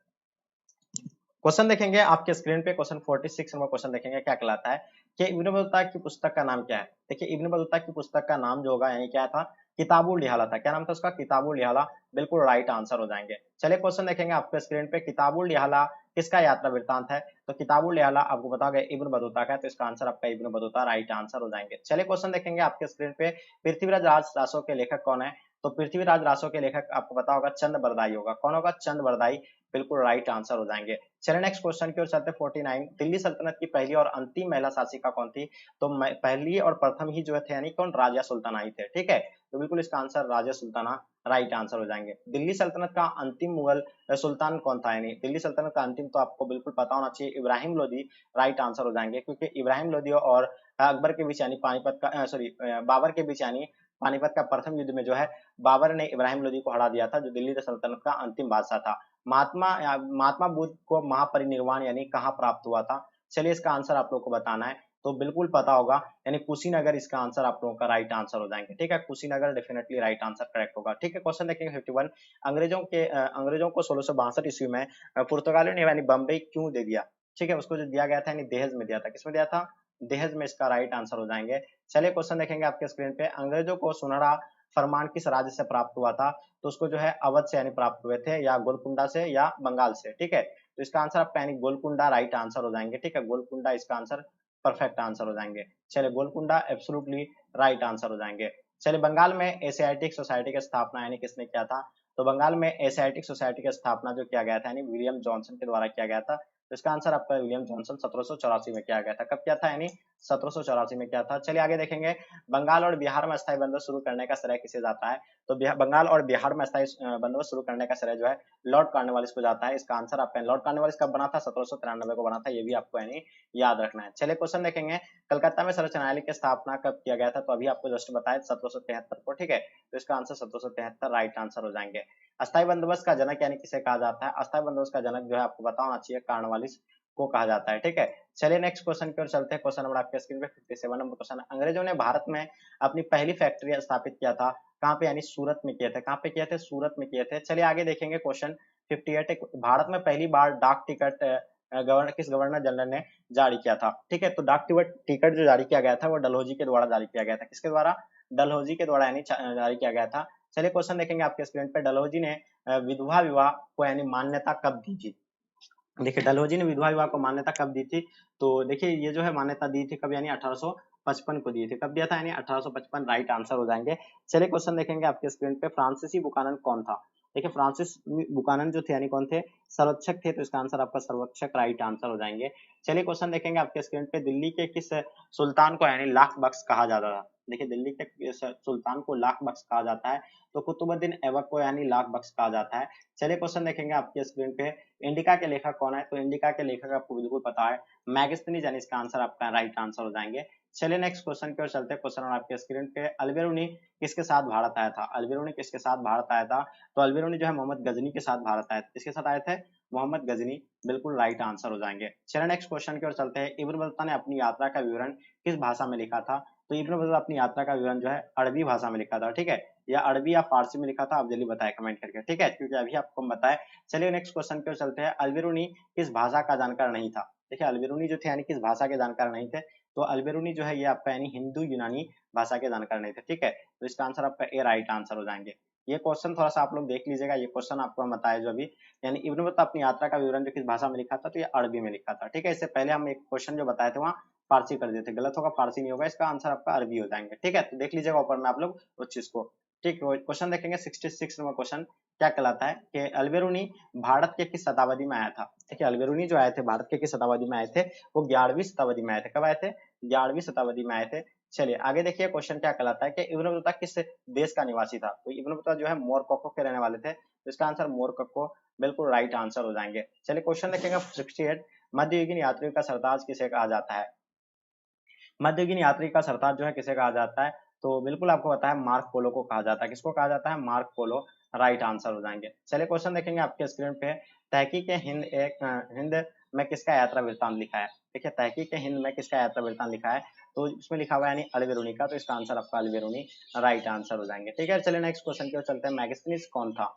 क्वेश्चन देखेंगे आपके स्क्रीन पे, क्वेश्चन 46 नंबर क्वेश्चन देखेंगे क्या कहलाता है कि इब्न बतूता की पुस्तक का नाम क्या है? देखिए इब्न बतूता की पुस्तक का नाम जो होगा यानी क्या था, किताबुल रिहाला था। क्या नाम था उसका? किताबुल रिहाला बिल्कुल राइट आंसर हो जाएंगे। चलिए क्वेश्चन देखेंगे आपके स्क्रीन पे, किताबुल रिहाला किसका यात्रा वृत्तांत है? तो किताबुल रिहाला आपको बता गए इब्न बतूता का, तो इसका आंसर आपका इब्न बतूता राइट आंसर हो जाएंगे। चलिए क्वेश्चन देखेंगे आपके स्क्रीन पे, पृथ्वीराज रासो के लेखक कौन है? तो पृथ्वीराज रासो के लेखक आपको पता होगा चंद बरदाई होगा। कौन होगा? चंद बरदाई बिल्कुल राइट आंसर हो जाएंगे। चलिए नेक्स्ट क्वेश्चन की ओर चलते हैं 49, दिल्ली सल्तनत की पहली और अंतिम महिला शासिका कौन थी? तो पहली और प्रथम ही जो थे यानी कौन? राजिया सुल्ताना ही थे। ठीक है, तो बिल्कुल इसका आंसर राजिया सुल्ताना राइट आंसर हो जाएंगे। दिल्ली सल्तनत का अंतिम मुगल सुल्तान कौन था? यानी दिल्ली सल्तनत का अंतिम तो आपको बिल्कुल पता होना चाहिए, इब्राहिम लोदी राइट आंसर हो जाएंगे, क्योंकि इब्राहिम लोदी और अकबर के बीच यानी पानीपत का सॉरी बाबर के बीच यानी पानीपत का प्रथम युद्ध में जो है बाबर ने इब्राहिम लोदी को हरा दिया था, जो दिल्ली सल्तनत का अंतिम बादशाह था। महात्मा बुद्ध को महापरिनिर्वाण यानी कहाँ प्राप्त हुआ था? चलिए इसका आंसर आप लोग को बताना है, तो बिल्कुल पता होगा यानी कुशीनगर इसका आंसर आप लोगों का राइट आंसर हो जाएंगे। ठीक है, Kushinagar definitely right answer correct होगा। ठीक है, क्वेश्चन देखेंगे 51, अंग्रेजों को 1662 ईस्वी में पुर्तगालियों ने यानी बम्बई क्यों दे दिया? ठीक है, उसको जो दिया गया था यानी दहेज में दिया था। किसमें दिया था? दहेज में इसका राइट आंसर हो जाएंगे। चलिए क्वेश्चन देखेंगे आपके स्क्रीन पे, अंग्रेजों को सुनहरा फरमान किस राज्य से प्राप्त हुआ था? तो उसको जो है अवध से यानी प्राप्त हुए थे, या गोलकुंडा से, या बंगाल से। ठीक है, तो इसका आंसर आपका यानी गोलकुंडा राइट आंसर हो जाएंगे। ठीक है, गोलकुंडा इसका आंसर परफेक्ट आंसर हो जाएंगे। चलिए गोलकुंडा एब्सोल्युटली राइट आंसर हो जाएंगे। चलिए बंगाल में एशियाटिक सोसाइटी की स्थापना यानी किसने किया था? तो बंगाल में एशियाटिक सोसाइटी की स्थापना जो किया गया था यानी विलियम जॉनसन के द्वारा किया गया था, तो इसका आंसर आपका विलियम जॉनसन 1784 में किया गया था। कब किया था? यानी 1784 में किया था। चलिए आगे देखेंगे, बंगाल और बिहार में अस्थायी बंदोबस्त शुरू करने का श्रेय किसे जाता है? तो बंगाल और बिहार में अस्थायी बंदोबस्त शुरू करने का श्रेय जो है लॉर्ड कॉर्नवालिस को जाता है। इसका आंसर आपका लॉर्ड कॉर्नवालिस कब बना था? 1793 को बना था, ये भी आपको यानी याद रखना है। चलिए क्वेश्चन देखेंगे, कलकत्ता में सर्वोच्च न्यायालय की स्थापना कब किया गया था? तो अभी आपको जस्ट बताया 1773 को। ठीक है, तो इसका आंसर 1773 राइट आंसर हो जाएंगे। अस्थायी बंदोबस्त का जनक यानी किसे कहा जाता है? अस्थायी बंदोबस्त का जनक जो है आपको पता होना चाहिए कॉर्नवालिस को कहा जाता है। ठीक है, चलिए नेक्स्ट क्वेश्चन की ओर चलते हैं। क्वेश्चन नंबर आपके स्क्रीन पे 57 नंबर क्वेश्चन, अंग्रेजों ने भारत में अपनी पहली फैक्ट्री स्थापित किया था कहाँ पे? यानी सूरत में किए थे। कहाँ पे किए थे? सूरत में किए थे। चलिए आगे देखेंगे क्वेश्चन 58, भारत में पहली बार डाक टिकट किस गवर्नर जनरल ने जारी किया था? ठीक है, तो डाक टिकट जो जारी किया गया था वो डलहौजी के द्वारा जारी किया गया था। किसके द्वारा? डलहौजी के द्वारा यानी जारी किया गया था। चलिए क्वेश्चन देखेंगे आपके स्क्रीन पे, डलहौजी ने विधवा विवाह को यानी मान्यता कब दी थी? देखिए डलहौजी ने विधवा विवाह को मान्यता कब दी थी? तो देखिए ये जो है मान्यता दी थी कब? यानी 1855 को दी थी। कब दिया था? यानी 1855 राइट आंसर हो जाएंगे। चलिए क्वेश्चन देखेंगे आपके स्क्रीन पे, फ्रांसीसी बुकानन कौन था? देखिए फ्रांसिस बुकानन जो थे यानी कौन थे? संरक्षक थे, तो इसका आंसर आपका संरक्षक राइट आंसर हो जाएंगे। चलिए क्वेश्चन देखेंगे आपके स्क्रीन पे, दिल्ली के किस सुल्तान को यानी लाख बख्श कहा जाता था? देखिए दिल्ली के सुल्तान को लाख बख्श कहा जाता है, तो कुतुबुद्दीन ऐबक को यानी लाख बख्श कहा जाता है। चलिए क्वेश्चन देखेंगे आपके स्क्रीन पे, इंडिका के लेखक कौन है? तो इंडिका के लेखक आपको बिल्कुल पता है मैगस्थनीज, यानी इसका आंसर आपका राइट आंसर हो जाएंगे। चलिए नेक्स्ट क्वेश्चन की ओर चलते हैं। क्वेश्चन आपके स्क्रीन पे, अल्बेरुनी किसके साथ भारत आया था? अल्बेरुनी किसके साथ भारत आया था? तो अल्बेरुनी जो है मोहम्मद गजनी के साथ भारत आए थे। किसके साथ आए थे? मोहम्मद गजनी बिल्कुल राइट आंसर हो जाएंगे। चलिए नेक्स्ट क्वेश्चन की ओर चलते हैं। इब्न बतूता ने अपनी यात्रा का विवरण किस भाषा में लिखा था? तो इब्न बतूता अपनी यात्रा का विवरण जो है अरबी भाषा में लिखा था, ठीक है, या अरबी या फारसी में लिखा था, आप जल्दी बताएं कमेंट करके, ठीक है, क्योंकि अभी आपको हम बताएं। चलिए नेक्स्ट क्वेश्चन की ओर चलते हैं। अलबेरुनी किस भाषा का जानकार नहीं था? देखिए अलबेरुनी जो थे यानी किस भाषा के जानकार नहीं थे? तो अलबेरुनी जो है ये आपका यानी हिंदू यूनानी भाषा के जानकार नहीं थे, ठीक है, तो इसका आंसर आपका ए राइट आंसर हो जाएंगे। ये क्वेश्चन थोड़ा सा आप लोग देख लीजिएगा, ये क्वेश्चन आपको हम बताया जो अभी, यानी इब्न बतूता अपनी यात्रा का विवरण जो किस भाषा में लिखा था, तो ये अरबी में लिखा था, ठीक है। इससे पहले हम एक क्वेश्चन जो बताए थे वहाँ फारसी कर देते, गलत होगा, फारसी नहीं होगा, इसका आंसर आपका अरबी हो जाएंगे, ठीक है। तो देख लीजिएगा ऊपर में आप लोग उस चीज को, ठीक है। क्वेश्चन देखेंगे 66 नंबर क्वेश्चन क्या कहलाता है कि अलबेरुनी भारत के किस शताब्दी में आया था? देखिए अलबेरुनी जो आए थे भारत के किस शताब्दी में आए थे? वो 11वीं शताब्दी में आए थे। कब आए थे? 11वीं शताब्दी में आए थे। चलिए आगे देखिए क्वेश्चन क्या कहलाता है कि इब्न बतूता किस देश का निवासी था? तो इब्न बतूता जो है मोरक्को के रहने वाले थे, तो इसका आंसर मोरक्को बिल्कुल राइट आंसर हो जाएंगे। चलिए क्वेश्चन देखेंगे 68। मध्ययुगीन यात्रियों का सरताज किसे कहा जाता है? मध्ययुगीन यात्री का सरताज जो है किसे कहा जाता है? तो बिल्कुल आपको पता है मार्क पोलो को कहा जाता है। किसको कहा जाता है? मार्क पोलो राइट आंसर हो जाएंगे। चलिए क्वेश्चन देखेंगे आपके स्क्रीन पे। तहकीक हिंद हिंद में किसका यात्रा वृत्तांत लिखा है? देखिए तहकीक हिंद में किसका यात्रा वृत्तांत लिखा है? तो इसमें लिखा हुआ है यानी अलबेरुनी का, तो इसका आंसर आपका अलबेरुनी राइट आंसर हो जाएंगे, ठीक है। चलिए नेक्स्ट क्वेश्चन की ओर चलते हैं। मैगस्थनीज कौन था?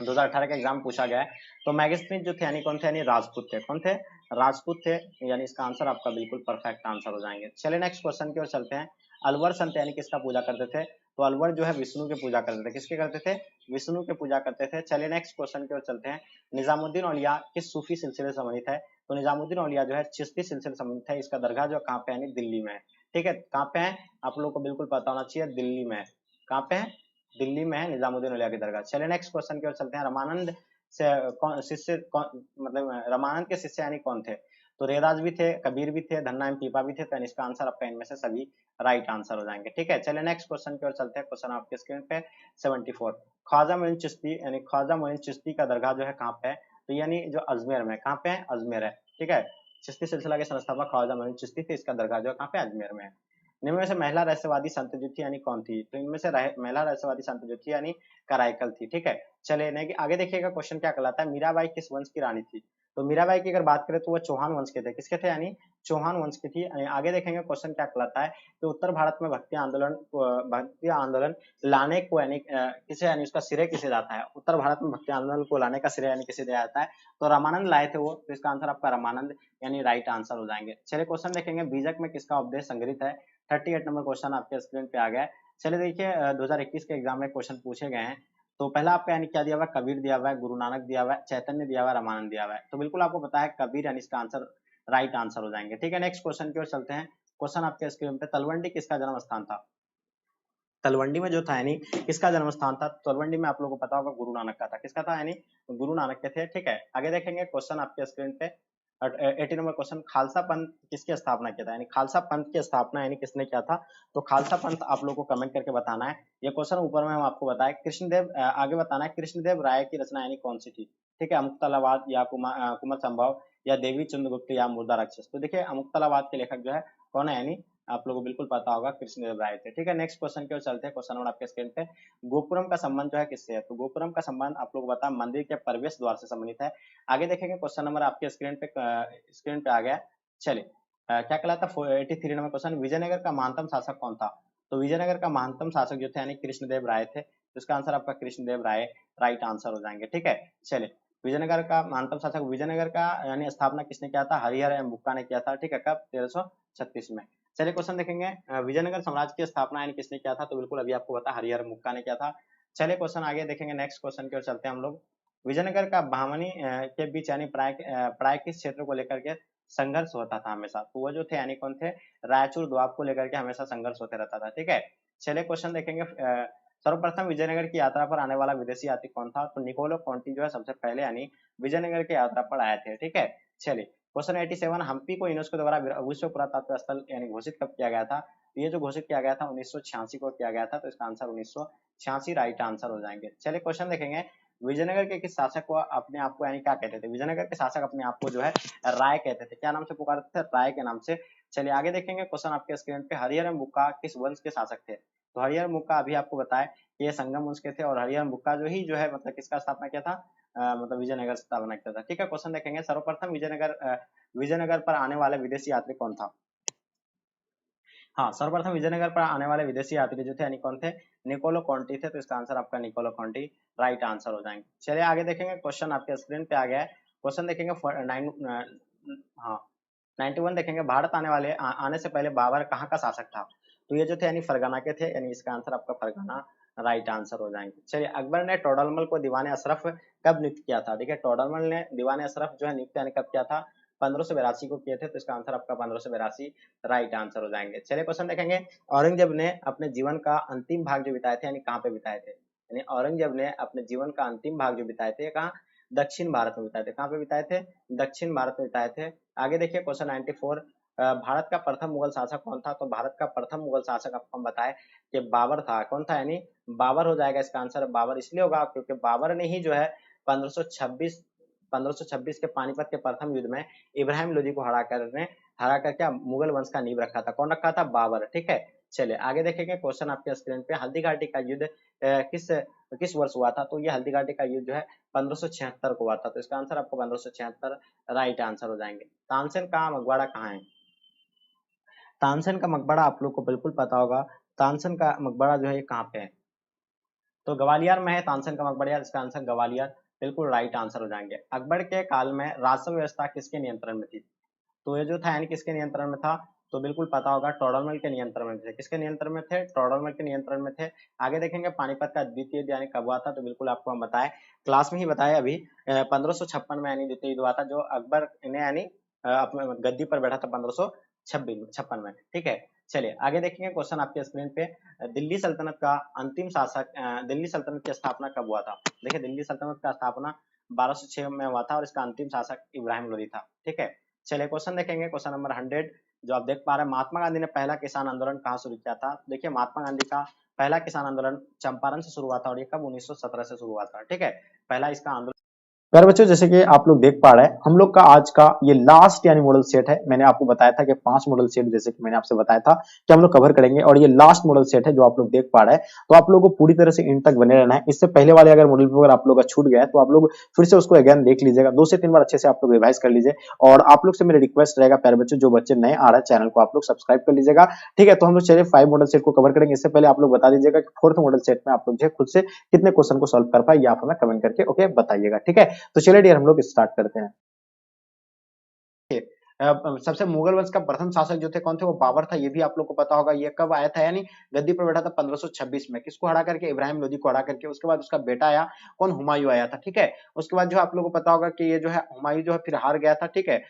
2018 का एग्जाम पूछा गया है। तो मैगस्थनीज जो थे यानी कौन थे? यानी राजपूत थे। कौन थे? राजपूत थे, यानी इसका आंसर आपका बिल्कुल परफेक्ट आंसर हो जाएंगे। चलिए नेक्स्ट क्वेश्चन की ओर चलते हैं। अलवर संत यानी किसका पूजा करते थे? तो अलवर जो है विष्णु की पूजा करते थे। किसके करते थे? विष्णु की पूजा करते थे। चलिए नेक्स्ट क्वेश्चन की ओर चलते हैं। निजामुद्दीन औलिया किस सूफी सिलसिले से संबंधित है? तो निजामुद्दीन औलिया जो है चिश्ती सिलसिले से संबंधित है। इसका दरगाह जो कहाँ पे यानी दिल्ली में है, ठीक है। कहाँ पे है? आप लोगों को बिल्कुल पता होना चाहिए, दिल्ली में है। कहाँ पे है? दिल्ली में है निजामुद्दीन औलिया की दरगाह। चलिए नेक्स्ट क्वेश्चन की ओर चलते हैं। रामानंद से कौन शिष्य कौन, मतलब रामानंद के शिष्य यानी कौन थे? तो रेदास भी थे, कबीर भी थे, धन्ना एवं पीपा भी थे, तो इसका आंसर आपका इनमें से सभी राइट आंसर हो जाएंगे, ठीक है। चलिए नेक्स्ट क्वेश्चन की ओर चलते हैं। क्वेश्चन आपके स्क्रीन पे 74। ख्वाजा मोइन चिश्ती यानी ख्वाजा मोइन चिश्ती का दरगाह जो है कहाँ पे है? तो यानी जो अजमेर में, कहाँ पे है? अजमेर है, ठीक है। चिश्ती सिलसिला के संस्थापक ख्वाजा मोइन चिश्ती थे, इसका दरगाह जो है कहाँ पे? अजमेर में है। निम्न में से महिला रहस्यवादी संत जो थी यानी कौन थी? तो इनमें से महिला रहस्यवादी संत जो थी यानी कराइकल थी, ठीक है। चलिए नहीं आगे देखिएगा क्वेश्चन क्या कहलाता है। मीराबाई किस वंश की रानी थी? तो मीराबाई की अगर बात करें तो वो चौहान वंश के थे। किसके थे? यानी चौहान वंश की थी। आगे देखेंगे क्वेश्चन क्या कहलाता है कि उत्तर भारत में भक्ति आंदोलन लाने को यानी किसे यानी उसका श्रेय किसे जाता है? उत्तर भारत में भक्ति आंदोलन को लाने का श्रेय यानी किसे दिया जाता है? तो रामानंद लाए थे वो, तो इसका आंसर आपका रामानंद यानी राइट आंसर हो जाएंगे। चलिए क्वेश्चन देखेंगे। बीजक में किसका उपदेश संग्रहित है? 38 नंबर क्वेश्चन आपके स्क्रीन पे आ गया है। चलिए देखिए 2021 के एग्जाम में क्वेश्चन पूछे गए हैं। तो पहला आपका यानी क्या दिया हुआ है? कबीर दिया हुआ है, गुरु नानक दिया हुआ है, चैतन्य दिया हुआ है, रामानंद दिया हुआ है। तो बिल्कुल आपको पता है कबीर यानी इसका आंसर राइट आंसर हो जाएंगे, ठीक है। नेक्स्ट क्वेश्चन की ओर चलते हैं। क्वेश्चन आपके स्क्रीन पे। तलवंडी किसका जन्म स्थान था? तलवंडी में जो था यानी किसका जन्म स्थान था? तलवंडी में आप लोगों को पता होगा गुरु नानक का था। किसका था? यानी गुरु नानक के थे, ठीक है। आगे देखेंगे क्वेश्चन आपके स्क्रीन पे। 80 नंबर क्वेश्चन। खालसा पंथ किसकी स्थापना किया था? यानी खालसा पंथ की स्थापना यानी किसने किया था? तो खालसा पंथ आप लोगों को कमेंट करके बताना है। ये क्वेश्चन ऊपर में हम आपको बताए। कृष्णदेव आगे बताना है कृष्णदेव राय की रचना यानी कौन सी थी? ठीक है, अमुक्तलावाद या कुमार संभव या देवी चंद्रगुप्त या मुर्दा राक्षस। तो देखिए अमुक्तलावाद के लेखक जो है कौन है? यानी आप लोगों को बिल्कुल पता होगा कृष्णदेव राय थे, ठीक है। नेक्स्ट क्वेश्चन की ओर चलते हैं। क्वेश्चन नंबर आपके स्क्रीन पे। गोपुरम का संबंध जो है किससे है? तो गोपुरम का संबंध आप लोग बता मंदिर के प्रवेश द्वार से संबंधित है। आगे देखेंगे क्वेश्चन नंबर आपके स्क्रीन पे आ गया। चलिए क्या कहलाता है 83 नंबर क्वेश्चन। विजयनगर का महानतम शासक कौन था? तो विजयनगर का महानतम शासक जो थे यानी कृष्णदेव राय थे, तो इसका आंसर आपका कृष्णदेव राय राइट आंसर हो जाएंगे, ठीक है। चलिए विजयनगर का महानतम शासक, विजयनगर का यानी स्थापना किसने किया था? हरिहर एवं बुक्का ने किया था, ठीक है। कब? 1336 में। चलिए क्वेश्चन देखेंगे। विजयनगर साम्राज्य की स्थापना यानी किसने किया था? तो बिल्कुल अभी आपको पता हरिहर मुक्का ने किया था। चलिए क्वेश्चन आगे देखेंगे। नेक्स्ट क्वेश्चन की ओर चलते हैं हम लोग। विजयनगर का बहामनी के बीच यानी प्राय किस क्षेत्र को लेकर के संघर्ष होता था हमेशा? तो वो जो थे यानी कौन थे? रायचूर द्वाब को लेकर के हमेशा संघर्ष होते रहता था, ठीक है। चलिए क्वेश्चन देखेंगे। सर्वप्रथम विजयनगर की यात्रा पर आने वाला विदेशी यात्री कौन था? तो निकोलो कॉन्टी जो है सबसे पहले यानी विजयनगर की यात्रा पर आए थे, ठीक है। चलिए क्वेश्चन 87। हम्पी को यूनेस्को द्वारा विश्व पुरातत्व स्थल यानी घोषित कब किया गया था? ये जो घोषित किया गया था 1986 को किया गया था, तो इसका आंसर 1986 राइट आंसर हो जाएंगे। चलिए क्वेश्चन देखेंगे। विजयनगर के किस शासक को अपने आप को यानी क्या कहते थे? विजयनगर के शासक अपने आप को जो है राय कहते थे। क्या नाम से पुकारते थे? राय के नाम से। चलिए आगे देखेंगे क्वेश्चन आपके स्क्रीन पे। हरिहर बुक्का किस वंश के शासक थे? तो हरिहर बुक्का अभी आपको बताया कि ये संगम वंश के थे, और हरिहर बुक्का जो है मतलब किसका स्थापना किया था? मतलब विजयनगर स्थापना किया था। ठीक है, क्वेश्चन देखेंगे, सर्वप्रथम विजयनगर पर आने वाला विदेशी यात्री कौन था? हाँ, सर्वप्रथम विजयनगर पर आने वाले विदेशी यात्री जो थे यानी कौन थे? निकोलो कॉन्टी थे। तो इसका आंसर आपका निकोलो कॉन्टी राइट आंसर हो जाएंगे। चलिए आगे देखेंगे, क्वेश्चन आपके स्क्रीन पे आ गया है। क्वेश्चन देखेंगे 91 देखेंगे, भारत आने से पहले बाबर कहाँ का शासक था? तो ये जो थे यानी फरगना के थे, यानी इसका आंसर आपका फरगना राइट आंसर हो जाएंगे। चलिए, अकबर ने टोडरमल को दीवाने अशरफ कब नियुक्त किया था? देखिए, टोडरमल ने दीवाने अशरफ जो है नियुक्त यानी कब किया था? 1582 को किए थे। तो इसका आंसर आपका 1582 राइट आंसर हो जाएंगे। चलिए क्वेश्चन देखेंगे, औरंगजेब ने अपने जीवन का अंतिम भाग जो बिताए थे यानी कहाँ पे बिताए थे? यानी औरंगजेब ने अपने जीवन का अंतिम भाग जो बिताए थे कहाँ? दक्षिण भारत में बिताए थे। कहाँ पे बिताए थे? दक्षिण भारत में बिताए थे। आगे देखिए क्वेश्चन 94, भारत का प्रथम मुगल शासक कौन था? तो भारत का प्रथम मुगल शासक आपको हम बताए कि बाबर था। कौन था? यानी बाबर हो जाएगा इसका आंसर। बाबर इसलिए होगा क्योंकि बाबर ने ही जो है 1526 के पानीपत के प्रथम युद्ध में इब्राहिम लोदी को हरा कर क्या मुगल वंश का नींव रखा था। कौन रखा था? बाबर। ठीक है, चलिए आगे देखेंगे, क्वेश्चन आपके स्क्रीन पे, हल्दी घाटी का युद्ध किस किस वर्ष हुआ था? तो ये हल्दी घाटी का युद्ध जो है 1576 को हुआ था। तो इसका आंसर आपको 1576 राइट आंसर हो जाएंगे। तानसेन का मकबरा कहाँ है? तानसेन का मकबरा आप लोग को बिल्कुल पता होगा। तानसेन का मकबरा जो है ये कहाँ पे है? तो ग्वालियर में है तानसेन का मकबरा। इसका आंसर ग्वालियर बिल्कुल राइट आंसर हो जाएंगे। अकबर के काल में राजस्व व्यवस्था किसके नियंत्रण में थी? तो ये जो था यानी किसके नियंत्रण में था? तो बिल्कुल पता होगा, टोडरमल के नियंत्रण में थे। किसके नियंत्रण में थे? टोडरमल के नियंत्रण में थे। आगे देखेंगे, पानीपत का द्वितीय युद्ध यानी कब हुआ था? तो बिल्कुल आपको हम बताए, क्लास में ही बताए अभी, 1556 में यानी द्वितीय युद्ध हुआ था, जो अकबर ने यानी अपने गद्दी पर बैठा था 1556 में। ठीक है, चलिए आगे देखेंगे, क्वेश्चन आपके स्क्रीन पे, दिल्ली सल्तनत का अंतिम शासक, दिल्ली सल्तनत की स्थापना कब हुआ था? देखिए, दिल्ली सल्तनत का स्थापना 1206 में हुआ था और इसका अंतिम शासक इब्राहिम लोदी था। ठीक है, चलिए क्वेश्चन देखेंगे, क्वेश्चन नंबर 100 जो आप देख पा रहे हैं, महात्मा गांधी ने पहला किसान आंदोलन कहाँ शुरू किया था? देखिए, महात्मा गांधी का पहला किसान आंदोलन चंपारण से शुरू हुआ था और ये कब? 1917 से शुरू हुआ था। ठीक है, पहला इसका आंदोलन। प्यारे बच्चों, जैसे कि आप लोग देख पा रहे हैं, हम लोग का आज का ये लास्ट यानी मॉडल सेट है। मैंने आपको बताया था कि 5 मॉडल सेट, जैसे कि मैंने आपसे बताया था कि हम लोग कवर करेंगे, और ये लास्ट मॉडल सेट है जो आप लोग देख पा रहे हैं। तो आप लोगों को पूरी तरह से एंड तक बने रहना है। इससे पहले वाले अगर मॉडल पेपर आप लोग का छूट गया है तो आप लोग फिर से उसको अगेन देख लीजिएगा, 2 से 3 बार अच्छे से आप लोग रिवाइज कर लीजिए। और आप लोग से मेरी रिक्वेस्ट रहेगा प्यारे बच्चों, जो बच्चे नए आ रहे हैं चैनल को आप लोग सब्सक्राइब कर लीजिएगा। ठीक है, तो हम लोग चलिए 5 मॉडल सेट को कवर करेंगे। इससे पहले आप लोग बता दीजिएगा कि 4th मॉडल सेट में आप लोग जो है खुद से कितने क्वेश्चन को सॉल्व कर पाए, ये आप हमें कमेंट करके ओके बताइएगा। ठीक है, तो चलिए डियर, हम लोग स्टार्ट करते हैं। सबसे मुगल वंश का प्रथम शासक जो थे कौन थे? वो बाबर था। ये भी आप लोग को पता होगा। ये कब आया था? यानी गद्दी पर बैठा था 1526 में। किसको हरा करके? इब्राहिम लोदी को हरा करके। उसके बाद उसका बेटा आया, कौन? हुमायूं आया था। ठीक है, उसके बाद जो आप लोगों को पता होगा कि ये जो है हुमायूं जो है फिर हार गया था। ठीक है,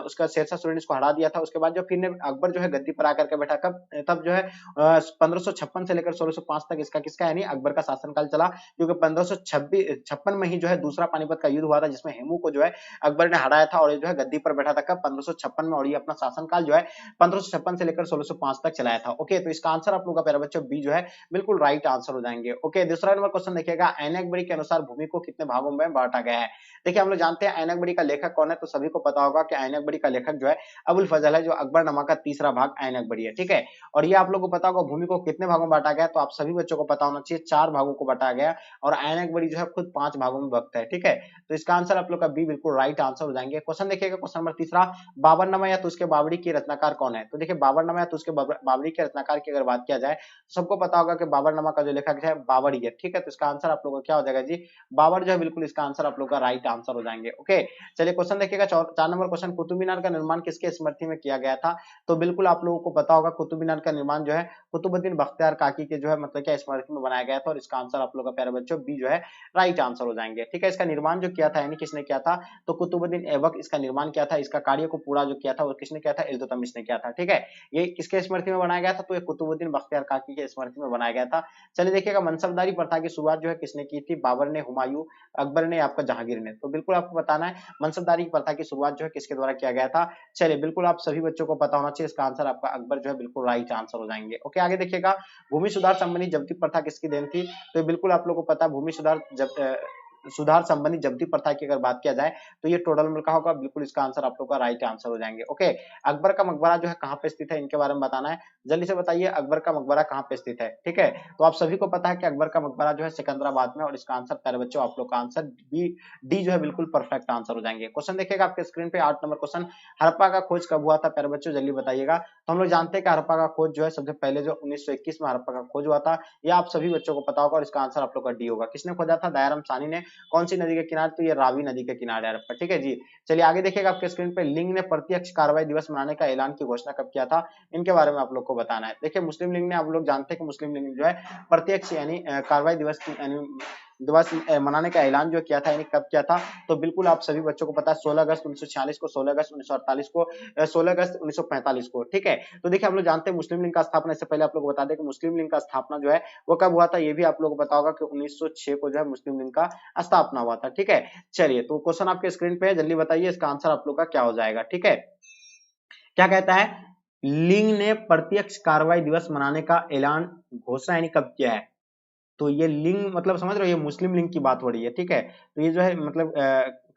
उसका शेरशाह सूरी ने इसको हरा दिया था। उसके बाद जो फिर ने अकबर जो है गद्दी पर आकर के बैठा, कब? तब जो है 1556 से लेकर 1605 तक इसका किसका यानी अकबर का शासनकाल चला। क्योंकि 1556 में ही जो है दूसरा पानीपत का युद्ध हुआ था, जिसमें हेमू को जो है अकबर ने हराया था और ये जो है गद्दी पर बैठा था। कब? 1556 में। और ये अपना शासनकाल जो है 1556 से लेकर 1605 तक चलाया था। ओके, तो इसका आंसर आप लोग का प्यारे बच्चों बी जो है बिल्कुल राइट आंसर हो जाएंगे। ओके, दूसरा नंबर क्वेश्चन देखिएगा, ऐनक बड़ी के अनुसार भूमि को कितने भागों में बांटा गया है? देखिए, हम लोग जानते हैं ऐनक बड़ी का लेखक कौन है, तो सभी को पता होगा कि ऐनक बड़ी का लेखक जो है अबुल फजल है, जो अकबरनामा का तीसरा भाग ऐनक बड़ी है। ठीक है, और ये आप लोग को पता होगा भूमि को कितने भागों में बांटा गया, तो आप सभी बच्चों को पता होना चाहिए 4 भागों को बांटा गया, और ऐनक बड़ी जो है खुद 5 भागों में विभक्त है। ठीक है, तो इसका आंसर आप लोग का बी बिल्कुल राइट आंसर हो जाएंगे। क्वेश्चन देखिएगा, क्वेश्चन नंबर तीसरा, बाबरनामा या तुस्के बावड़ी के रचनाकार कौन है? तो देखिए, बाबरनामा या तुस्के बावड़ी के रचनाकार की अगर बात किया जाए तो सबको पता होगा कि बाबरनामा का जो लेखक है बाबर ही है। ठीक है, तो इसका आंसर आप लोगों का क्या हो जाएगा जी? बाबर जो है बिल्कुल इसका आंसर आप लोग का राइट आंसर हो जाएंगे। ओके, चलिए क्वेश्चन देखिएगा, 4 नंबर क्वेश्चन, कुतुब मीनार का निर्माण किसके स्मृति में किया गया था? तो बिल्कुल आप लोगों को पता होगा कुतुब मीनार का निर्माण जो है कुतुबुद्दीन बख्तियार काकी के जो है मतलब क्या स्मृति में बनाया गया था, और इसका आंसर आप लोग का प्यारे बच्चों बी जो है राइट आंसर हो जाएंगे। ठीक है, इसका निर्माण जो किया था यानी किसने किया था? तो कुतुबुद्दीन ऐबक इसका निर्माण किया था। इसका कार्य को पूरा जो किया था वो किसने किया था? इल्तुतमिश ने किया था। ठीक है, ये किसके स्मृति में बनाया गया था? तो ये कुतुबुद्दीन बख्तियार काकी के स्मृति में बनाया गया था। चलिए देखिएगा, मनसबदारी प्रथा की शुरुआत जो है किसने की थी? बाबर ने, हुमायूं, अकबर ने, आपका जहांगीर ने। तो बिल्कुल आपको बताना है मनसबदारी प्रथा की शुरुआत जो है किसके द्वारा किया गया था। चलिए, बिल्कुल आप सभी बच्चों को पता होना चाहिए, इसका आंसर आपका अकबर जो है बिल्कुल राइट आंसर हो जाएंगे। ओके, आगे देखिएगा, भूमि सुधार संबंधी जब्ती प्रथा किसकी देन थी? तो बिल्कुल आप लोग को पता, भूमि सुधार सुधार संबंधी जब्ती प्रथा की अगर बात किया जाए तो ये टोडर मल का होगा, बिल्कुल इसका आंसर आप लोग का राइट आंसर हो जाएंगे। ओके, अकबर का मकबरा जो है कहाँ पे स्थित है, इनके बारे में बताना है। जल्दी से बताइए अकबर का मकबरा कहाँ पे स्थित है। ठीक है, तो आप सभी को पता है कि अकबर का मकबरा जो है सिकंदराबाद में, और इसका आंसर प्यारे बच्चों आप लोग का आंसर डी जो है बिल्कुल परफेक्ट आंसर हो जाएंगे। क्वेश्चन देखिएगा आपके स्क्रीन पे 8 नंबर क्वेश्चन, हड़प्पा का खोज कब हुआ था प्यारे बच्चों, जल्दी बताइएगा। तो हम लोग जानते हैं कि हड़प्पा का खोज जो है सबसे पहले जो 1921 में हड़प्पा का खोज हुआ था, यह आप सभी बच्चों को पता होगा, और इसका आंसर आप लोग का डी होगा। किसने खोजा था, दयाराम साहनी ने। कौन सी नदी के किनारे, तो ये रावी नदी के किनारे हड़प्पा। ठीक है जी, चलिए आगे देखिएगा आपके स्क्रीन पे, लिंग ने प्रत्यक्ष कार्रवाई दिवस मनाने का ऐलान की घोषणा कब किया था, इनके बारे में आप लोग को बताना है। देखिए मुस्लिम लीग ने, आप लोग जानते हैं कि मुस्लिम लीग जो है प्रत्यक्ष यानी कार्रवाई दिवस दिवस मनाने का ऐलान जो किया था, यानी कब किया था, तो बिल्कुल आप सभी बच्चों को पता है 16 अगस्त 1946 को, 16 अगस्त 1948 को, 16 अगस्त 1945 को। ठीक है, तो देखिए हम लोग जानते हैं मुस्लिम लीग का स्थापना, इससे पहले आप लोग को बता दें कि मुस्लिम लीग का स्थापना जो है वो कब हुआ था, ये भी आप लोग को पता होगा कि 1906 को जो है मुस्लिम लीग का स्थापना हुआ था। ठीक है, चलिए तो क्वेश्चन आपके स्क्रीन पे है, जल्दी बताइए इसका आंसर आप लोग का क्या हो जाएगा। ठीक है, क्या कहता है, लीग ने प्रत्यक्ष कार्रवाई दिवस मनाने का ऐलान घोषणा यानी कब किया है, तो ये लिंग मतलब समझ रहे हो, ये मुस्लिम लिंग की बात हो रही है। ठीक है, तो ये जो है मतलब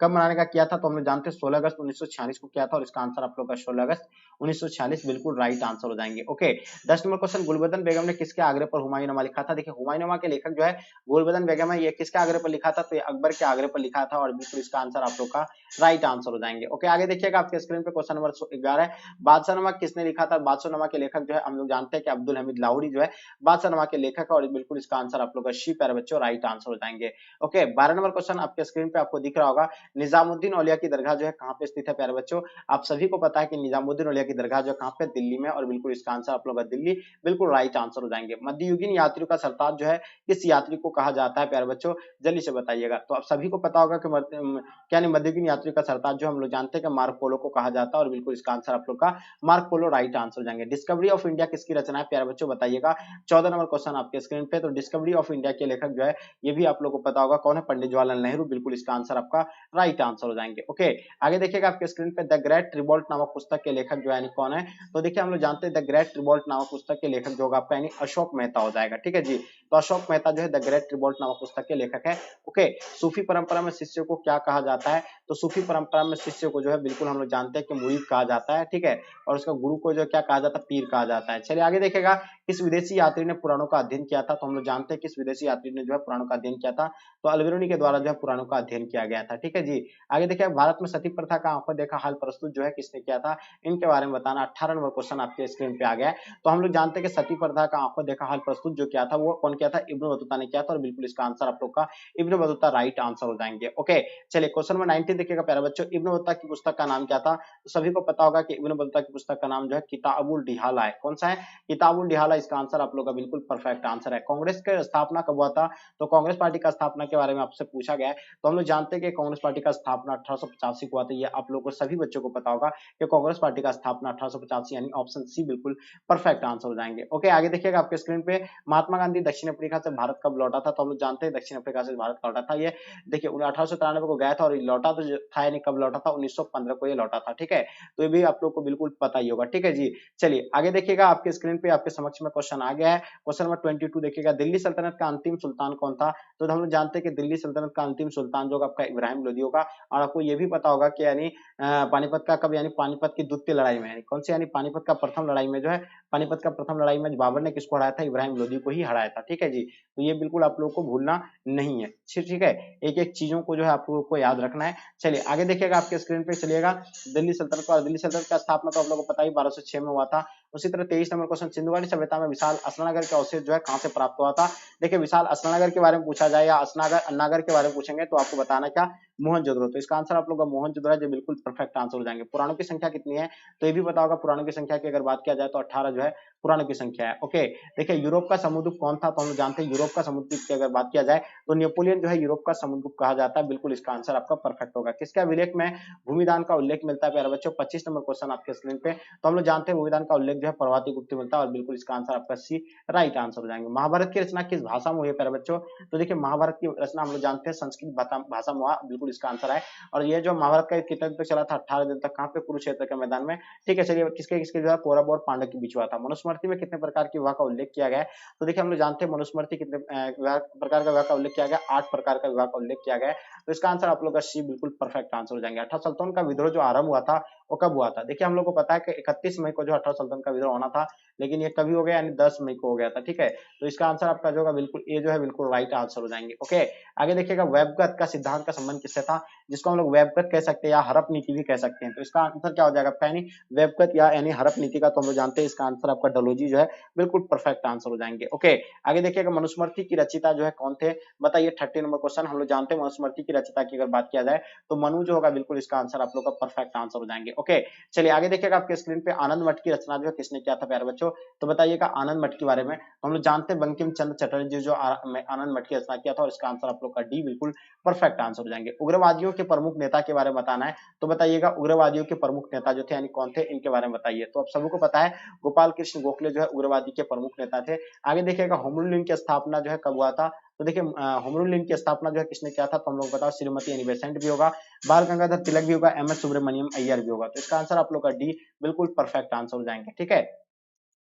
कब मनाने का किया था, तो हम लोग जानते हैं 16 अगस्त 1946 को किया था, और इसका आंसर आप लोग का 16 अगस्त 1946 बिल्कुल राइट आंसर हो जाएंगे। ओके, 10 नंबर क्वेश्चन, गुलबदन बेगम ने किसके आग्रह पर हुमायूंनामा लिखा था। देखिए हुमायूंनामा के लेखक जो है गुलबदन बेगम है, ये किसके आग्रह पर लिखा था, तो ये अकबर के आग्रह पर लिखा था, और बिल्कुल इसका आंसर आप लोग का राइट आंसर हो जाएंगे। ओके, आगे देखिएगा आपके स्क्रीन पे क्वेश्चन नंबर 11, बादशाहनामा किसने लिखा था। बादशाहनामा के लेखक जो है हम लोग जानते हैं कि अब्दुल हमीद लाहौरी जो है बादशाहनामा के लेखक है, और बिल्कुल इसका आंसर आप लोग का शी प्यारे बच्चों राइट आंसर हो जाएंगे। ओके, 12 नंबर क्वेश्चन आपके स्क्रीन पे आपको दिख रहा होगा, निजामुद्दीन औलिया की दरगाह जो है कहां पे स्थित है प्यारे बच्चों। आप सभी को पता है कि निजामुद्दीन औलिया की दरगाह जो है कहां पे, दिल्ली में, और बिल्कुल इसका आंसर आप लोग का दिल्ली बिल्कुल राइट आंसर हो जाएंगे। मध्ययुगीन यात्रियों का सरताज जो है किस यात्री को कहा जाता है प्यारे बच्चों, जल्दी से बताइएगा। तो आप सभी को पता होगा कि क्या नहीं, मध्ययुगीन यात्री का सरताज जो हम लोग जानते हैं कि मार्को पोलो को कहा जाता है, और बिल्कुल इसका आंसर आप लोग का मार्को पोलो राइट आंसर हो जाएंगे। डिस्कवरी ऑफ इंडिया किसकी रचना है प्यारे बच्चों, बताइएगा। 14 नंबर क्वेश्चन आपके स्क्रीन पे, तो डिस्कवरी ऑफ इंडिया के लेखक जो है ये भी आप लोग को पता होगा कौन है, पंडित जवाहरलाल नेहरू, बिल्कुल इसका आंसर आपका राइट आंसर हो जाएंगे। ओके, आगे देखिएगा आपके स्क्रीन पे, द ग्रेट रिवॉल्ट नामक पुस्तक के लेखक जो है कौन है, तो देखिए हम लोग जानते हैं द ग्रेट रिवॉल्ट नामक पुस्तक के लेखक जो होगा आपका यानी अशोक मेहता हो जाएगा। ठीक है जी, तो अशोक मेहता जो है द ग्रेट रिवॉल्ट नामक पुस्तक के लेखक है। ओके, सूफी परंपरा में शिष्य को क्या कहा जाता है, तो सूफी परंपरा में शिष्य को जो है बिल्कुल हम लोग जानते हैं कि मुरीद कहा जाता है। ठीक है, और उसका गुरु को जो क्या कहा जाता है, पीर कहा जाता है। चलिए आगे देखेगा, किस विदेशी यात्री ने पुराणों का अध्ययन किया था, तो हम लोग जानते हैं किस विदेशी यात्री ने जो है पुराणों का अध्ययन किया था, तो अल्बेरुनी के द्वारा जो है पुराणों का अध्ययन किया गया था। ठीक है जी, आगे देखिए भारत में सती प्रथा का आंखों देखा हाल प्रस्तुत जो है किसने किया था, इनके बारे में बताना। 18 नंबर क्वेश्चन आपके स्क्रीन पे आ गया है। तो हम लोग जानते हैं कि सती प्रथा का आंखों देखा हाल प्रस्तुत जो किया था वो कौन किया था, इब्न बतूता ने किया था, और बिल्कुल इसका आंसर आप लोग का इब्न बतूता राइट आंसर हो जाएंगे। ओके, चलिए क्वेश्चन नंबर 19 देखिएगा प्यारे बच्चों, इब्न बतूता की पुस्तक का नाम क्या था, तो सभी को पता होगा कि इब्न बतूता की पुस्तक का नाम जो है किताबुल डिहाला है। कौन सा है, किताबुल डिहाला, इसका आंसर आप लोग का बिल्कुल परफेक्ट आंसर है। कांग्रेस की स्थापना कब हुआ था, तो कांग्रेस पार्टी का स्थापना के बारे में आपसे पूछा गया है, तो हम लोग जानते हैं कि कांग्रेस पार्टी का स्थापना 1885 को हुआ था। ये आप लोगों को सभी बच्चों को पता होगा कि कांग्रेस पार्टी का स्थापना 1885 यानी ऑप्शन सी बिल्कुल परफेक्ट आंसर हो जाएंगे। ओके, आगे देखिएगा आपके स्क्रीन पे, महात्मा गांधी दक्षिण अफ्रीका से भारत कब लौटा था, तो हम लोग जानते हैं दक्षिण अफ्रीका से भारत लौटा था। ये देखिए 1893 को गया था, और लौटा तो था यानी कब लौटा था, 1915 को ये लौटा था। ठीक है, तो ये भी आप लोग को बिल्कुल पता ही होगा। ठीक है जी, चलिए आगे देखिएगा आपके स्क्रीन पे आपके समक्ष में क्वेश्चन आ गया है। क्वेश्चन नंबर 22 देखिएगा, दिल्ली सल्तनत का अंतिम सुल्तान कौन था, तो हम लोग जानते हैं कि दिल्ली सल्तनत का अंतिम सुल्तान जो आपका इब्राहिम लोदी होगा, और आपको ये भी पता होगा कि यानी पानीपत का कब, यानी पानीपत की द्वितीय लड़ाई में, यानी कौन सी, यानी पानीपत का प्रथम लड़ाई में जो है, पानीपत का प्रथम लड़ाई में बाबर ने किसको हराया था, इब्राहिम लोदी को ही हराया था। ठीक है जी, तो ये बिल्कुल आप लोगों को भूलना नहीं है। ठीक है, एक एक चीजों को जो है आप लोगों को याद रखना है। चलिए आगे देखिएगा आपके स्क्रीन पे, चलिएगा दिल्ली सल्तनत का, दिल्ली सल्तनत का स्थापना तो आप लोगों को पता ही 1206 में हुआ था। उसी तरह 23 नंबर क्वेश्चन, सिंधु घाटी सभ्यता में विशाल असनागर का अवशेष जो है कहां से प्राप्त हुआ था। देखिए विशाल असनागर के बारे में पूछा जाए या असनागर अन्नागर के बारे में पूछेंगे तो आपको बताना क्या, मोहनजोदड़ो, तो इसका आंसर आप लोग का मोहनजोदड़ो है, जो बिल्कुल परफेक्ट आंसर हो जाएंगे। पुराणों की संख्या कितनी है, तो ये भी पता होगा, पुराणों की संख्या की अगर बात किया जाए तो 18 जो है पुराणों की संख्या है। ओके, देखिए यूरोप का समुद्रगुप्त कौन था, तो हम जानते हैं यूरोप का समुद्रगुप्त की अगर बात किया जाए तो नेपोलियन जो है यूरोप का समुद्रगुप्त कहा जाता है। बिल्कुल इसका आंसर आपका परफेक्ट होगा। किसके अभिलेख में भूमिदान का उल्लेख मिलता है प्यारे बच्चों, 25 नंबर क्वेश्चन आपके स्क्रीन पे, तो हम लोग जानते हैं भूमिदान का उल्लेख जो है प्रभाती गुप्त मिलता है और बिल्कुल इसका आंसर आपका सी राइट आंसर हो जाएंगे। महाभारत की रचना किस भाषा में हुई है प्यारे बच्चों? तो देखिए महाभारत की रचना हम लोग जानते हैं संस्कृत भाषा में हुआ, बिल्कुल इसका आंसर है। और ये जो महाभारत का कितने दिन तक चला था? 18 दिन तक। कहाँ पे? कुरुक्षेत्र के मैदान में। ठीक है, चलिए किसके किसके जो है कौरव और पांडव के बीच हुआ था। मनुस्मृति में कितने प्रकार के विवाह का उल्लेख किया गया है? तो देखिए हम लोग जानते हैं मनुस्मृति कितने प्रकार का विवाह का उल्लेख किया गया? 8 प्रकार का विवाह का उल्लेख किया गया है। तो इसका आंसर आप लोग का सी बिल्कुल परफेक्ट आंसर हो जाएंगे। अठारह सल्तनत का विद्रोह जो आरंभ हुआ था वो कब हुआ था? देखिए हम लोग को पता है कि 31 मई को जो अठारह सल्तनत का विद्रोह होना था, लेकिन ये कभी हो गया? यानी 10 मई को हो गया था। ठीक है, तो इसका आंसर आपका जो होगा बिल्कुल ए जो है बिल्कुल राइट आंसर हो जाएंगे। ओके, आगे देखिएगा वेबगत का सिद्धांत का संबंध किससे था? जिसको हम लोग वेबगत कह सकते हैं या हड़प नीति भी कह सकते हैं। तो इसका आंसर क्या हो जाएगा आपका? यानी वेबगत या यानी हड़प नीति का तो हम लोग जानते हैं। इसका आंसर आपका डलहौजी जो है बिल्कुल परफेक्ट आंसर हो जाएंगे। ओके, आगे देखिएगा मनुस्मृति की रचयिता जो है कौन थे? बताइए। 30 नंबर क्वेश्चन। हम लोग जानते हैं मनुस्मृति की रचयिता की अगर बात किया जाए तो मनु जो होगा बिल्कुल इसका आंसर आप लोग का परफेक्ट आंसर हो जाएंगे। ओके, चलिए आगे देखिएगा आपके स्क्रीन पे आनंद मठ की रचना जो है किसने किया था प्यारे बच्चों? तो बताइएगा आनंद मठ के बारे में। हम लोग जानते हैं बंकिम चंद्र चटर्जी जो आनंद मठ की रचना किया था और इसका आंसर आप लोग का डी बिल्कुल परफेक्ट आंसर हो जाएंगे। उग्रवादियों के प्रमुख नेता के बारे में बताना है, तो बताइएगा उग्रवादियों के प्रमुख नेता जो थे यानी कौन थे, इनके बारे में बताइए। तो आप सबको पता है गोपाल कृष्ण गोखले जो है उग्रवादी के प्रमुख नेता थे। आगे देखिएगा होम रूल लीग की स्थापना जो है कब हुआ था? तो देखिए होम रूल लीग की स्थापना जो है किसने किया था? तो हम लोग बताओ श्रीमती एनी बेसेंट भी होगा, बाल गंगाधर तिलक भी होगा, एम एस सुब्रमण्यम अय्यर भी होगा। तो इसका आंसर आप लोग का डी बिल्कुल परफेक्ट आंसर हो जाएंगे। ठीक है,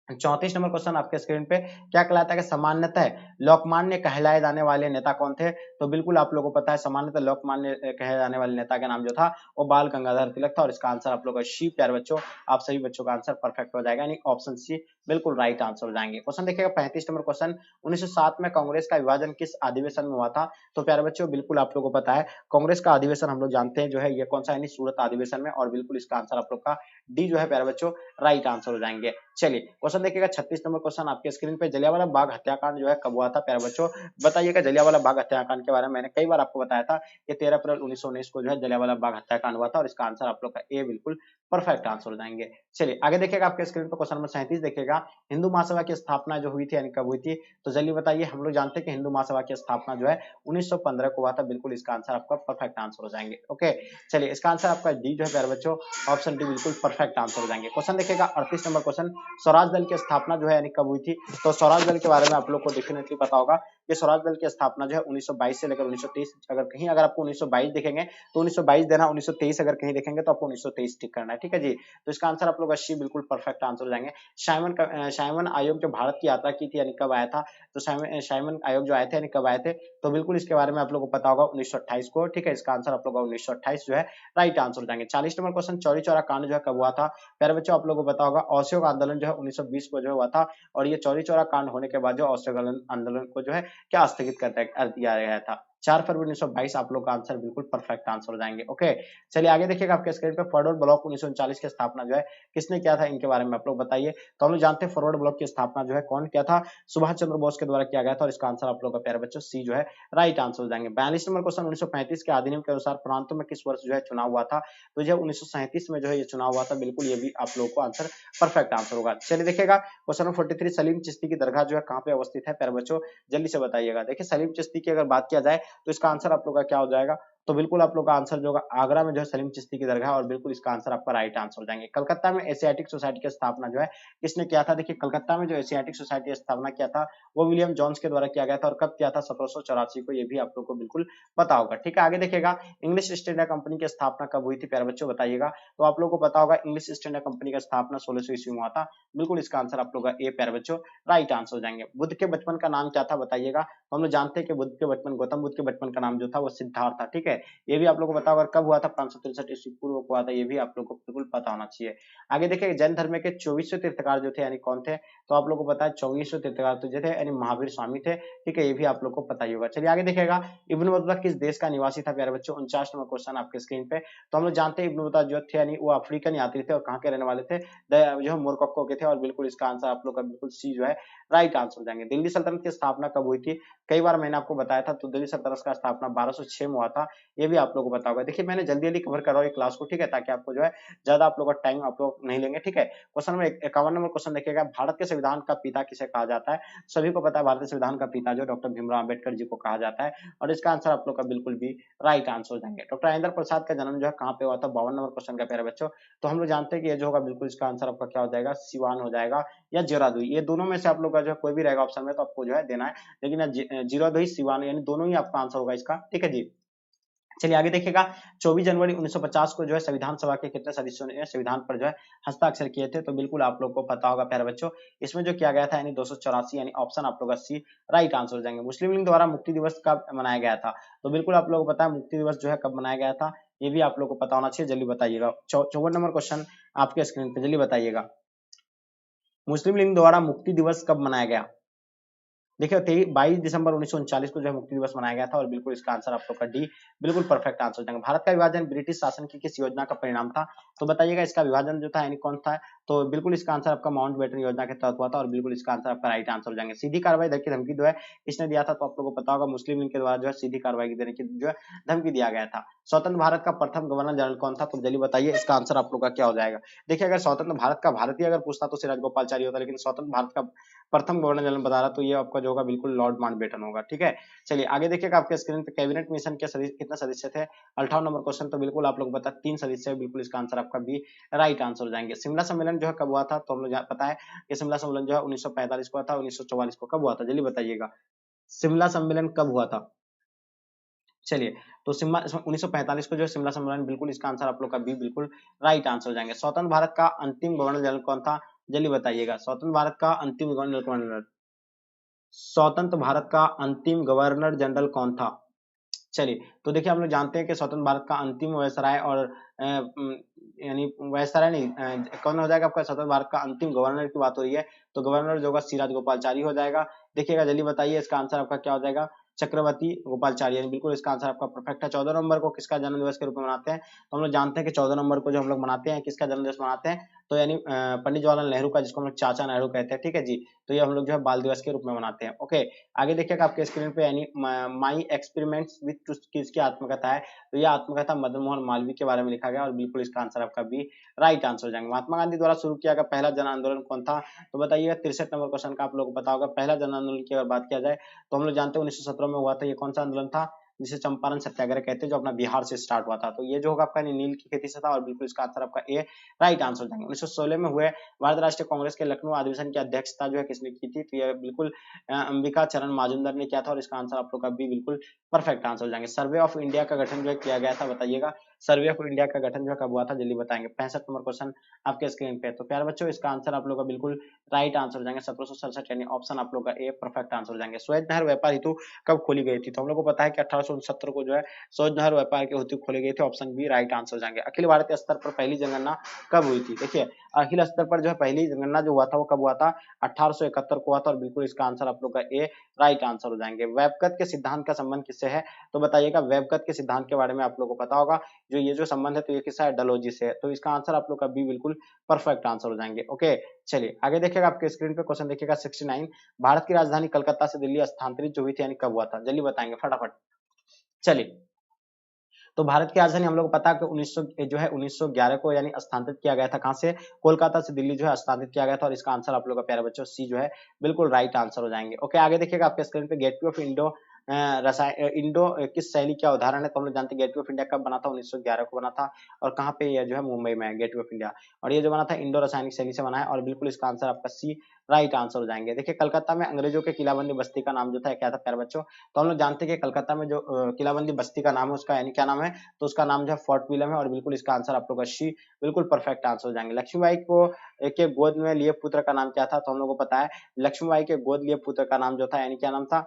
34 नंबर क्वेश्चन आपके स्क्रीन पे क्या कहलाता है कि सामान्यतः लोकमान्य कहलाए जाने वाले नेता कौन थे? तो बिल्कुल आप लोगों को पता है सामान्यतः लोकमान्य कहे जाने वाले नेता का नाम जो था वो बाल गंगाधर तिलक था और इसका आंसर आप लोग का सी प्यारे बच्चों आप सभी बच्चों का आंसर परफेक्ट हो जाएगा, यानी ऑप्शन सी बिल्कुल राइट आंसर हो जाएंगे। क्वेश्चन देखिएगा 35 नंबर क्वेश्चन, 1907 में कांग्रेस का विभाजन किस अधिवेशन में हुआ था? तो प्यारे बच्चों बिल्कुल आप लोगों को पता है कांग्रेस का अधिवेशन हम लोग जानते हैं जो है ये कौन सा, यानी सूरत अधिवेशन में, और बिल्कुल इसका आंसर आप लोग का डी जो है प्यारे बच्चों राइट आंसर हो जाएंगे। चलिए क्वेश्चन देखिएगा 36 नंबर क्वेश्चन आपके स्क्रीन पे, जलियांवाला बाग हत्याकांड जो है कब हुआ था प्यारे बच्चों? बताइएगा। जलियांवाला बाग हत्याकांड के बारे में मैंने कई बार आपको बताया था कि 13 अप्रैल 1919 को जो है जलियांवाला बाग हत्याकांड हुआ था और इसका आंसर आप लोग का ए बिल्कुल परफेक्ट आंसर हो जाएंगे। चलिए आगे देखिएगा आपके स्क्रीन पर क्वेश्चन नंबर 37 देखिएगा, हिंदू महासभा की स्थापना जो हुई थी यानी कब हुई थी? तो जल्दी बताइए। हम लोग जानते हैं कि हिंदू महासभा की स्थापना जो है 1915 को हुआ था, बिल्कुल इसका आंसर आपका परफेक्ट आंसर हो जाएंगे। ओके, चलिए इसका आंसर आपका डी जो है प्यारे बच्चों ऑप्शन डी बिल्कुल परफेक्ट आंसर हो जाएंगे। क्वेश्चन देखिएगा 38 नंबर क्वेश्चन, स्वराज दल की स्थापना जो है यानी कब हुई थी? तो स्वराज दल के बारे में आप लोग को डेफिनेटली पता होगा कि स्वराज दल की स्थापना जो है 1922 से लेकर 1923, अगर आपको 1922 देखेंगे तो 1922 देना, 1923 अगर कहीं देखेंगे तो आपको 1923 टिक करना है। ठीक है जी, तो इसका आंसर आप लोग सी बिल्कुल परफेक्ट आंसर हो जाएंगे। साइमन आयोग जो भारत की यात्रा की थी यानी कब आया था? तो साइमन आयोग जो आए थे यानी कब आए थे? तो बिल्कुल इसके बारे में आप लोग को पता होगा 1928 को। ठीक है, इसका आंसर आप लोग का 1928 जो है राइट आंसर हो जाएंगे। 40 नंबर क्वेश्चन, चौरी चौरा कांड जो है कब हुआ था? प्यारे बच्चों आप लोगों को पता होगा असहयोग आंदोलन जो है 1920 को जो हुआ था और ये चौरी चौरा कांड होने के बाद जो असहयोग आंदोलन को जो है क्या स्थगित कर दिया गया था? 4 फरवरी 1922 आप लोग का आंसर बिल्कुल परफेक्ट आंसर हो जाएंगे। ओके, चलिए आगे देखिएगा आपके स्क्रीन पे फॉरवर्ड ब्लॉक 1939 की स्थापना जो है किसने किया था, इनके बारे में आप लोग बताइए। तो हम लोग जानते हैं फॉरवर्ड ब्लॉक की स्थापना जो है कौन किया था? सुभाष चंद्र बोस के द्वारा किया गया था और इसका आंसर आप लोग का प्यारे बच्चों सी जो है राइट आंसर हो जाएंगे। 42 नंबर क्वेश्चन, 1935 के अधिनियम के अनुसार प्रांतों में किस वर्ष जो है चुनाव हुआ था? तो जो 1937 में जो है ये चुनाव हुआ था, बिल्कुल ये भी आप लोगों को आंसर परफेक्ट आंसर होगा। चलिए देखिएगा क्वेश्चन नंबर 43, सलीम चिश्ती की दरगाह जो है कहाँ पे अवस्थित है प्यारे बच्चों? जल्दी से बताइएगा। देखिए सलीम चिश्ती की अगर बात किया जाए तो इसका आंसर आप लोग का क्या हो जाएगा? तो बिल्कुल आप लोग का आंसर जो होगा आगरा में जो है सलीम चिश्ती की दरगाह और बिल्कुल इसका आंसर आपका राइट आंसर हो जाएंगे। कलकत्ता में एशियाटिक सोसाइटी की स्थापना जो है किसने किया था? देखिए कलकत्ता में जो एशियाटिक सोसाइटी की स्थापना किया था वो विलियम जॉन्स के द्वारा किया गया था और कब किया था? 1784 को, ये भी आप लोग को बिल्कुल पता होगा। ठीक है, आगे देखिएगा इंग्लिश ईस्ट इंडिया कंपनी की स्थापना कब हुई थी प्यारे बच्चों बताइएगा। तो आप लोग को पता होगा इंग्लिश ईस्ट इंडिया कंपनी का स्थापना 1600 ईस्वी में हुआ था, बिल्कुल इसका आंसर आप लोग का ए प्यारे बच्चों राइट आंसर हो जाएंगे। बुद्ध के बचपन का नाम क्या था बताइएगा। तो हम लोग जानते हैं कि बुद्ध के बचपन, गौतम बुद्ध के बचपन का नाम जो था वो सिद्धार्थ था। ठीक है, ये भी आप लोग को पता होगा कब हुआ था? 563 ईस्वी पूर्व को हुआ था, ये भी आप लोग को बिल्कुल पता होना चाहिए। आगे देखिए जैन धर्म के 24वें तीर्थकार जो थे यानी कौन थे? तो आप लोग को पता है 24वें तीर्थकार तो जो थे यानी महावीर स्वामी थे। ठीक है, ये भी आप लोग को पता ही होगा। चलिए आगे देखिएगा इब्न बतूता किस देश का निवासी था प्यारे बच्चों? 49 नंबर क्वेश्चन आपके स्क्रीन पे। तो हम लोग जानते हैं इब्न बतूता जो थे यानी वो अफ्रीकन यात्री थे और कहाँ के रहने वाले थे? जो है मोरक्को के थे और बिल्कुल इसका आंसर आप लोग का बिल्कुल सी जो है राइट आंसर हो जाएंगे। दिल्ली सल्तनत की स्थापना कब हुई थी? कई बार मैंने आपको बताया था, तो दिल्ली सल्तनत का स्थापना 1206 में हुआ था ये भी आप लोगों को पता होगा। देखिए मैंने जल्दी जल्दी कवर कर रहा हूँ ये क्लास को, ठीक है, ताकि आपको जो है ज्यादा आप लोग का टाइम आप लोग नहीं लेंगे, ठीक है। क्वेश्चन नंबर 51 नंबर क्वेश्चन देखिएगा, भारत के संविधान का पिता किसे कहा जाता है? सभी को पता है भारतीय संविधान का पिता जो डॉक्टर भीमराव अम्बेडकर जी को कहा जाता है, और इसका आंसर आप लोग का बिल्कुल भी राइट आंसर हो जाएंगे। डॉक्टर राजेंद्र प्रसाद का जन्म जो है कहाँ पे हुआ था? 52 नंबर क्वेश्चन का प्यारे बच्चों। तो हम लोग जानते हैं कि ये जो होगा बिल्कुल इसका आंसर आपका क्या हो जाएगा? सिवान हो जाएगा या जीरादुई, ये दोनों में से आप लोग का जो है कोई भी रहेगा ऑप्शन में तो आपको जो है देना है, लेकिन जीरादुई सिवान यानी दोनों ही आपका आंसर होगा इसका, ठीक है जी। चलिए आगे देखिएगा, 24 जनवरी 1950 को जो है संविधान सभा के कितने सदस्यों ने संविधान पर जो है हस्ताक्षर किए थे? तो बिल्कुल आप लोग को पता होगा प्यारे बच्चों, इसमें जो किया गया था यानी 284, यानी ऑप्शन आप लोग का सी राइट आंसर हो जाएंगे। मुस्लिम लीग द्वारा मुक्ति दिवस कब मनाया गया था? तो बिल्कुल आप लोग को पता है मुक्ति दिवस जो है कब मनाया गया था, ये भी आप लोग को पता होना चाहिए, जल्दी बताइएगा। 54 नंबर क्वेश्चन आपके स्क्रीन पे, जल्दी बताइएगा, मुस्लिम लीग द्वारा मुक्ति दिवस कब मनाया गया? देखिए 22 दिसंबर 1939 को जो है मुक्ति दिवस मनाया गया था, और बिल्कुल इसका आंसर आप लोग का डी बिल्कुल परफेक्ट आंसर हो जाएगा। भारत का विभाजन ब्रिटिश शासन की किस योजना का परिणाम था? तो बताइएगा इसका विभाजन जो था यानी कौन था? तो बिल्कुल इसका आंसर आपका माउंटबेटन योजना के तहत हुआ था, और बिल्कुल इसका आंसर आपका राइट आंसर हो जाएंगे। सीधी कार्रवाई की धमकी जो है किसने दिया था? तो आप लोगों को पता होगा मुस्लिम लीग के द्वारा जो है सीधी कार्रवाई देने की जो है धमकी दिया गया था। स्वतंत्र भारत का प्रथम गवर्नर जनरल कौन था? तो जल्दी बताइए इसका आंसर आप लोग का क्या हो जाएगा। देखिए अगर स्वतंत्र भारत का भारतीय अगर पूछता तो सिराज गोपालचारी होता, लेकिन स्वतंत्र भारत का प्रथम गवर्नर जनरल बता रहा तो ये आपका जो होगा बिल्कुल लॉर्ड माउंटबेटन होगा, ठीक है। चलिए आगे देखिएगा आपके स्क्रीन पे, कैबिनेट मिशन के कितने सदस्य थे? 58 नंबर क्वेश्चन। तो बिल्कुल आप लोग बता 3 सदस्य है, बिल्कुल इसका आंसर आपका भी राइट आंसर हो जाएंगे। शिमला सम्मेलन जो है कब हुआ था? तो हम लोग पता है कि शिमला सम्मेलन जो है 1945 को हुआ था, 1944 को कब हुआ था? जल्दी बताइएगा शिमला सम्मेलन कब हुआ था। चलिए तो शिमला 1945 को जो है शिमला सम्मेलन, बिल्कुल इसका आंसर आप लोग का भी बिल्कुल राइट आंसर हो जाएंगे। स्वतंत्र भारत का अंतिम गवर्नर जनरल कौन था? जल्दी बताइएगा स्वतंत्र भारत का अंतिम गवर्नर, स्वतंत्र भारत का अंतिम गवर्नर जनरल कौन था? चलिए तो देखिए हम लोग जानते हैं कि स्वतंत्र भारत का अंतिम वायसराय और यानी वायसराय नहीं, कौन हो जाएगा आपका? स्वतंत्र भारत का अंतिम गवर्नर की बात हो रही है, तो गवर्नर जो होगा सिराज गोपालचारी हो जाएगा। देखिएगा जल्दी बताइए इसका आंसर आपका क्या हो जाएगा? चक्रवर्ती गोपालचारी, यानी बिल्कुल इसका आंसर आपका परफेक्ट है। 14 नवंबर को किसका जन्म दिवस के रूप में मनाते हैं? तो हम लोग जानते हैं कि 14 नवंबर को जो हम लोग मनाते हैं किसका जन्म दिवस मनाते हैं? तो यानी पंडित जवाहरलाल नेहरू का, जिसको हम लोग चाचा नेहरू कहते हैं, ठीक है जी। तो ये हम लोग जो है बाल दिवस के रूप में मनाते हैं। ओके आगे देखिएगा आपके स्क्रीन पे, यानी माई एक्सपेरिमेंट्स विद ट्रुथ किसकी आत्मकथा है? तो ये आत्मकथा मदन मोहन मालवीय के बारे में लिखा गया, और बिल्कुल इसका आंसर आपका भी राइट आंसर हो जाएंगे। महात्मा गांधी द्वारा शुरू किया गया पहला जन आंदोलन कौन था? तो बताइएगा 63 नंबर क्वेश्चन का आप लोगों को पता होगा। पहला जन आंदोलन की अगर बात किया जाए तो हम लोग जानते हैं 1917 में हुआ था। ये कौन सा आंदोलन था? जिसे चंपारण सत्याग्रह कहते हैं, जो अपना बिहार से स्टार्ट हुआ था। तो ये जो होगा आपका नील की खेती से था, और बिल्कुल इसका आंसर आपका ए राइट आंसर हो जाएंगे। 1916 में हुए भारतीय राष्ट्रीय कांग्रेस के लखनऊ अधिवेशन की अध्यक्षता जो है किसने की थी? तो ये बिल्कुल अंबिका चरण माजुमदार ने किया था, और इसका आंसर आप लोग का भी बिल्कुल परफेक्ट आंसर हो जाएंगे। सर्वे ऑफ इंडिया का गठन जो है किया गया था, बताइएगा सर्वे ऑफ इंडिया का गठन जो है कब हुआ था? जल्दी बताएंगे। 65 नंबर क्वेश्चन आपके स्क्रीन पे। तो प्यारे बच्चों इसका आंसर आप लोग का बिल्कुल राइट आंसर हो जाएंगे 1767, यानी ऑप्शन आप लोग का ए परफेक्ट आंसर हो जाएंगे। सुएज नहर व्यापार हेतु कब खोली गई थी? तो हम लोग को पता है कि 1869 को जो है सुएज नहर व्यापार के हेतु खोली गई थी, ऑप्शन बी राइट आंसर हो जाएंगे। अखिल भारतीय स्तर पर पहली जनगणना कब हुई थी? देखिए अखिल स्तर पर जो है पहली जनगणना जो हुआ था वो कब हुआ था? 1871 को हुआ था, और बिल्कुल इसका आंसर आप लोग का ए राइट आंसर हो जाएंगे। वेबकत के सिद्धांत का संबंध किससे है? तो बताइएगा वेबकत के सिद्धांत के बारे में आप लोग को पता होगा, जो ये जो संबंध है तो ये किसका है? डलहौजी से है। तो इसका आंसर आप लोग का बी बिल्कुल परफेक्ट आंसर हो जाएंगे। ओके चलिए आगे देखिएगा आपके स्क्रीन पे क्वेश्चन देखिएगा 69, भारत की राजधानी कलकत्ता से दिल्ली स्थानांतरित जो हुई थी यानी कब हुआ था? जल्दी बताएंगे फटाफट। चलिए तो भारत की राजधानी हम लोग को पता है कि 1911 को यानी स्थानांतरित किया गया था। कहां से? कोलकाता से दिल्ली जो है स्थानांतरित किया गया था, और इसका आंसर आप लोग का प्यारे बच्चों सी जो है बिल्कुल राइट आंसर हो जाएंगे। ओके आगे देखिएगा आपके स्क्रीन पे, गेटवे ऑफ इंडो किस शैली का उदाहरण है? तो हम लोग जानते हैं गेटवे ऑफ इंडिया कब बना था? 1911 को बना था, और कहाँ पे? यह जो है मुंबई में है गेटवे ऑफ इंडिया, और ये जो बना था इंडो रासायनिक शैली से बना है, और बिल्कुल इसका आंसर आपका सी राइट आंसर हो जाएंगे। देखिए कलकत्ता में अंग्रेजों के किलाबंदी बस्ती का नाम जो था क्या था प्यारे बच्चों? तो हम लोग जानते हैं कि कलकत्ता में जो किलाबंदी बस्ती का नाम है उसका यानी क्या नाम है? तो उसका नाम जो है फोर्ट विलियम है, और बिल्कुल इसका आंसर आप लोग का सी बिल्कुल परफेक्ट आंसर हो जाएंगे। लक्ष्मीबाई को के गोद में लिए पुत्र का नाम क्या था? तो हम लोग को पता है लक्ष्मीबाई के गोद लिए पुत्र का नाम जो था यानी क्या नाम था?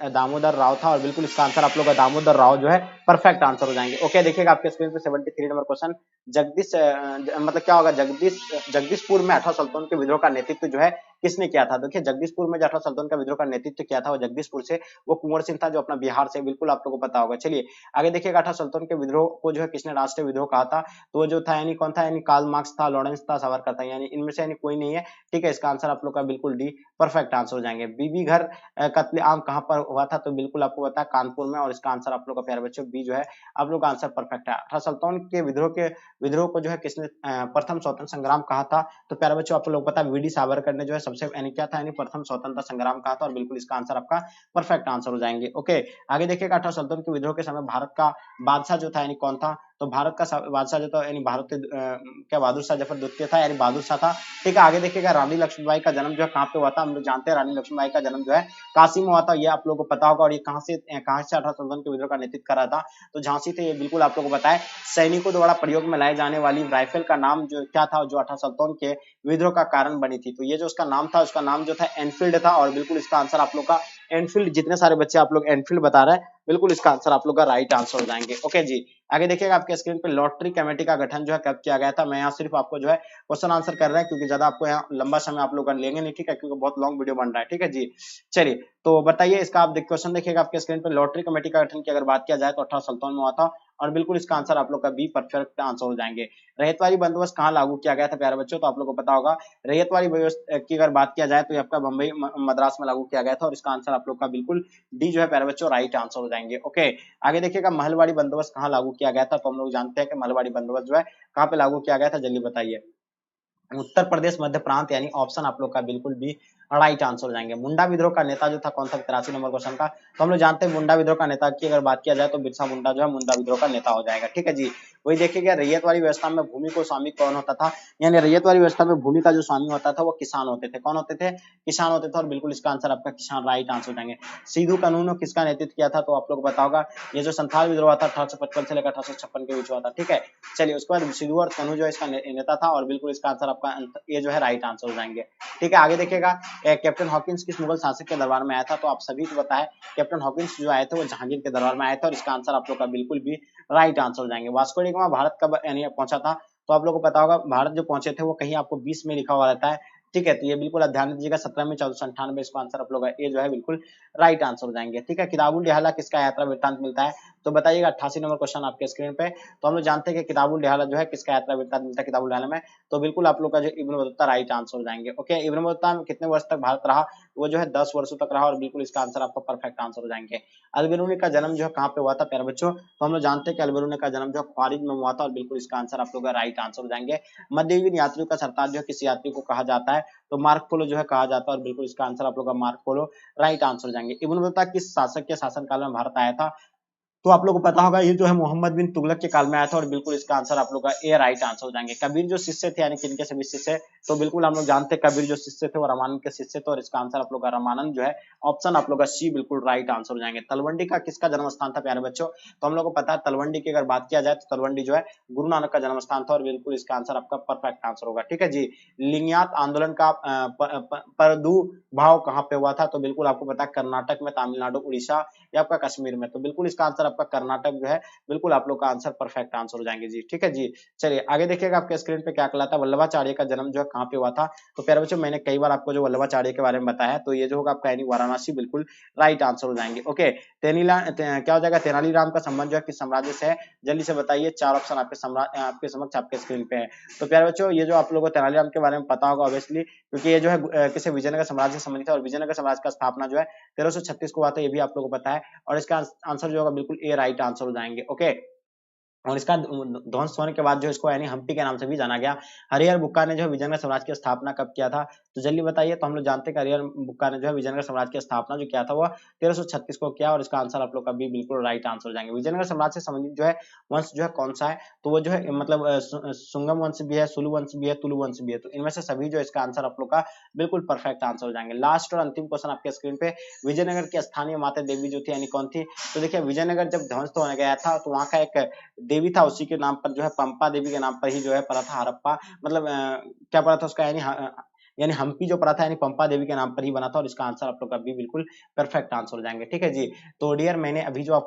दामोदर राव था, और बिल्कुल इसका आंसर आप लोग का दामोदर राव जो है परफेक्ट आंसर हो जाएंगे। ओके देखिएगा आपके स्क्रीन पे 73 नंबर क्वेश्चन, जगदीश मतलब क्या होगा? जगदीशपुर में 18 सल्तनत के विद्रोह का नेतृत्व जो है किसने किया था? देखिए जगदीशपुर में जो अठारह सल्तनत का विद्रोह का नेतृत्व किया था वो जगदीशपुर से वो कुंवर सिंह था जो अपना बिहार से, बिल्कुल आप लोगों को पता होगा। चलिए आगे देखिएगा अठारह सल्तनत के विद्रोह को जो है किसने राष्ट्रीय विद्रोह कहा था? तो वो जो था यानी कौन था? यानी कार्ल मार्क्स था, लॉरेंस था, सावरकर था, यानी इनमें से यानी कोई नहीं है। ठीक है, इसका आंसर आप लोग का बिल्कुल डी परफेक्ट आंसर हो जाएंगे। बीबी घर कत्लेआम कहां पर हुआ था? तो बिल्कुल आपको पता है कानपुर में, और इसका आंसर आप लोग का प्यारे बच्चों बी जो है आप लोग का आंसर परफेक्ट है। अठारह सल्तनत के विद्रोह को जो है किसने प्रथम स्वतंत्र संग्राम कहा था? तो प्यारे बच्चों आप लोग पता है वीडी सावरकर ने जो है सबसे यानी क्या था यानी प्रथम स्वतंत्रता संग्राम कहा था, और बिल्कुल इसका आंसर आपका परफेक्ट आंसर हो जाएंगे। ओके, आगे देखिएगा अठारह सल्तनत के विद्रोह के समय भारत का बादशाह जो था यानी कौन था? तो भारत का बादशाह जो था यानी भारत के क्या बहादुर शाह जफर द्वितीय था, यानी बहादुर शाह था। ठीक है, आगे देखिएगा रानी लक्ष्मीबाई का जन्म जो है कहाँ पे हुआ था? हम लोग जानते हैं रानी लक्ष्मीबाई का जन्म जो है काशी में हुआ था, ये आप लोगों को पता होगा। और ये कहाँ से अठारह सल्तनत के विद्रोह का नेतृत्व करा था? तो झांसी थे, ये बिल्कुल आप लोगों को पता है। सैनिकों द्वारा प्रयोग में लाए जाने वाली राइफल का नाम जो क्या था जो अठारह सल्तनत के विद्रोह का कारण बनी थी? तो ये जो उसका नाम था, उसका नाम जो था एनफील्ड था, और बिल्कुल इसका आंसर आप लोग का एनफील्ड। जितने सारे बच्चे आप लोग एनफील्ड बता रहे हैं, बिल्कुल इसका आंसर आप लोग का राइट आंसर हो जाएंगे। ओके जी, आगे देखिएगा आपके स्क्रीन पे लॉटरी कमेटी का गठन जो है कब किया गया था? मैं यहाँ सिर्फ आपको जो है क्वेश्चन आंसर कर रहा है, क्योंकि ज्यादा आपको यहाँ लंबा समय आप लोग लेंगे नहीं, ठीक है, क्योंकि बहुत लॉन्ग वीडियो बन रहा है। ठीक है जी, चलिए तो बताइए इसका आप क्वेश्चन देखिएगा आपके स्क्रीन पे। लॉटरी कमेटी का गठन की अगर बात किया जाए तो अठारह सल्तनत में हुआ था, और बिल्कुल इसका आंसर आप लोग का बी परफेक्ट आंसर हो जाएंगे। रैयतवाड़ी बंदोबस्त कहाँ लागू किया गया था प्यारे बच्चों? तो आप लोग को पता होगा रैयतवाड़ी व्यवस्था की अगर बात किया जाए तो ये आपका बंबई मद्रास में लागू किया गया था, और इसका आंसर आप लोग का बिल्कुल डी जो है प्यारे बच्चों राइट आंसर हो जाएंगे। ओके, आगे देखिएगा महलवाड़ी बंदोबस्त कहाँ लागू किया गया था? तो हम लोग जानते हैं कि महलवाड़ी बंदोबस्त जो है कहाँ पे लागू किया गया था, जल्दी बताइए। उत्तर प्रदेश मध्य प्रांत, यानी ऑप्शन आप लोग का बिल्कुल भी राइट आंसर हो जाएंगे। मुंडा विद्रोह का नेता जो था कौन था? 83 नंबर क्वेश्चन का। तो हम लोग जानते हैं मुंडा विद्रोह का नेता की अगर बात किया जाए तो बिरसा मुंडा जो है मुंडा विद्रोह का नेता हो जाएगा। ठीक है जी, वही देखिएगा रैयत वाली व्यवस्था में भूमि को स्वामी कौन होता था? यानी रैयत वाली व्यवस्था में भूमि का जो स्वामी होता था वो किसान होते थे। कौन होते थे? किसान होते थे, और बिल्कुल इसका आंसर आपका किसान राइट आंसर हो जाएंगे। सिद्धू कानून किसका नेतृत्व किया था? तो आप लोग बताओगा ये जो संथाल विद्रोह था 1855 से लेकर 1856 के बीच हुआ था। ठीक है, चलिए उसके बाद सिद्धू और कानू जो इसका नेता था, और बिल्कुल इसका आंसर आपका ये जो है राइट आंसर हो जाएंगे। ठीक है, आगे देखिएगा कैप्टन हॉकिंस किस मुगल शासक के दरबार में आया था? तो आप सभी को पता है कैप्टन हॉकिंस जो आए थे वो जहांगीर के दरबार में आए थे, और इसका आंसर आप लोग का बिल्कुल भी राइट आंसर हो जाएंगे। वास्को डी गामा भारत कब यानी पहुंचा था? तो आप लोग को पता होगा भारत जो पहुंचे थे वो कहीं आपको 20 में लिखा हुआ रहता है। ठीक है, तो ये बिल्कुल आप ध्यान दीजिएगा 17 में 1498, इसका आंसर आप लोग ये जो है बिल्कुल राइट आंसर हो जाएंगे। ठीक है, किताबुल डिहाला किसका यात्रा वृत्तांत मिलता है? तो बताइएगा 88 नंबर क्वेश्चन आपके स्क्रीन पे। तो हम लोग जानते हैं कि किताबुल डिहाला जो है किसका यात्रा वृत्तांत मिलता है किताबुल डिहाला में? तो बिल्कुल आप लोग का जो इब्न बतूता राइट आंसर हो जाएंगे। ओके, इब्न बतूता कितने वर्ष तक भारत रहा? वो जो है 10 वर्षों तक रहा, और बिल्कुल इसका आंसर आपका परफेक्ट आंसर हो जाएंगे। अलबेरुनी का जन्म जो है कहाँ पे हुआ था प्यारे बच्चों? तो हम लोग जानते हैं कि अलबेरुनी का जन्म जो ख्वारिज में हुआ था, और बिल्कुल इसका आंसर आप लोग का राइट आंसर हो जाएंगे। मध्ययुगीन यात्रियों का सरताज जो है किस यात्री को कहा जाता है? तो मार्क पोलो जो है कहा जाता है, और बिल्कुल इसका आंसर आप लोग का मार्क पोलो राइट आंसर हो जाएंगे। इब्न बतूता किस शासक के शासनकाल में भारत आया था? तो आप लोग को पता होगा ये जो है मोहम्मद बिन तुगलक के काल में आया था, और बिल्कुल इसका आंसर आप लोग का ए राइट आंसर हो जाएंगे। कबीर जो शिष्य थे यानी किनके सभी शिष्य? तो बिल्कुल हम लोग जानते हैं कबीर जो शिष्य थे वो रामानंद के शिष्य थे, और इसका आंसर आप लोग का रामानंद जो है ऑप्शन आप लोग का सी बिल्कुल राइट आंसर हो जाएंगे। तलवंडी का किसका जन्म स्थान था प्यारे बच्चों? तो हम लोग को पता है तलवंडी की अगर बात किया जाए तो तलवंडी जो है गुरु नानक का जन्म स्थान था, और बिल्कुल इसका आंसर आपका परफेक्ट आंसर होगा। ठीक है जी, लिंगियात आंदोलन का प्रादुर्भाव कहाँ पे हुआ था? तो बिल्कुल आपको पता है कर्नाटक में, तमिलनाडु, उड़ीसा या आपका कश्मीर में। तो बिल्कुल इसका आंसर आपका कर्नाटक जो है बिल्कुल आप लोग का आंसर परफेक्ट आंसर हो जाएंगे जी। ठीक है जी, चलिए आगे देखिएगा आपके स्क्रीन पे क्या कहलाता है वल्लभाचार्य का जन्म जो है कहाँ पे हुआ था? तो प्यारे बच्चों मैंने कई बार आपको जो वल्लभाचार्य के बारे में बताया, तो ये जो होगा आपका यानी वाराणसी बिल्कुल राइट आंसर हो जाएंगे। ओके, क्या हो जाएगा? तेनालीराम का संबंध जो है किस साम्राज्य से है? जल्दी से बताइए, 4 ऑप्शन आपके समक्ष आपके स्क्रीन पे है। तो प्यारे बच्चों ये जो आप लोगों को तेनालीराम के बारे में पता होगा ऑब्वियसली, क्योंकि ये जो है किसी विजयनगर साम्राज्य से संबंधित है, और विजयनगर साम्राज्य का स्थापना जो है 1336 को हुआ था, ये भी आप लोगों को पता है, और इसका आंसर जो होगा बिल्कुल ए राइट आंसर हो जाएंगे। ओके, और इसका ध्वंस होने के बाद जो इसको यानी हम्पी के नाम से भी जाना गया। हरिहर बुक्का ने जो है विजयनगर साम्राज्य की स्थापना कब किया था? तो जल्दी बताइए। तो हम लोग जानते हैं कि हरिहर बुक्का ने जो है विजयनगर साम्राज्य की स्थापना जो किया था वो 1336 को किया, और इसका आंसर आप लोग का भी बिल्कुल राइट आंसर हो जाएंगे। विजयनगर साम्राज्य से संबंधित जो है वंश जो है कौन सा है? तो वो जो है मतलब सुंगम वंश भी है, सुलु वंश भी है, तुलु वंश भी है। तो इनमें से सभी जो इसका आंसर आप लोग का बिल्कुल परफेक्ट आंसर हो जाएंगे। लास्ट और अंतिम क्वेश्चन आपके स्क्रीन पे, विजयनगर की स्थानीय माता देवी जो थी यानी कौन थी? तो देखिए विजयनगर जब ध्वंस होने गया था तो वहां का एक देवी था, उसी के नाम पर जो है पंपा देवी के नाम पर ही जो है पड़ा था हड़प्पा, मतलब क्या पड़ा था उसका यानी हम्पी जो पड़ा था यानी पंपा देवी के नाम पर ही बना था, और इसका आंसर आप लोग का भी बिल्कुल परफेक्ट आंसर हो जाएंगे। ठीक है जी, तो डियर मैंने अभी जो